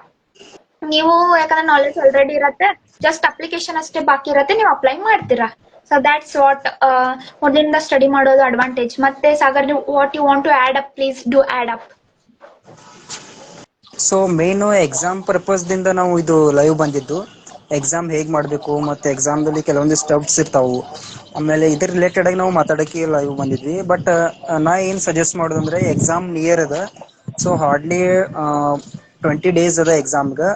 S1: ನೀವು ಯಾಕಂದ್ರೆ ನಾಲೆಜ್ ಆಲ್ರೆಡಿ ಇರತ್ತೆ, ಜಸ್ಟ್ ಅಪ್ಲಿಕೇಶನ್ ಅಷ್ಟೇ ಬಾಕಿ ಇರತ್ತೆ, ನೀವು ಅಪ್ಲೈ ಮಾಡ್ತೀರಾ. ಸೊ ದ್ಯಾಟ್ಸ್ ವಾಟ್ ಮೊದಲಿಂದ ಸ್ಟಡಿ ಮಾಡೋದು ಅಡ್ವಾಂಟೇಜ್. ಮತ್ತೆ Sagar, what you want to add up, please do add up.
S2: So main exam purpose ದಿಂದ ನಾವು ಇದು ಲೈವ್ ಬಂದಿದ್ದು. ಎಕ್ಸಾಮ್ ಹೇಗ್ ಮಾಡ್ಬೇಕು ಮತ್ತೆ ಎಕ್ಸಾಮ್ ದಲ್ಲಿ ಕೆಲವೊಂದಿಷ್ಟು ಡೌಟ್ಸ್ ಇರ್ತಾವು, ಆಮೇಲೆ ಇದ್ರ ರಿಲೇಟೆಡ್ ಆಗಿ ನಾವು ಮಾತಾಡಕ್ಕೆ ಲೈವ್ ಬಂದಿದ್ವಿ. ಬಟ್ ನಾ ಏನ್ ಸಜೆಸ್ಟ್ ಮಾಡೋದಂದ್ರೆ, ಎಕ್ಸಾಮ್ ನಿಯರ್ ಅದ, ಸೊ ಹಾರ್ಡ್ಲಿ 20 ಡೇಸ್ ಅದ ಎಕ್ಸಾಮ್ಗೆ.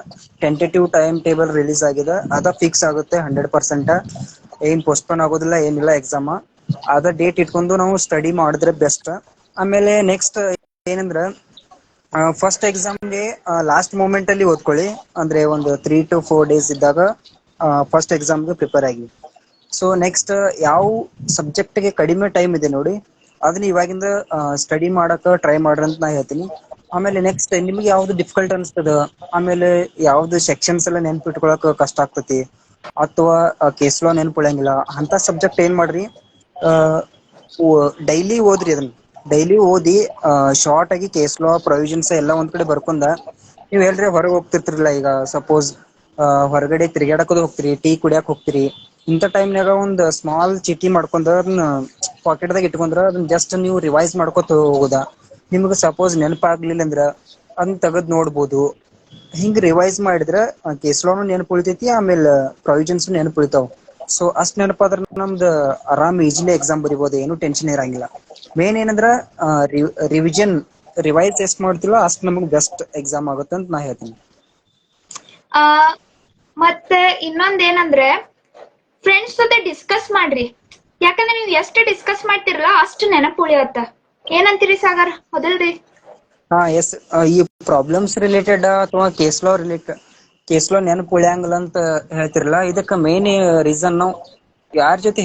S2: ಟೆಂಟೇಟಿವ್ ಟೈಮ್ ಟೇಬಲ್ ರಿಲೀಸ್ ಆಗಿದೆ, ಅದ ಫಿಕ್ಸ್ ಆಗುತ್ತೆ 100%. ಏನ್ ಪೋಸ್ಟ್ಪೋನ್ ಆಗೋದಿಲ್ಲ, ಏನಿಲ್ಲ. ಎಕ್ಸಾಮ್ ಅದ ಡೇಟ್ ಇಟ್ಕೊಂಡು ನಾವು ಸ್ಟಡಿ ಮಾಡಿದ್ರೆ ಬೆಸ್ಟ್. ಆಮೇಲೆ ನೆಕ್ಸ್ಟ್ ಏನಂದ್ರ, ಫಸ್ಟ್ ಎಕ್ಸಾಮ್ಗೆ ಲಾಸ್ಟ್ ಮೂಮೆಂಟ್ ಅಲ್ಲಿ ಓದ್ಕೊಳ್ಳಿ. ಅಂದ್ರೆ ಒಂದು 3 to 4 ಡೇಸ್ ಇದ್ದಾಗ ಫಸ್ಟ್ ಎಕ್ಸಾಮ್ಗೆ ಪ್ರಿಪೇರ್ ಆಗಿ. ಸೊ ನೆಕ್ಸ್ಟ್ ಯಾವ ಸಬ್ಜೆಕ್ಟ್ಗೆ ಕಡಿಮೆ ಟೈಮ್ ಇದೆ ನೋಡಿ, ಅದನ್ನ ಇವಾಗಿಂದ ಸ್ಟಡಿ ಮಾಡಕ ಟ್ರೈ ಮಾಡ್ರಿ ಅಂತ ನಾ ಹೇಳ್ತೀನಿ. ಆಮೇಲೆ ನೆಕ್ಸ್ಟ್ ನಿಮ್ಗೆ ಯಾವ್ದು ಡಿಫಿಕಲ್ಟ್ ಅನ್ಸ್ತದ, ಆಮೇಲೆ ಯಾವ್ದು ಸೆಕ್ಷನ್ಸ್ ಎಲ್ಲ ನೆನ್ಪಿಟ್ಕೊಳಕ್ ಕಷ್ಟ ಆಗ್ತತಿ, ಅಥವಾ ಕೇಸ್ಲೋ ನೆನ್ಪುಳಂಗಿಲ್ಲ ಅಂತ ಸಬ್ಜೆಕ್ಟ್ ಏನ್ ಮಾಡ್ರಿ, ಡೈಲಿ ಓದ್ರಿ. ಅದನ್ನ ಡೈಲಿ ಓದಿ ಶಾರ್ಟ್ ಆಗಿ ಕೇಸ್ ಲಾ ಪ್ರೊವಿಷನ್ಸ್ ಎಲ್ಲ ಒಂದ್ ಕಡೆ ಬರ್ಕೊಂಡ, ನೀವ್ ಹೇಳ್ರಿ ಹೊರಗೆ ಹೋಗ್ತಿರ್ತಿರಲ್ಲ, ಈಗ ಸಪೋಸ್ ಹೊರಗಡೆ ತಿರ್ಗಾಡಕದು ಹೋಗ್ತಿರಿ, ಟೀ ಕುಡಿಯಾಕ್ ಹೋಗ್ತಿರಿ, ಇಂಥ ಟೈಮ್ನಾಗ ಒಂದ್ ಸ್ಮಾಲ್ ಚೀಟಿ ಮಾಡ್ಕೊಂಡ ಅದನ್ನ ಪಾಕೆಟ್ದಾಗ ಇಟ್ಕೊಂಡ್ರ ಅದನ್ನ ಜಸ್ಟ್ ನೀವು ರಿವೈಸ್ ಮಾಡ್ಕೊತ ಹೋಗುದಾ. ನಿಮ್ಗೆ ಸಪೋಸ್ ನೆನಪಾಗ್ಲಿಲ್ಲ ಅಂದ್ರ ಅದನ್ನ ತೆಗದ್ ನೋಡ್ಬೋದು. ಹಿಂಗ್ ರಿವೈಸ್ ಮಾಡಿದ್ರ ಕೇಸ್ಲಾನು ನೆನಪು ಉಳಿತೈತಿ, ಆಮೇಲೆ ಪ್ರೊವಿಷನ್ಸ್ ನೆನಪು ಉಳಿತಾವ್. ಸೊ ಅಷ್ಟ್ ನೆನಪಾದ್ರ ನಮ್ದು ಆರಾಮ್ ಈಜಿಲಿ ಎಕ್ಸಾಮ್ ಬರಿಬೋದು, ಏನು ಟೆನ್ಷನ್ ಇರಂಗಿಲ್ಲ. ಮೇನ್ ಏನಂದ್ರ ರಿವಿಷನ್, ರಿವೈಸ್ ಎಷ್ಟ್ ಮಾಡ್ತಿರೋ ಅಷ್ಟ್ ನಮಗ್ ಬೆಸ್ಟ್ ಎಕ್ಸಾಮ್ ಆಗುತ್ತೆ ಅಂತ ನಾ ಹೇಳ್ತೀನಿ.
S1: ಆ ಮತ್ತೆ ಇನ್ನೊಂದೇನಂದ್ರೆ, ಫ್ರೆಂಡ್ಸ್ ಜೊತೆ ಡಿಸ್ಕಸ್ ಮಾಡ್ರಿ. ಯಾಕಂದ್ರೆ ನೀವು ಎಷ್ಟು ಡಿಸ್ಕಸ್ ಮಾಡ್ತಿರಲ್ಲ ಅಷ್ಟು ನೆನಪು ಉಳಿಯತ್ತ. ಏನಂತೀರಿ ಸಾಗರ್, ಮೊದಲ್ರಿ?
S2: ಹಾ ಎಸ್, ಈ ಪ್ರಾಬ್ಲಮ್ಸ್ ರಿಲೇಟೆಡ್ ಅಥವಾ ಕೇಸ್ ಲಾ ನೆನಪು ಉಳಿಯಂಗಿಲ್ಲ ಅಂತ ಹೇಳ್ತಿರಲ್ಲ, ಇದಕ್ಕ ಮೇನ್ ರೀಸನ್ ನಾವು ಯಾರ ಜೊತೆ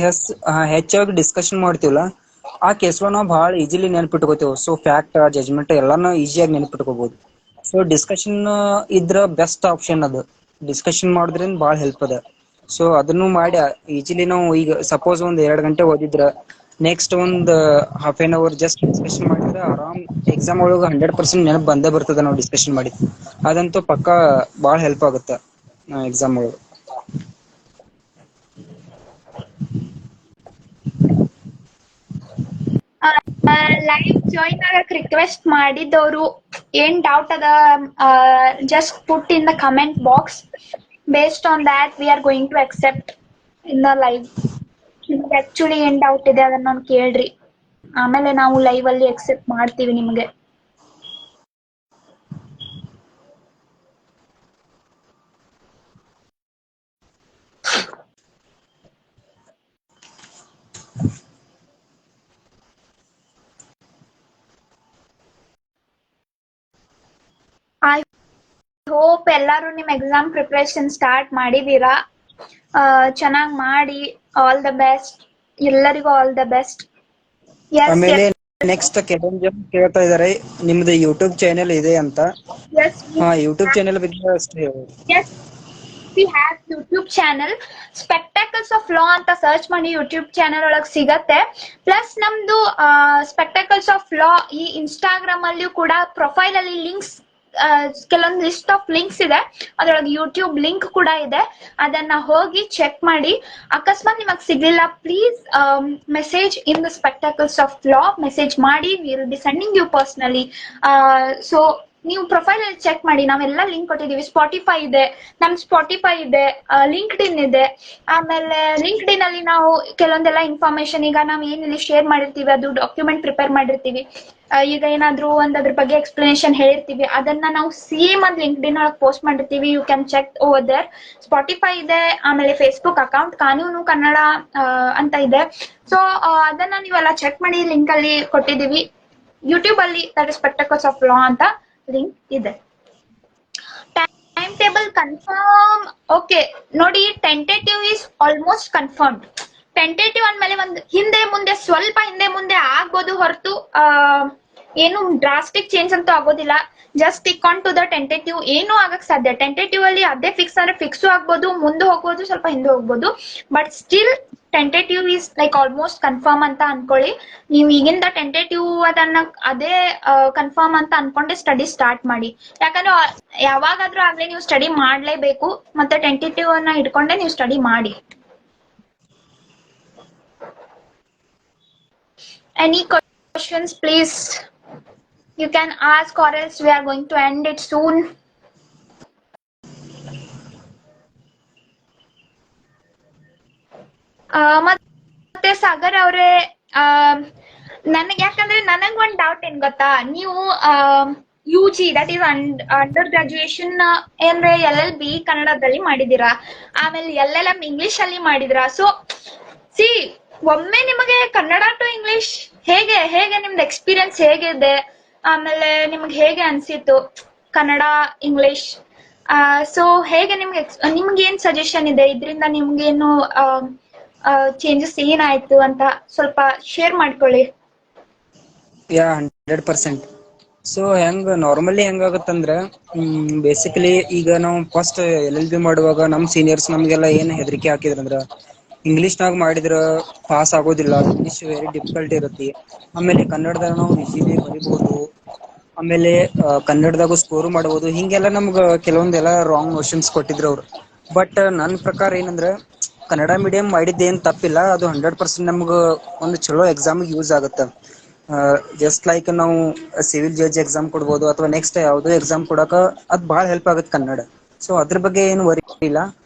S2: ಹೆಚ್ಚಾಗಿ ಡಿಸ್ಕಷನ್ ಮಾಡ್ತೀವಲ್ಲ ಆ ಕೇಸ್ ಲಾ ನಾವು ಬಹಳ ಈಜಿಲಿ ನೆನ್ಪಿಟ್ಕೋತೇವೆ. ಸೊ ಫ್ಯಾಕ್ಟ್, ಜಜ್ಮೆಂಟ್ ಎಲ್ಲಾನು ಈಸಿಯಾಗಿ ನೆನ್ಪಿಟ್ಕೋಬಹುದು. ಸೊ ಡಿಸ್ಕಷನ್ ಇದ್ರ ಬೆಸ್ಟ್ ಆಪ್ಷನ್ ಅದು. ಡಿಸ್ಕಷನ್ ಮಾಡೋದ್ರಿಂದ ಬಹಳ ಹೆಲ್ಪ್ ಅದ. ಸೊ ಅದನ್ನು ಮಾಡಿ ಈಜಿಲಿ ನಾವು ಈಗ ಸಪೋಸ್ ಒಂದ್ 2 ಗಂಟೆ ಓದಿದ್ರ ನೆಕ್ಸ್ಟ್ ಒಂದ್ half an hour just discussion ಮಾಡಿದ್ರೆ ಆರಾಮ್ ಎಕ್ಸಾಮ್ ಒಳಗ 100% ನೆನಪು ಬಂದೇ ಬರ್ತದ. ನಾವು ಡಿಸ್ಕಷನ್ ಮಾಡಿ ಅದಂತೂ ಪಕ್ಕಾ ಬಹಳ ಹೆಲ್ಪ್ ಆಗುತ್ತೆ ಎಕ್ಸಾಮ್ ಒಳಗ.
S1: ಲೈವ್ ಜಾಯಿನ್ ಆಗಕ್ ರಿಕ್ವೆಸ್ಟ್ ಮಾಡಿದವರು ಏನ್ ಡೌಟ್ ಅದ, just put in the comment box. Based on that we are going to accept in the live. ನಿಮ್ಗೆ ಆಕ್ಚುಲಿ ಏನ್ ಡೌಟ್ ಇದೆ ಅದನ್ನ ಕೇಳ್ರಿ, ಆಮೇಲೆ ನಾವು ಲೈವ್ ಅಲ್ಲಿ ಅಕ್ಸೆಪ್ಟ್ ಮಾಡ್ತೀವಿ ನಿಮ್ಗೆ. ಐ ಹೋಪ್ ಎಲ್ಲಾರು ನಿಮ್ ಎಕ್ಸಾಮ್ ಪ್ರಿಪರೇಷನ್ ಸ್ಟಾರ್ಟ್ ಮಾಡಿದೀರಾ. ಚೆನ್ನಾಗ್ ಮಾಡಿ. All the best. ಎಲ್ಲರಿಗೂ ಆಲ್ ದ ಬೆಸ್ಟ್.
S2: ಆಮೇಲೆ ನೆಕ್ಸ್ಟ್ ಕೆಲವೊಂದು ಜನ ಕೇಳ್ತಾ ಇದಾರೆ ನಿಮ್ದು ಯೂಟ್ಯೂಬ್ ಚಾನೆಲ್ ಇದೆ ಅಂತ. ಯೂಟ್ಯೂಬ್ ಚಾನೆಲ್ ಬಗ್ಗೆ ಅಷ್ಟೇ ಹೇಳಿ.
S1: We have YouTube channel spectacles of law ಅಂತ ಸರ್ಚ್ ಮಾಡಿ ಯೂಟ್ಯೂಬ್ ಚಾನಲ್ ಒಳಗ್ ಸಿಗತ್ತೆ. ಪ್ಲಸ್ ನಮ್ದು ಸ್ಪೆಕ್ಟಾಕಲ್ಸ್ ಆಫ್ ಲಾ ಈ ಇನ್ಸ್ಟಾಗ್ರಾಮ್ ಅಲ್ಲಿಯೂ ಕೂಡ ಪ್ರೊಫೈಲ್ ಅಲ್ಲಿ ಲಿಂಕ್ಸ್ ಕೆಲವೊಂದು ಲಿಸ್ಟ್ ಆಫ್ ಲಿಂಕ್ಸ್ ಇದೆ. ಅದ್ರೊಳಗೆ ಯೂಟ್ಯೂಬ್ ಲಿಂಕ್ ಕೂಡ ಇದೆ. ಅದನ್ನ ಹೋಗಿ ಚೆಕ್ ಮಾಡಿ. ಅಕಸ್ಮಾತ್ ನಿಮಗ್ ಸಿಗ್ಲಿಲ್ಲ please message in the spectacles of law message ಮಾಡಿ. We will be sending you personally. So ನೀವು ಪ್ರೊಫೈಲ್ ಅಲ್ಲಿ ಚೆಕ್ ಮಾಡಿ. ನಾವೆಲ್ಲ ಲಿಂಕ್ ಕೊಟ್ಟಿದೀವಿ. ಸ್ಪಾಟಿಫೈ ಇದೆ, ನಮ್ ಸ್ಪಾಟಿಫೈ ಇದೆ, ಲಿಂಕ್ಡ್ ಇನ್ ಇದೆ. ಆಮೇಲೆ ಲಿಂಕ್ಡ್ ಇನ್ ಅಲ್ಲಿ ನಾವು ಕೆಲವೊಂದೆಲ್ಲ ಇನ್ಫಾರ್ಮೇಶನ್ ಈಗ ನಾವ್ ಏನಿಲ್ಲಿ ಶೇರ್ ಮಾಡಿರ್ತೀವಿ ಅದು ಡಾಕ್ಯುಮೆಂಟ್ ಪ್ರಿಪೇರ್ ಮಾಡಿರ್ತೀವಿ. ಈಗ ಏನಾದ್ರೂ ಒಂದ್ ಅದ್ರ ಬಗ್ಗೆ ಎಕ್ಸ್ಪ್ಲನೇಷನ್ ಹೇಳಿರ್ತೀವಿ, ಅದನ್ನ ನಾವು ಸೇಮ್ ಅದ್ ಲಿಂಕ್ಡ್ ಇನ್ ಒಳಗೆ ಪೋಸ್ಟ್ ಮಾಡಿರ್ತೀವಿ. You can check over there. Spotify ಇದೆ, ಆಮೇಲೆ ಫೇಸ್ಬುಕ್ ಅಕೌಂಟ್ ಕಾನೂನು ಕನ್ನಡ ಅಂತ ಇದೆ. ಸೊ ಅದನ್ನ ನೀವೆಲ್ಲ ಚೆಕ್ ಮಾಡಿ. ಲಿಂಕ್ ಅಲ್ಲಿ ಕೊಟ್ಟಿದೀವಿ. ಯೂಟ್ಯೂಬ್ ಅಲ್ಲಿ that is spectacles of law ಅಂತ ಲಿಂಕ್ ಇದೆ. Time table confirm. ಓಕೆ ನೋಡಿ, tentative is almost confirmed. Tentative ಅಂದ್ಮೇಲೆ ಒಂದು ಹಿಂದೆ ಮುಂದೆ ಸ್ವಲ್ಪ ಹಿಂದೆ ಮುಂದೆ ಆಗ್ಬೋದು ಹೊರತು ಏನು ಡ್ರಾಸ್ಟಿಕ್ ಚೇಂಜ್ ಅಂತೂ ಆಗೋದಿಲ್ಲ. Just tick on to the tentative. ಏನು ಆಗಕ್ ಸಾಧ್ಯ. ಟೆಂಟೇಟಿವ್ ಅಲ್ಲಿ ಅದೇ ಫಿಕ್ಸ್ ಅಂದ್ರೆ ಫಿಕ್ಸು ಆಗ್ಬೋದು, ಮುಂದೆ ಹೋಗ್ಬೋದು, ಸ್ವಲ್ಪ ಹಿಂದೆ ಹೋಗ್ಬೋದು. But still tentative is like almost confirm ಅಂತ ಅನ್ಕೊಳ್ಳಿ. ನೀವು ಈಗಿಂದ ಟೆಂಟೇಟಿವ್ ಅದನ್ನ ಅದೇ ಕನ್ಫರ್ಮ್ ಅಂತ ಅನ್ಕೊಂಡೆ ಸ್ಟಡಿ ಸ್ಟಾರ್ಟ್ ಮಾಡಿ. ಯಾಕಂದ್ರೆ ಯಾವಾಗಾದ್ರೂ ಆಗ್ಲೇ ನೀವು ಸ್ಟಡಿ ಮಾಡ್ಲೇಬೇಕು. ಮತ್ತೆ ಟೆಂಟೇಟಿವ್ ಅನ್ನ ಇಟ್ಕೊಂಡೆ ನೀವು ಸ್ಟಡಿ ಮಾಡಿ. Any questions, please? You can ask or else we are going to end it soon. ಮತ್ತೆ ಸಾಗರ್ ಅವ್ರೆ, ನನಗೆ ಯಾಕಂದ್ರೆ ನನಗ್ ಒಂದ್ ಡೌಟ್ ಏನ್ ಗೊತ್ತಾ, ನೀವು UG that is under graduation ಅಂದ್ರೆ LLB ಕನ್ನಡದಲ್ಲಿ ಮಾಡಿದೀರಾ, ಆಮೇಲೆ LLM ಇಂಗ್ಲಿಷ್ ಅಲ್ಲಿ ಮಾಡಿದಿರಾ. ಸೊ ಸಿ ಒಮ್ಮೆ ನಿಮಗೆ ಕನ್ನಡ ಟು ಇಂಗ್ಲಿಷ್ ಹೇಗೆ ಹೇಗೆ ನಿಮ್ದು ಎಕ್ಸ್ಪೀರಿಯನ್ಸ್ ಹೇಗಿದೆ, ಆಮೇಲೆ ನಿಮ್ಗೆ ಹೇಗೆ ಅನ್ಸಿತ್ತು ಕನ್ನಡ ಇಂಗ್ಲಿಷ್? ಸೊ ಹೇಗೆ ನಿಮ್ಗೆ ಏನ್ ಸಜೆಷನ್ ಇದೆ, ಇದರಿಂದ ನಿಮ್ಗೇನು ಚೇಂಜಸ್ ಏನಾಯ್ತು ಅಂತ ಸ್ವಲ್ಪ ಶೇರ್ ಮಾಡ್ಕೊಳ್ಳಿ.
S2: 100%. ಸೊ ನಾರ್ಮಲಿ ಹೆಂಗಾಗತ್ತಂದ್ರ ಬೇಸಿಕಲಿ ಈಗ ನಾವು ಫಸ್ಟ್ LLB ಮಾಡುವಾಗ ನಮ್ ಸೀನಿಯರ್ಸ್ ನಮ್ಗೆಲ್ಲ ಏನ್ ಹೆದರಿಕೆ ಹಾಕಿದ್ರಂದ್ರ ಇಂಗ್ಲಿಷ್ನಾಗ ಮಾಡಿದ್ರ ಪಾಸ್ ಆಗೋದಿಲ್ಲ, ಇಂಗ್ಲಿಷ್ ವೆರಿ ಡಿಫಿಕಲ್ಟ್ ಇರುತ್ತೆ, ಆಮೇಲೆ ಕನ್ನಡದಾಗ ನಾವು ಈಸಿಲಿ ಬರಿಬಹುದು, ಆಮೇಲೆ ಕನ್ನಡದಾಗೂ ಸ್ಕೋರ್ ಮಾಡಬಹುದು, ಹಿಂಗೆಲ್ಲ ನಮ್ಗ ಕೆಲವೊಂದೆಲ್ಲ ರಾಂಗ್ ನೋಷನ್ಸ್ ಕೊಟ್ಟಿದ್ರು ಅವ್ರು. ಬಟ್ ನನ್ನ ಪ್ರಕಾರ ಏನಂದ್ರ ಕನ್ನಡ ಮೀಡಿಯಂ ಮಾಡಿದ್ದೇನ್ ತಪ್ಪಿಲ್ಲ. ಅದು 100% ನಮ್ಗ ಒಂದು ಚಲೋ ಎಕ್ಸಾಮ್ ಯೂಸ್ ಆಗುತ್ತೆ. ಜಸ್ಟ್ ಲೈಕ್ ನಾವು ಸಿವಿಲ್ ಜಡ್ಜ್ ಎಕ್ಸಾಮ್ ಕೊಡ್ಬೋದು ಅಥವಾ ನೆಕ್ಸ್ಟ್ ಯಾವ್ದೋ ಎಕ್ಸಾಮ್ ಕೊಡಕ ಅದ್ ಬಹಳ ಹೆಲ್ಪ್ ಆಗುತ್ತೆ ಕನ್ನಡ. ಸೊ ಅದ್ರ ಬಗ್ಗೆ ಏನು ವರಿ ಇಲ್ಲ.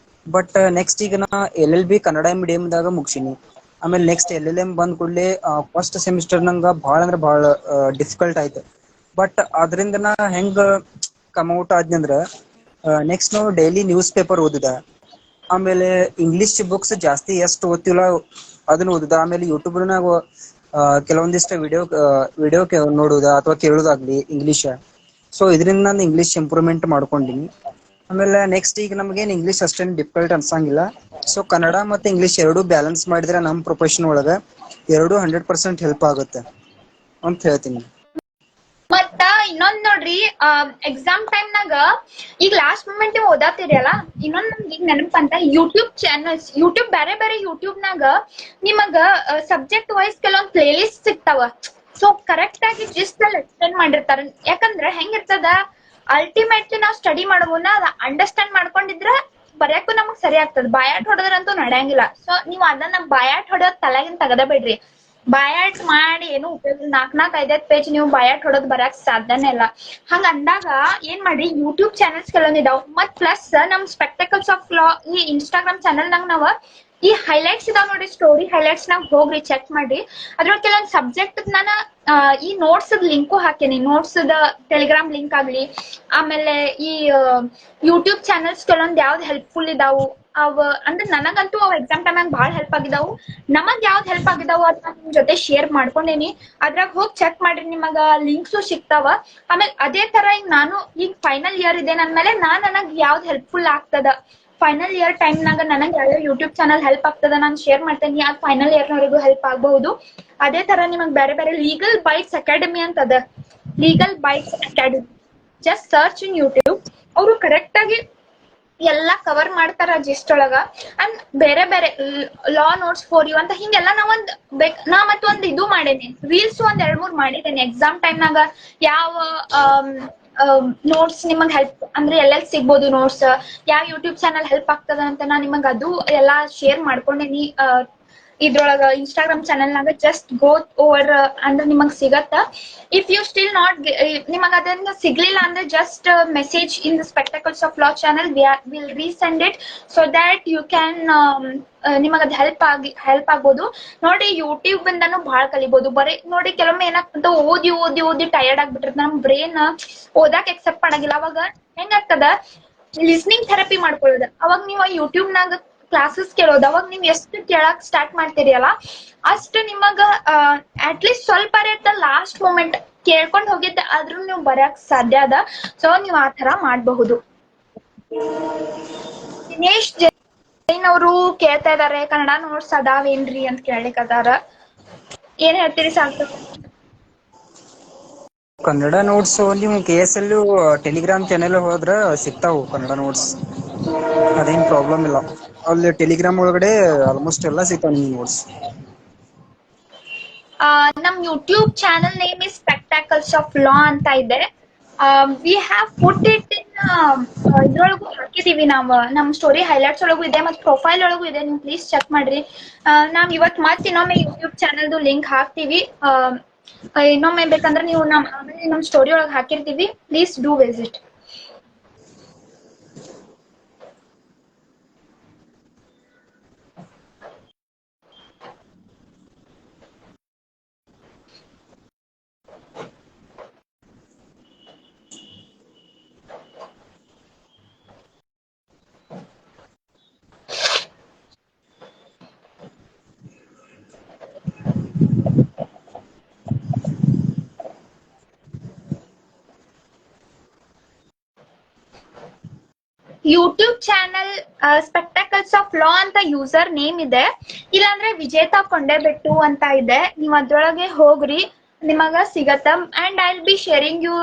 S2: ಬಟ್ ನೆಕ್ಸ್ಟ್ ಈಗ ನಾ LLB ಕನ್ನಡ ಮೀಡಿಯಂದಾಗ ಮುಗಿಸಿನಿ. ಆಮೇಲೆ ನೆಕ್ಸ್ಟ್ LLM ಬಂದ್ ಕೂಡಲೇ ಫಸ್ಟ್ ಸೆಮಿಸ್ಟರ್ ನಂಗ ಭಾಳ ಅಂದ್ರೆ ಭಾಳ ಡಿಫಿಕಲ್ಟ್ ಆಯ್ತು. ಬಟ್ ಅದರಿಂದ ನಾ ಹೆಂಗ ಕಮ್ಔಟ್ ಆದ್ನಂದ್ರ ನೆಕ್ಸ್ಟ್ ನಾವು ಡೈಲಿ ನ್ಯೂಸ್ ಪೇಪರ್ ಓದುದ, ಆಮೇಲೆ ಇಂಗ್ಲಿಷ್ ಬುಕ್ಸ್ ಜಾಸ್ತಿ ಎಷ್ಟು ಓದ್ತಿಲ್ಲ ಅದನ್ನ ಓದುದ, ಆಮೇಲೆ ಯೂಟ್ಯೂಬ್ನಾಗ ಕೆಲವೊಂದಿಷ್ಟು ವಿಡಿಯೋ ನೋಡುದ ಅಥವಾ ಕೇಳುದಾಗ್ಲಿ ಇಂಗ್ಲಿಷ್. ಸೊ ಇದರಿಂದ ನಾನು ಇಂಗ್ಲಿಷ್ ಇಂಪ್ರೂವ್ಮೆಂಟ್ ಮಾಡ್ಕೊಂಡಿನಿ. ಆಮೇಲೆ ನೆಕ್ಸ್ಟ್ ಈಗ ನಮ್ಗೇನ್ ಇಂಗ್ಲಿಷ್ ಅಷ್ಟೇನು ಡಿಫಿಕಲ್ಟ್ ಅನ್ಸಂಗಿಲ್ಲ. ಸೊ ಕನ್ನಡ ಮತ್ತೆ ಇಂಗ್ಲಿಷ್ ಎರಡೂ ಬ್ಯಾಲೆನ್ಸ್ ಮಾಡಿದ್ರೆ ನಮ್ಮ ಪ್ರೊಫೆಷನ್ ಒಳಗ ಎರಡೂ 100% ಹೆಲ್ಪ್ ಆಗುತ್ತೆ ಅಂತ ಹೇಳ್ತೀನಿ.
S1: ಮತ್ತ ಇನ್ನೊಂದ್ ನೋಡ್ರಿ, ಎಕ್ಸಾಮ್ ಟೈಮ್ನಾಗ ಈಗ ಲಾಸ್ಟ್ ಮೂಮೆಂಟ್ ನೀವು ಓದಾತಿರಲ್ಲ, ಇನ್ನೊಂದ್ ನಮ್ಗೆ ಈಗ ನೆನಪಂತ ಯೂಟ್ಯೂಬ್ ಚಾನಲ್ಸ್, ಯೂಟ್ಯೂಬ್ ಬೇರೆ ಬೇರೆ ಯೂಟ್ಯೂಬ್ನಾಗ ನಿಮಗ ಸಬ್ಜೆಕ್ಟ್ ವೈಸ್ ಕೆಲವೊಂದ್ ಪ್ಲೇ ಲಿಸ್ಟ್ ಸಿಗ್ತಾವ. ಸೊ ಕರೆಕ್ಟ್ ಆಗಿ ಜಿಸ್ಟ್ ಅಲ್ಲಿ ಎಕ್ಸ್ಪ್ಲೇನ್ ಮಾಡಿರ್ತಾರ. ಯಾಕಂದ್ರೆ ಹೆಂಗಿರ್ತದ, ಅಲ್ಟಿಮೇಟ್ಲಿ ನಾವು ಸ್ಟಡಿ ಮಾಡೋವನ್ನ ಅದ ಅಂಡರ್ಸ್ಟ್ಯಾಂಡ್ ಮಾಡ್ಕೊಂಡಿದ್ರ ಬರ್ಯಾಕು ನಮಗ್ ಸರಿ ಆಗ್ತದ. ಬಾಯಾಟ್ ಹೊಡೆದ್ರಂತೂ ನಡೆಯಂಗಿಲ್ಲ. ಸೊ ನೀವ್ ಅದನ್ನ ಬಾಯಾಟ್ ಹೊಡೆಯೋದ್ ತಲೆಗಿನ್ ತೆಗದ ಬಿಡ್ರಿ. ಬಾಯಾಟ್ ಮಾಡಿ ಏನು ಉಪಯೋಗ, 4-5 ಪೇಜ್ ನೀವು ಬಾಯಾಟ್ ಹೊಡೋದ್ ಬರಕ್ ಸಾಧ್ಯನೇ ಇಲ್ಲ. ಹಂಗ ಅಂದಾಗ ಏನ್ ಮಾಡ್ರಿ, ಯೂಟ್ಯೂಬ್ ಚಾನಲ್ಸ್ ಕೆಲವೊಂದಿದಾವ್. ಮತ್ ಪ್ಲಸ್ ನಮ್ ಸ್ಪೆಕ್ಟಾಕಲ್ಸ್ ಆಫ್ ಲಾ ಈ ಇನ್ಸ್ಟಾಗ್ರಾಮ್ ಚಾನಲ್ ನಾಗ ನಾವ ಈ ಹೈಲೈಟ್ಸ್ ಇದಾವ್ ನೋಡ್ರಿ, ಸ್ಟೋರಿ ಹೈಲೈಟ್ಸ್ ನಾಗ ಹೋಗ್ರಿ ಚೆಕ್ ಮಾಡ್ರಿ. ಅದ್ರೊಳಗೆ ಕೆಲವೊಂದ್ ಸಬ್ಜೆಕ್ಟ್ ನಾನು ಈ ನೋಟ್ಸ್ ಲಿಂಕು ಹಾಕೇನಿ. ನೋಟ್ಸ್ ಟೆಲಿಗ್ರಾಮ್ ಲಿಂಕ್ ಆಗ್ಲಿ, ಆಮೇಲೆ ಈ ಯೂಟ್ಯೂಬ್ ಚಾನಲ್ಸ್ ಕೆಲವೊಂದ್ ಯಾವ್ದು ಹೆಲ್ಪ್ಫುಲ್ ಇದಾವು ಅವ ಅಂದ್ರೆ ನನಗಂತೂ ಅವ್ ಎಕ್ಸಾಮ್ ಟೈಮ್ ಭಾಳ ಹೆಲ್ಪ್ ಆಗಿದಾವು. ನಮಗ್ ಯಾವ್ದ್ ಹೆಲ್ಪ್ ಆಗಿದಾವು ಅದ್ ನಾನ್ ನಿಮ್ ಜೊತೆ ಶೇರ್ ಮಾಡ್ಕೊಂಡೇನಿ. ಅದ್ರಾಗ ಹೋಗಿ ಚೆಕ್ ಮಾಡ್ರಿ, ನಿಮಗ ಲಿಂಕ್ಸು ಸಿಗ್ತಾವ. ಆಮೇಲೆ ಅದೇ ತರ ಈಗ ನಾನು ಈಗ ಫೈನಲ್ ಇಯರ್ ಇದೆ ಅಂದ್ಮೇಲೆ ನನಗ್ ಯಾವ್ದ್ ಹೆಲ್ಪ್ಫುಲ್ ಆಗ್ತದ, ಫೈನಲ್ ಇಯರ್ ಟೈಮ್ನಾಗ ನನಗೆ ಯಾವ ಯೂಟ್ಯೂಬ್ ಚಾನಲ್ ಹೆಲ್ಪ್ ಆಗ್ತದ ನಾನು ಶೇರ್ ಮಾಡ್ತೇನೆ. ಅದು ಫೈನಲ್ ಇಯರ್ ನವರೆಗೂ ಹೆಲ್ಪ್ ಆಗಬಹುದು. ಅದೇ ತರ ನಿಮಗ್ ಬೇರೆ ಬೇರೆ ಲೀಗಲ್ ಬೈಟ್ಸ್ ಅಕಾಡೆಮಿ ಅಂತ ಅದ, legal bites academy. Just search in YouTube. ಅವರು ಕರೆಕ್ಟ್ ಆಗಿ ಎಲ್ಲಾ ಕವರ್ ಮಾಡ್ತಾರ ಜಿಸ್ಟ್ ಒಳಗ. ಅಂಡ್ ಬೇರೆ ಬೇರೆ ಲಾ ನೋಟ್ಸ್ ಫಾರ್ ಯು ಅಂತ ಹಿಂಗೆಲ್ಲ ನಾ ಮತ್ತೊಂದ್ ಇದು ಮಾಡೇನಿ, ರೀಲ್ಸ್ ಒಂದ್ 2-3 ಮಾಡಿದ್ದೇನೆ ಎಕ್ಸಾಮ್ ಟೈಮ್ನಾಗ. ಯಾವ ನೋಟ್ಸ್ ನಿಮಗ್ ಹೆಲ್ಪ್ ಅಂದ್ರೆ ಎಲ್ಲೆಲ್ಲಿ ಸಿಗ್ಬೋದು ನೋಟ್ಸ್, ಯಾವ ಯೂಟ್ಯೂಬ್ ಚಾನಲ್ ಹೆಲ್ಪ್ ಆಗ್ತದ ಅಂತ ನಾ ನಿಮಗ್ ಅದು ಎಲ್ಲಾ ಶೇರ್ ಮಾಡ್ಕೊಂಡೇನಿ ಇದ್ರೊಳಗ ಇನ್ಸ್ಟಾಗ್ರಾಮ್ ಚಾನಲ್ನಾಗ. ಜಸ್ಟ್ ಗೋ ಓವರ್ ಅಂದ್ರೆ ನಿಮಗ್ ಸಿಗತ್ತ. ಇಫ್ ಯು ಸ್ಟಿಲ್ ನಾಟ್ ನಿಮಗ್ ಅದನ್ನ ಸಿಗ್ಲಿಲ್ಲ ಅಂದ್ರೆ just message in the spectacles of law channel, will resend it so that you can ನಿಮಗ್ ಅದ್ ಹೆಲ್ಪ್ ಆಗ್ಬೋದು. ನೋಡಿ ಯೂಟ್ಯೂಬ್ ಇಂದಾನು ಬಹಳ ಕಲಿಬಹುದು. ಬರೀ ನೋಡಿ ಕೆಲವೊಮ್ಮೆ ಏನಾಗ್ತದ, ಓದಿ ಓದಿ ಓದಿ ಟಯರ್ಡ್ ಆಗ್ಬಿಟ್ಟಿರ್ತದೆ ನಮ್ ಬ್ರೇನ್, ಓದಾಕ್ ಎಕ್ಸೆಪ್ಟ್ ಮಾಡಂಗಿಲ್ಲ. ಅವಾಗ ಹೆಂಗಾಗ್ತದ, ಲಿಸ್ನಿಂಗ್ ಥೆರಪಿ ಮಾಡ್ಕೊಳ್ಳೋದು. ಅವಾಗ ನೀವು ಯೂಟ್ಯೂಬ್ನಾಗ ಕ್ಲಾಸಸ್ ಕೇಳೋದು, ಅವಾಗ ನೀವ್ ಎಷ್ಟು ಕೇಳಕ್ ಸ್ಟಾರ್ಟ್ ಮಾಡ್ತೀರಿ ಅಲ್ಲ, ಅಷ್ಟು ನಿಮಗ ಅಟ್ಲೀಸ್ಟ್ ಸ್ವಲ್ಪ ಲಾಸ್ಟ್ ಮೂಮೆಂಟ್ ಕೇಳ್ಕೊಂಡ್ ಹೋಗಿದ್ದೆ ಆದ್ರೂ ನೀವು ಬರಕ್ ಸಾಧ್ಯ ಅದ. ಸೊ ನೀವ್ ಆ ತರ ಮಾಡಬಹುದು. ದಿನೇಶ್ ಜೈನ್ ಅವರು ಕೇಳ್ತಾ ಇದಾರೆ, ಕನ್ನಡ ನೋಟ್ಸ್ ಅದಾವೇನ್ರಿ ಅಂತ ಕೇಳಲಿಕ್ಕದಾರ. ಏನ್ ಹೇಳ್ತೀರಿ ಸಾರ್ಥಕ್?
S2: ಕನ್ನಡ ನೋಟ್ಸ್ ನೀವು KSL ಟೆಲಿಗ್ರಾಮ್ ಚಾನೆಲ್ ಹೋದ್ರ ಸಿಗ್ತಾವು ಕನ್ನಡ ನೋಟ್ಸ್, ಅದೇನ್ ಪ್ರಾಬ್ಲಮ್ ಇಲ್ಲ. ಅಲ್ಲಿ ಟೆಲಿಗ್ರಾಮ್ ಒಳಗಡೆ ಆಲ್ಮೋಸ್ಟ್ ಎಲ್ಲ ಸಿಗ್ತಾವ ನಿಮ್ಗೆ ನೋಟ್ಸ್.
S1: ನಮ್ YouTube channel name is spectacles of law ಅಂತ ಇದೆ. We have put it in ಇದ್ರೊಳಗೂ ಹಾಕಿದೀವಿ ನಾವು, ನಮ್ ಸ್ಟೋರಿ ಹೈಲೈಟ್ಸ್ ಒಳಗೂ ಇದೆ ಮತ್ತು ಪ್ರೊಫೈಲ್ ಒಳಗೂ ಇದೆ. ನೀವು ಪ್ಲೀಸ್ ಚೆಕ್ ಮಾಡ್ರಿ. ನಾವ್ ಇವತ್ ಮತ್ತೆ ಇನ್ನೊಮ್ಮೆ ಯೂಟ್ಯೂಬ್ ಚಾನಲ್ದು ಲಿಂಕ್ ಹಾಕ್ತೀವಿ. ಇನ್ನೊಮ್ಮೆ ಬೇಕಂದ್ರೆ ನೀವು ನಮ್ ಸ್ಟೋರಿ ಒಳಗೆ ಹಾಕಿರ್ತೀವಿ, please do visit. YouTube channel spectacles of law ಅಂತ ಯೂಸರ್ ನೇಮ್ ಇದೆ, ಇಲ್ಲಾಂದ್ರೆ ವಿಜೇತಾ ಕೊಂಡೆಬೆಟ್ಟು ಅಂತ ಇದೆ. ನೀವ್ ಅದ್ರೊಳಗೆ ಹೋಗ್ರಿ, ನಿಮಗ ಸಿಗತ್ತ. And I will be sharing you,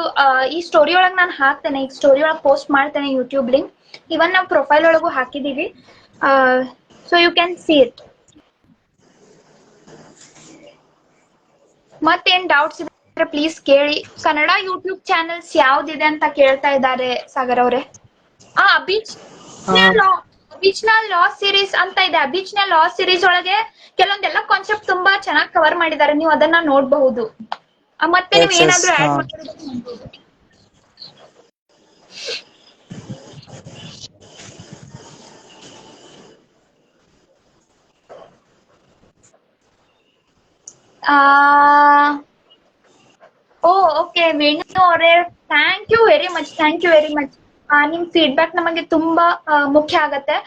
S1: ಈ ಸ್ಟೋರಿ ಒಳಗೆ ನಾನು ಹಾಕ್ತೇನೆ, ಈ ಸ್ಟೋರಿ ಒಳಗೆ ಪೋಸ್ಟ್ ಮಾಡ್ತೇನೆ ಯೂಟ್ಯೂಬ್ ಲಿಂಕ್. ಇವನ್ ನಾವು ಪ್ರೊಫೈಲ್ ಒಳಗೂ ಹಾಕಿದೀವಿ, so you can see it. ಮತ್ತೇನ್ ಡೌಟ್ಸ್ ಇದ್ರೆ ಪ್ಲೀಸ್ ಕೇಳಿ. ಕನ್ನಡ ಯೂಟ್ಯೂಬ್ ಚಾನಲ್ಸ್ ಯಾವ್ದಿದೆ ಅಂತ ಕೇಳ್ತಾ ಇದ್ದಾರೆ ಸಾಗರ್ ಅವ್ರೆ. ಅಭಿಜ್ನಾ ಲಾ ಸೀರೀಸ್ ಅಂತ ಇದೆ. ಅಭಿಜ್ನಾ ಲಾ ಸೀರೀಸ್ ಒಳಗೆ ಕೆಲವೊಂದೆಲ್ಲ ಕಾನ್ಸೆಪ್ಟ್ ತುಂಬಾ ಚೆನ್ನಾಗಿ ಕವರ್ ಮಾಡಿದ್ದಾರೆ, ನೀವು ಅದನ್ನ ನೋಡ್ಬಹುದು. ಮತ್ತೆ ನೀವು ಏನಾದ್ರೂ ಆಡ್ ಮಾಡ್ಬೋದು. ಓ ಓಕೆ ವೇಣು ಅವರೇ, ಥ್ಯಾಂಕ್ ಯು ವೆರಿ ಮಚ್. ನಿಮ್ ಫೀಡ್ಬ್ಯಾಕ್ ನಮಗೆ ತುಂಬಾ ಮುಖ್ಯ ಆಗತ್ತೆ.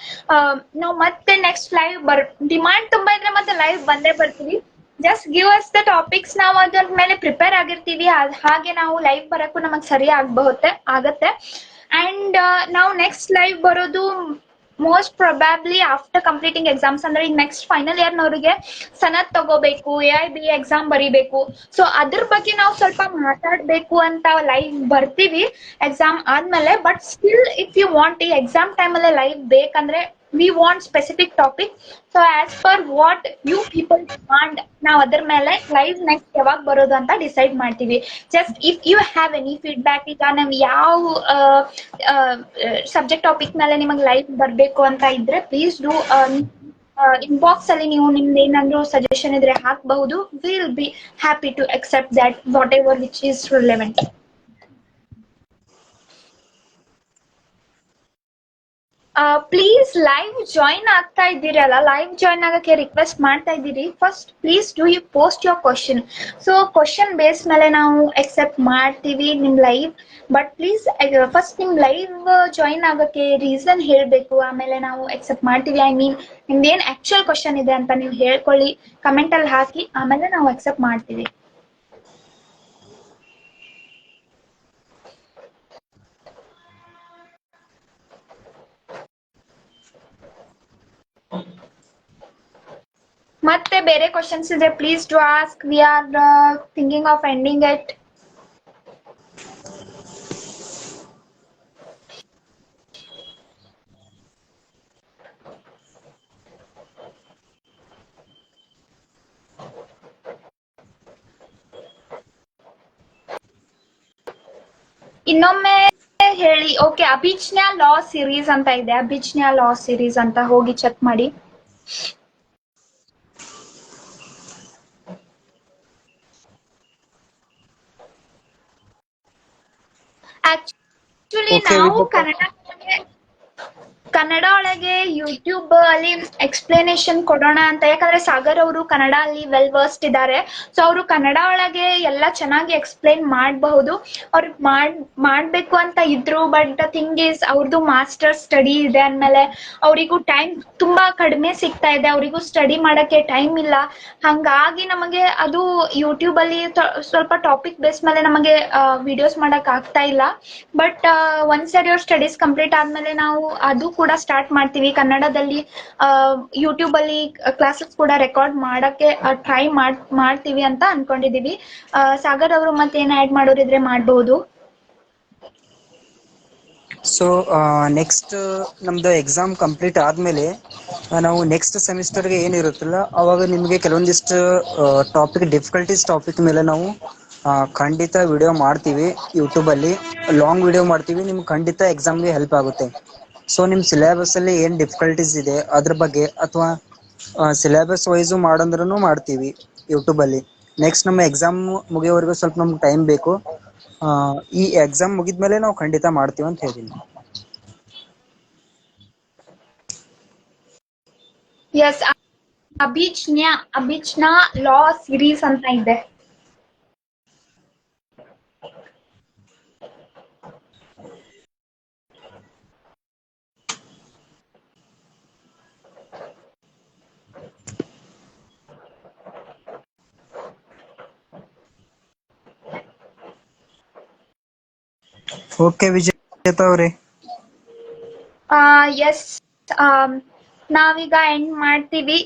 S1: ನಾವು ಮತ್ತೆ ನೆಕ್ಸ್ಟ್ ಲೈವ್ ಡಿಮಾಂಡ್ ತುಂಬಾ ಇದ್ರೆ ಮತ್ತೆ ಲೈವ್ ಬಂದೇ ಬರ್ತೀವಿ. Just give us the topics, ನಾವು ಅದ್ರ ಮೇಲೆ ಪ್ರಿಪೇರ್ ಆಗಿರ್ತೀವಿ. ಹಾಗೆ ನಾವು ಲೈವ್ ಬರಕ್ಕೂ ನಮಗ್ ಸರಿ ಆಗತ್ತೆ. ಅಂಡ್ ನಾವು ನೆಕ್ಸ್ಟ್ ಲೈವ್ ಬರೋದು most probably after completing exams. ಅಂದ್ರೆ ಈಗ ನೆಕ್ಸ್ಟ್ ಫೈನಲ್ ಇಯರ್ ನವರಿಗೆ ಸನತ್ ತಗೋಬೇಕು, AIB ಎಕ್ಸಾಮ್ ಬರೀಬೇಕು. ಸೊ ಅದ್ರ ಬಗ್ಗೆ ನಾವು ಸ್ವಲ್ಪ ಮಾತಾಡ್ಬೇಕು ಅಂತ ಲೈವ್ ಬರ್ತೀವಿ ಎಕ್ಸಾಮ್ ಆದ್ಮೇಲೆ. But still if you want, ಈ ಎಕ್ಸಾಮ್ ಟೈಮ್ ಅಲ್ಲೇ ಲೈವ್ ಬೇಕಂದ್ರೆ we want specific topic. So as per what you people demand, ನಾವು ಅದ್ರ ಮೇಲೆ ಲೈವ್ ನೆಕ್ಸ್ಟ್ ಯಾವಾಗ ಬರೋದು ಅಂತ ಡಿಸೈಡ್ ಮಾಡ್ತೀವಿ. Just if you have any feedback, ಈಗ ನಮ್ ಯಾವ ಸಬ್ಜೆಕ್ಟ್ ಟಾಪಿಕ್ ಮೇಲೆ ನಿಮಗೆ ಲೈವ್ ಬರ್ಬೇಕು ಅಂತ ಇದ್ರೆ ಪ್ಲೀಸ್ ಡೂ ಇನ್ಬಾಕ್ಸ್ ಅಲ್ಲಿ ನೀವು ನಿಮ್ದು ಏನಾದ್ರು ಸಜೆಷನ್ ಇದ್ರೆ ಹಾಕಬಹುದು. Will be happy to accept that whatever which is relevant. Please live join ಆಗ್ತಾ ಇದ್ದೀರಲ್ಲ, ಲೈವ್ ಜಾಯಿನ್ ಆಗಕ್ಕೆ ರಿಕ್ವೆಸ್ಟ್ ಮಾಡ್ತಾ ಇದ್ದೀರಿ. First please do you post your question. So question base ಮೇಲೆ ನಾವು ಎಕ್ಸೆಪ್ಟ್ ಮಾಡ್ತೀವಿ ನಿಮ್ ಲೈವ್. ಬಟ್ ಪ್ಲೀಸ್ ಫಸ್ಟ್ ನಿಮ್ ಲೈವ್ ಜಾಯಿನ್ ಆಗಕ್ಕೆ ರೀಸನ್ ಹೇಳ್ಬೇಕು, ಆಮೇಲೆ ನಾವು ಎಕ್ಸೆಪ್ಟ್ ಮಾಡ್ತೀವಿ. ಐ ಮೀನ್ ನಿಮ್ದು ಏನ್ ಆಕ್ಚುಯಲ್ ಕ್ವಶನ್ ಇದೆ ಅಂತ ನೀವು ಹೇಳ್ಕೊಳ್ಳಿ, ಕಮೆಂಟ್ ಅಲ್ಲಿ ಹಾಕಿ, ಆಮೇಲೆ ನಾವು ಎಕ್ಸೆಪ್ಟ್ ಮಾಡ್ತೀವಿ. ಮತ್ತೆ ಬೇರೆ ಕ್ವಶನ್ಸ್ ಇದೆ, please to ask. We are thinking of ending it. ಇನ್ನೊಮ್ಮೆ ಹೇಳಿ. ಓಕೆ, ಅಭಿಜ್ಞಾ ಲಾ ಸಿರೀಸ್ ಅಂತ ಇದೆ, ಅಭಿಜ್ಞಾ ಲಾ ಸಿರೀಸ್ ಅಂತ ಹೋಗಿ ಚೆಕ್ ಮಾಡಿ. ಆಕ್ಚುಲಿ
S2: Okay,
S1: ನಾವು
S2: ವಿದ್ಯಾ.
S1: ಕನ್ನಡ ಒಳಗೆ ಯೂಟ್ಯೂಬ್ ಅಲ್ಲಿ ಎಕ್ಸ್ಪ್ಲನೇಷನ್ ಕೊಡೋಣ ಅಂತ, ಯಾಕಂದ್ರೆ ಸಾಗರ್ ಅವರು ಕನ್ನಡ ಅಲ್ಲಿ ವೆಲ್ ವರ್ಸ್ಡ್ ಇದ್ದಾರೆ. ಸೊ ಅವರು ಕನ್ನಡ ಒಳಗೆ ಎಲ್ಲ ಚೆನ್ನಾಗಿ ಎಕ್ಸ್ಪ್ಲೈನ್ ಮಾಡಬಹುದು. ಅವ್ರು ಮಾಡ್ಬೇಕು ಅಂತ ಇದ್ರು, ಬಟ್ ದ ಥಿಂಗ್ ಈಸ್ ಅವ್ರದ್ದು ಮಾಸ್ಟರ್ ಸ್ಟಡಿ ಇದೆ ಅಂದ್ಮೇಲೆ ಅವರಿಗೂ ಟೈಮ್ ತುಂಬಾ ಕಡಿಮೆ ಸಿಗ್ತಾ ಇದೆ, ಅವರಿಗೂ ಸ್ಟಡಿ ಮಾಡಕ್ಕೆ ಟೈಮ್ ಇಲ್ಲ. ಹಂಗಾಗಿ ನಮಗೆ ಅದು ಯೂಟ್ಯೂಬ್ ಅಲ್ಲಿ ಸ್ವಲ್ಪ ಟಾಪಿಕ್ ಬೇಸ್ ಮೇಲೆ ನಮಗೆ ವಿಡಿಯೋಸ್ ಮಾಡಕ್ ಆಗ್ತಾ ಇಲ್ಲ. ಬಟ್ ಒಂದ್ಸರಿ ಅವ್ರ ಸ್ಟಡೀಸ್ ಕಂಪ್ಲೀಟ್ ಆದ್ಮೇಲೆ ನಾವು ಅದು ಕೂಡ ಸ್ಟಾರ್ಟ್ ಮಾಡ್ತೀವಿ ಕನ್ನಡದಲ್ಲಿ. ಯೂಟ್ಯೂಬ್ ಅಲ್ಲಿ ಕ್ಲಾಸಸ್ ಕೂಡ ರೆಕಾರ್ಡ್ ಮಾಡಕ್ಕೆ ಟ್ರೈ ಮಾಡ್ತೀವಿ ಅಂತ ಅನ್ಕೊಂಡಿದೀವಿ. ಸಾಗರ್ ಅವರು ಮತ್ತೆ ಏನ್ ಆಡ್ ಮಾಡೋರಿದ್ರೆ ಮಾಡ್ಬೋದು.
S2: ಸೊ ನೆಕ್ಸ್ಟ್ ನಮ್ದು ಎಕ್ಸಾಮ್ ಕಂಪ್ಲೀಟ್ ಆದ್ಮೇಲೆ ನಾವು ನೆಕ್ಸ್ಟ್ ಸೆಮಿಸ್ಟರ್ಗೆ ಏನಿರುತ್ತಲ್ಲ ಅವಾಗ ನಿಮಗೆ ಕೆಲವೊಂದಿಷ್ಟು ಡಿಫಿಕಲ್ಟೀಸ್ ಟಾಪಿಕ್ ಮೇಲೆ ನಾವು ಖಂಡಿತ ವಿಡಿಯೋ ಮಾಡ್ತೀವಿ. ಯೂಟ್ಯೂಬಲ್ಲಿ ಲಾಂಗ್ ವಿಡಿಯೋ ಮಾಡ್ತೀವಿ, ನಿಮ್ಗೆ ಖಂಡಿತ ಎಕ್ಸಾಮ್ಗೆ ಹೆಲ್ಪ್ ಆಗುತ್ತೆ. ಸೊ ನಿಮ್ಮ ಸಿಲೆಬಸ್ ಅಲ್ಲಿ ಏನ್ ಡಿಫಿಕಲ್ಟೀಸ್ ಇದೆ ಅದ್ರ ಬಗ್ಗೆ, ಅಥವಾ ಸಿಲೆಬಸ್ ವೈಸು ಮಾಡಂದ್ರೂ ಮಾಡ್ತೀವಿ ಯೂಟ್ಯೂಬಲ್ಲಿ. ನೆಕ್ಸ್ಟ್ ನಮ್ಮ ಎಕ್ಸಾಮ್ ಮುಗಿಯೋವರೆಗೂ ಸ್ವಲ್ಪ ನಮ್ಗೆ ಟೈಮ್ ಬೇಕು. ಈ ಎಕ್ಸಾಮ್ ಮುಗಿದ್ಮೇಲೆ ನಾವು ಖಂಡಿತ ಮಾಡ್ತೀವಿ ಅಂತ ಹೇಳಿದ್ದೀನಿ.
S1: ಎಸ್, ಅಭಿಜ್ಞಾ ಲಾ ಸಿರೀಸ್ ಅಂತ ಇದೆ.
S2: ಓಕೆ ವಿಜೇತ ಅವರೇ.
S1: ಎಸ್, ನಾವೀಗ ಎಂಡ್ ಮಾಡ್ತೀವಿ,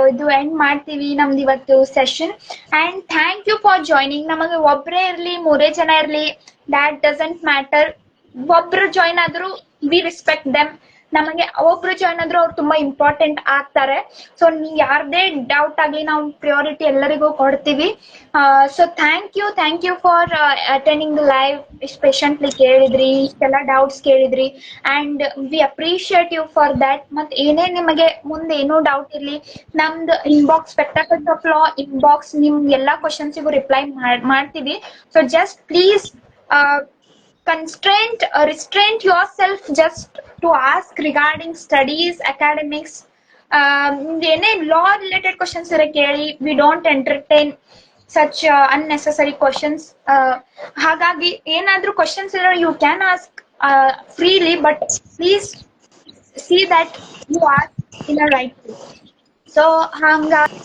S1: ಇದು ಎಂಡ್ ಮಾಡ್ತೀವಿ ನಮ್ದು ಇವತ್ತು session. And thank you for joining. ನಮಗೆ ಒಬ್ಬರೇ ಇರ್ಲಿ 3 ಜನ ಇರ್ಲಿ, ದ್ಯಾಟ್ ಡಸಂಟ್ ಮ್ಯಾಟರ್. ಒಬ್ರು ಜಾಯ್ನ್ ಆದ್ರೂ ವಿ ರೆಸ್ಪೆಕ್ಟ್ ದೆಮ್. ನಮಗೆ ಒಬ್ರು ಜಾಯ್ನ್ ಆದ್ರೂ ಅವ್ರು ತುಂಬಾ ಇಂಪಾರ್ಟೆಂಟ್ ಆಗ್ತಾರೆ. ಸೊ ಯಾರ್ದೇ ಡೌಟ್ ಆಗ್ಲಿ ನಾವು ಪ್ರಿಯಾರಿಟಿ ಎಲ್ಲರಿಗೂ ಕೊಡ್ತೀವಿ. So thank you for attending the live. ಇಷ್ಟು ಪೇಷಂಟ್ಲಿ ಕೇಳಿದ್ರಿ, ಇಷ್ಟೆಲ್ಲ ಡೌಟ್ಸ್ ಕೇಳಿದ್ರಿ, and we appreciate you for that. ಮತ್ತೆ ಏನೇ ನಿಮಗೆ ಮುಂದೆ ಏನೋ ಡೌಟ್ ಇರ್ಲಿ, ನಮ್ದು inbox spectacles of law inbox ನಿಮ್ ಎಲ್ಲಾ ಕ್ವಶನ್ಸಿಗೂ ರಿಪ್ಲೈ ಮಾಡ್ತೀವಿ. So just please restraint yourself just to ask regarding studies, academics. ಏನೇ ಲಾ ರಿಲೇಟೆಡ್ ಕ್ವಶನ್ಸ್ ಇರೋ ಕೇಳಿ. We don't entertain such unnecessary questions. ಹಾಗಾಗಿ ಏನಾದ್ರೂ ಕ್ವಶನ್ಸ್ ಇರೋ you can ask freely, but please see that you ask in a right way. So ಹಂಗಾಗಿ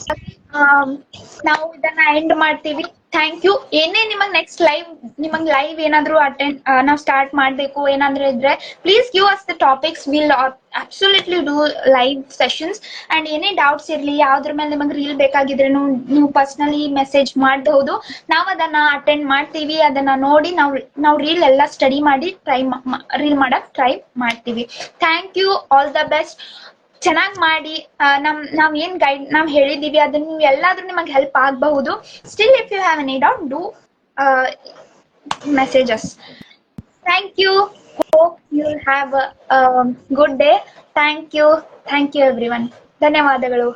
S1: ನಾವು ಇದನ್ನ ಎಂಡ್ ಮಾಡ್ತೀವಿ. Thank you. ಏನೇ ನಿಮಗ್ ಲೈವ್ ಏನಾದ್ರು ಅಟೆಂಡ್ ನಾವು ಸ್ಟಾರ್ಟ್ ಮಾಡ್ಬೇಕು ಏನಾದ್ರು ಇದ್ರೆ, please give us the topics. Will absolutely do live sessions. And ಏನೇ ಡೌಟ್ಸ್ ಇರ್ಲಿ, ಯಾವ್ದ್ರ ಮೇಲೆ ನಿಮಗೆ ರೀಲ್ ಬೇಕಾಗಿದ್ರೆ ನೀವು ಪರ್ಸನಲಿ ಮೆಸೇಜ್ ಮಾಡಬಹುದು. ನಾವು ಅದನ್ನ ಅಟೆಂಡ್ ಮಾಡ್ತೀವಿ. ಅದನ್ನ ನೋಡಿ ನಾವು ರೀಲ್ ಎಲ್ಲ ಸ್ಟಡಿ ಮಾಡಿ ರೀಲ್ ಮಾಡಕ್ ಟ್ರೈ ಮಾಡ್ತೀವಿ. Thank you, all the best. ಚೆನ್ನಾಗಿ ಮಾಡಿ. ನಾವ್ ಹೇಳಿದೀವಿ ಅದನ್ನ ನೀವು ಎಲ್ಲಾದ್ರೂ ನಿಮಗೆ ಹೆಲ್ಪ್ ಆಗಬಹುದು. Still if you have any doubt, do messages. Thank you. Hope you have a good day. Thank you everyone. ಧನ್ಯವಾದಗಳು.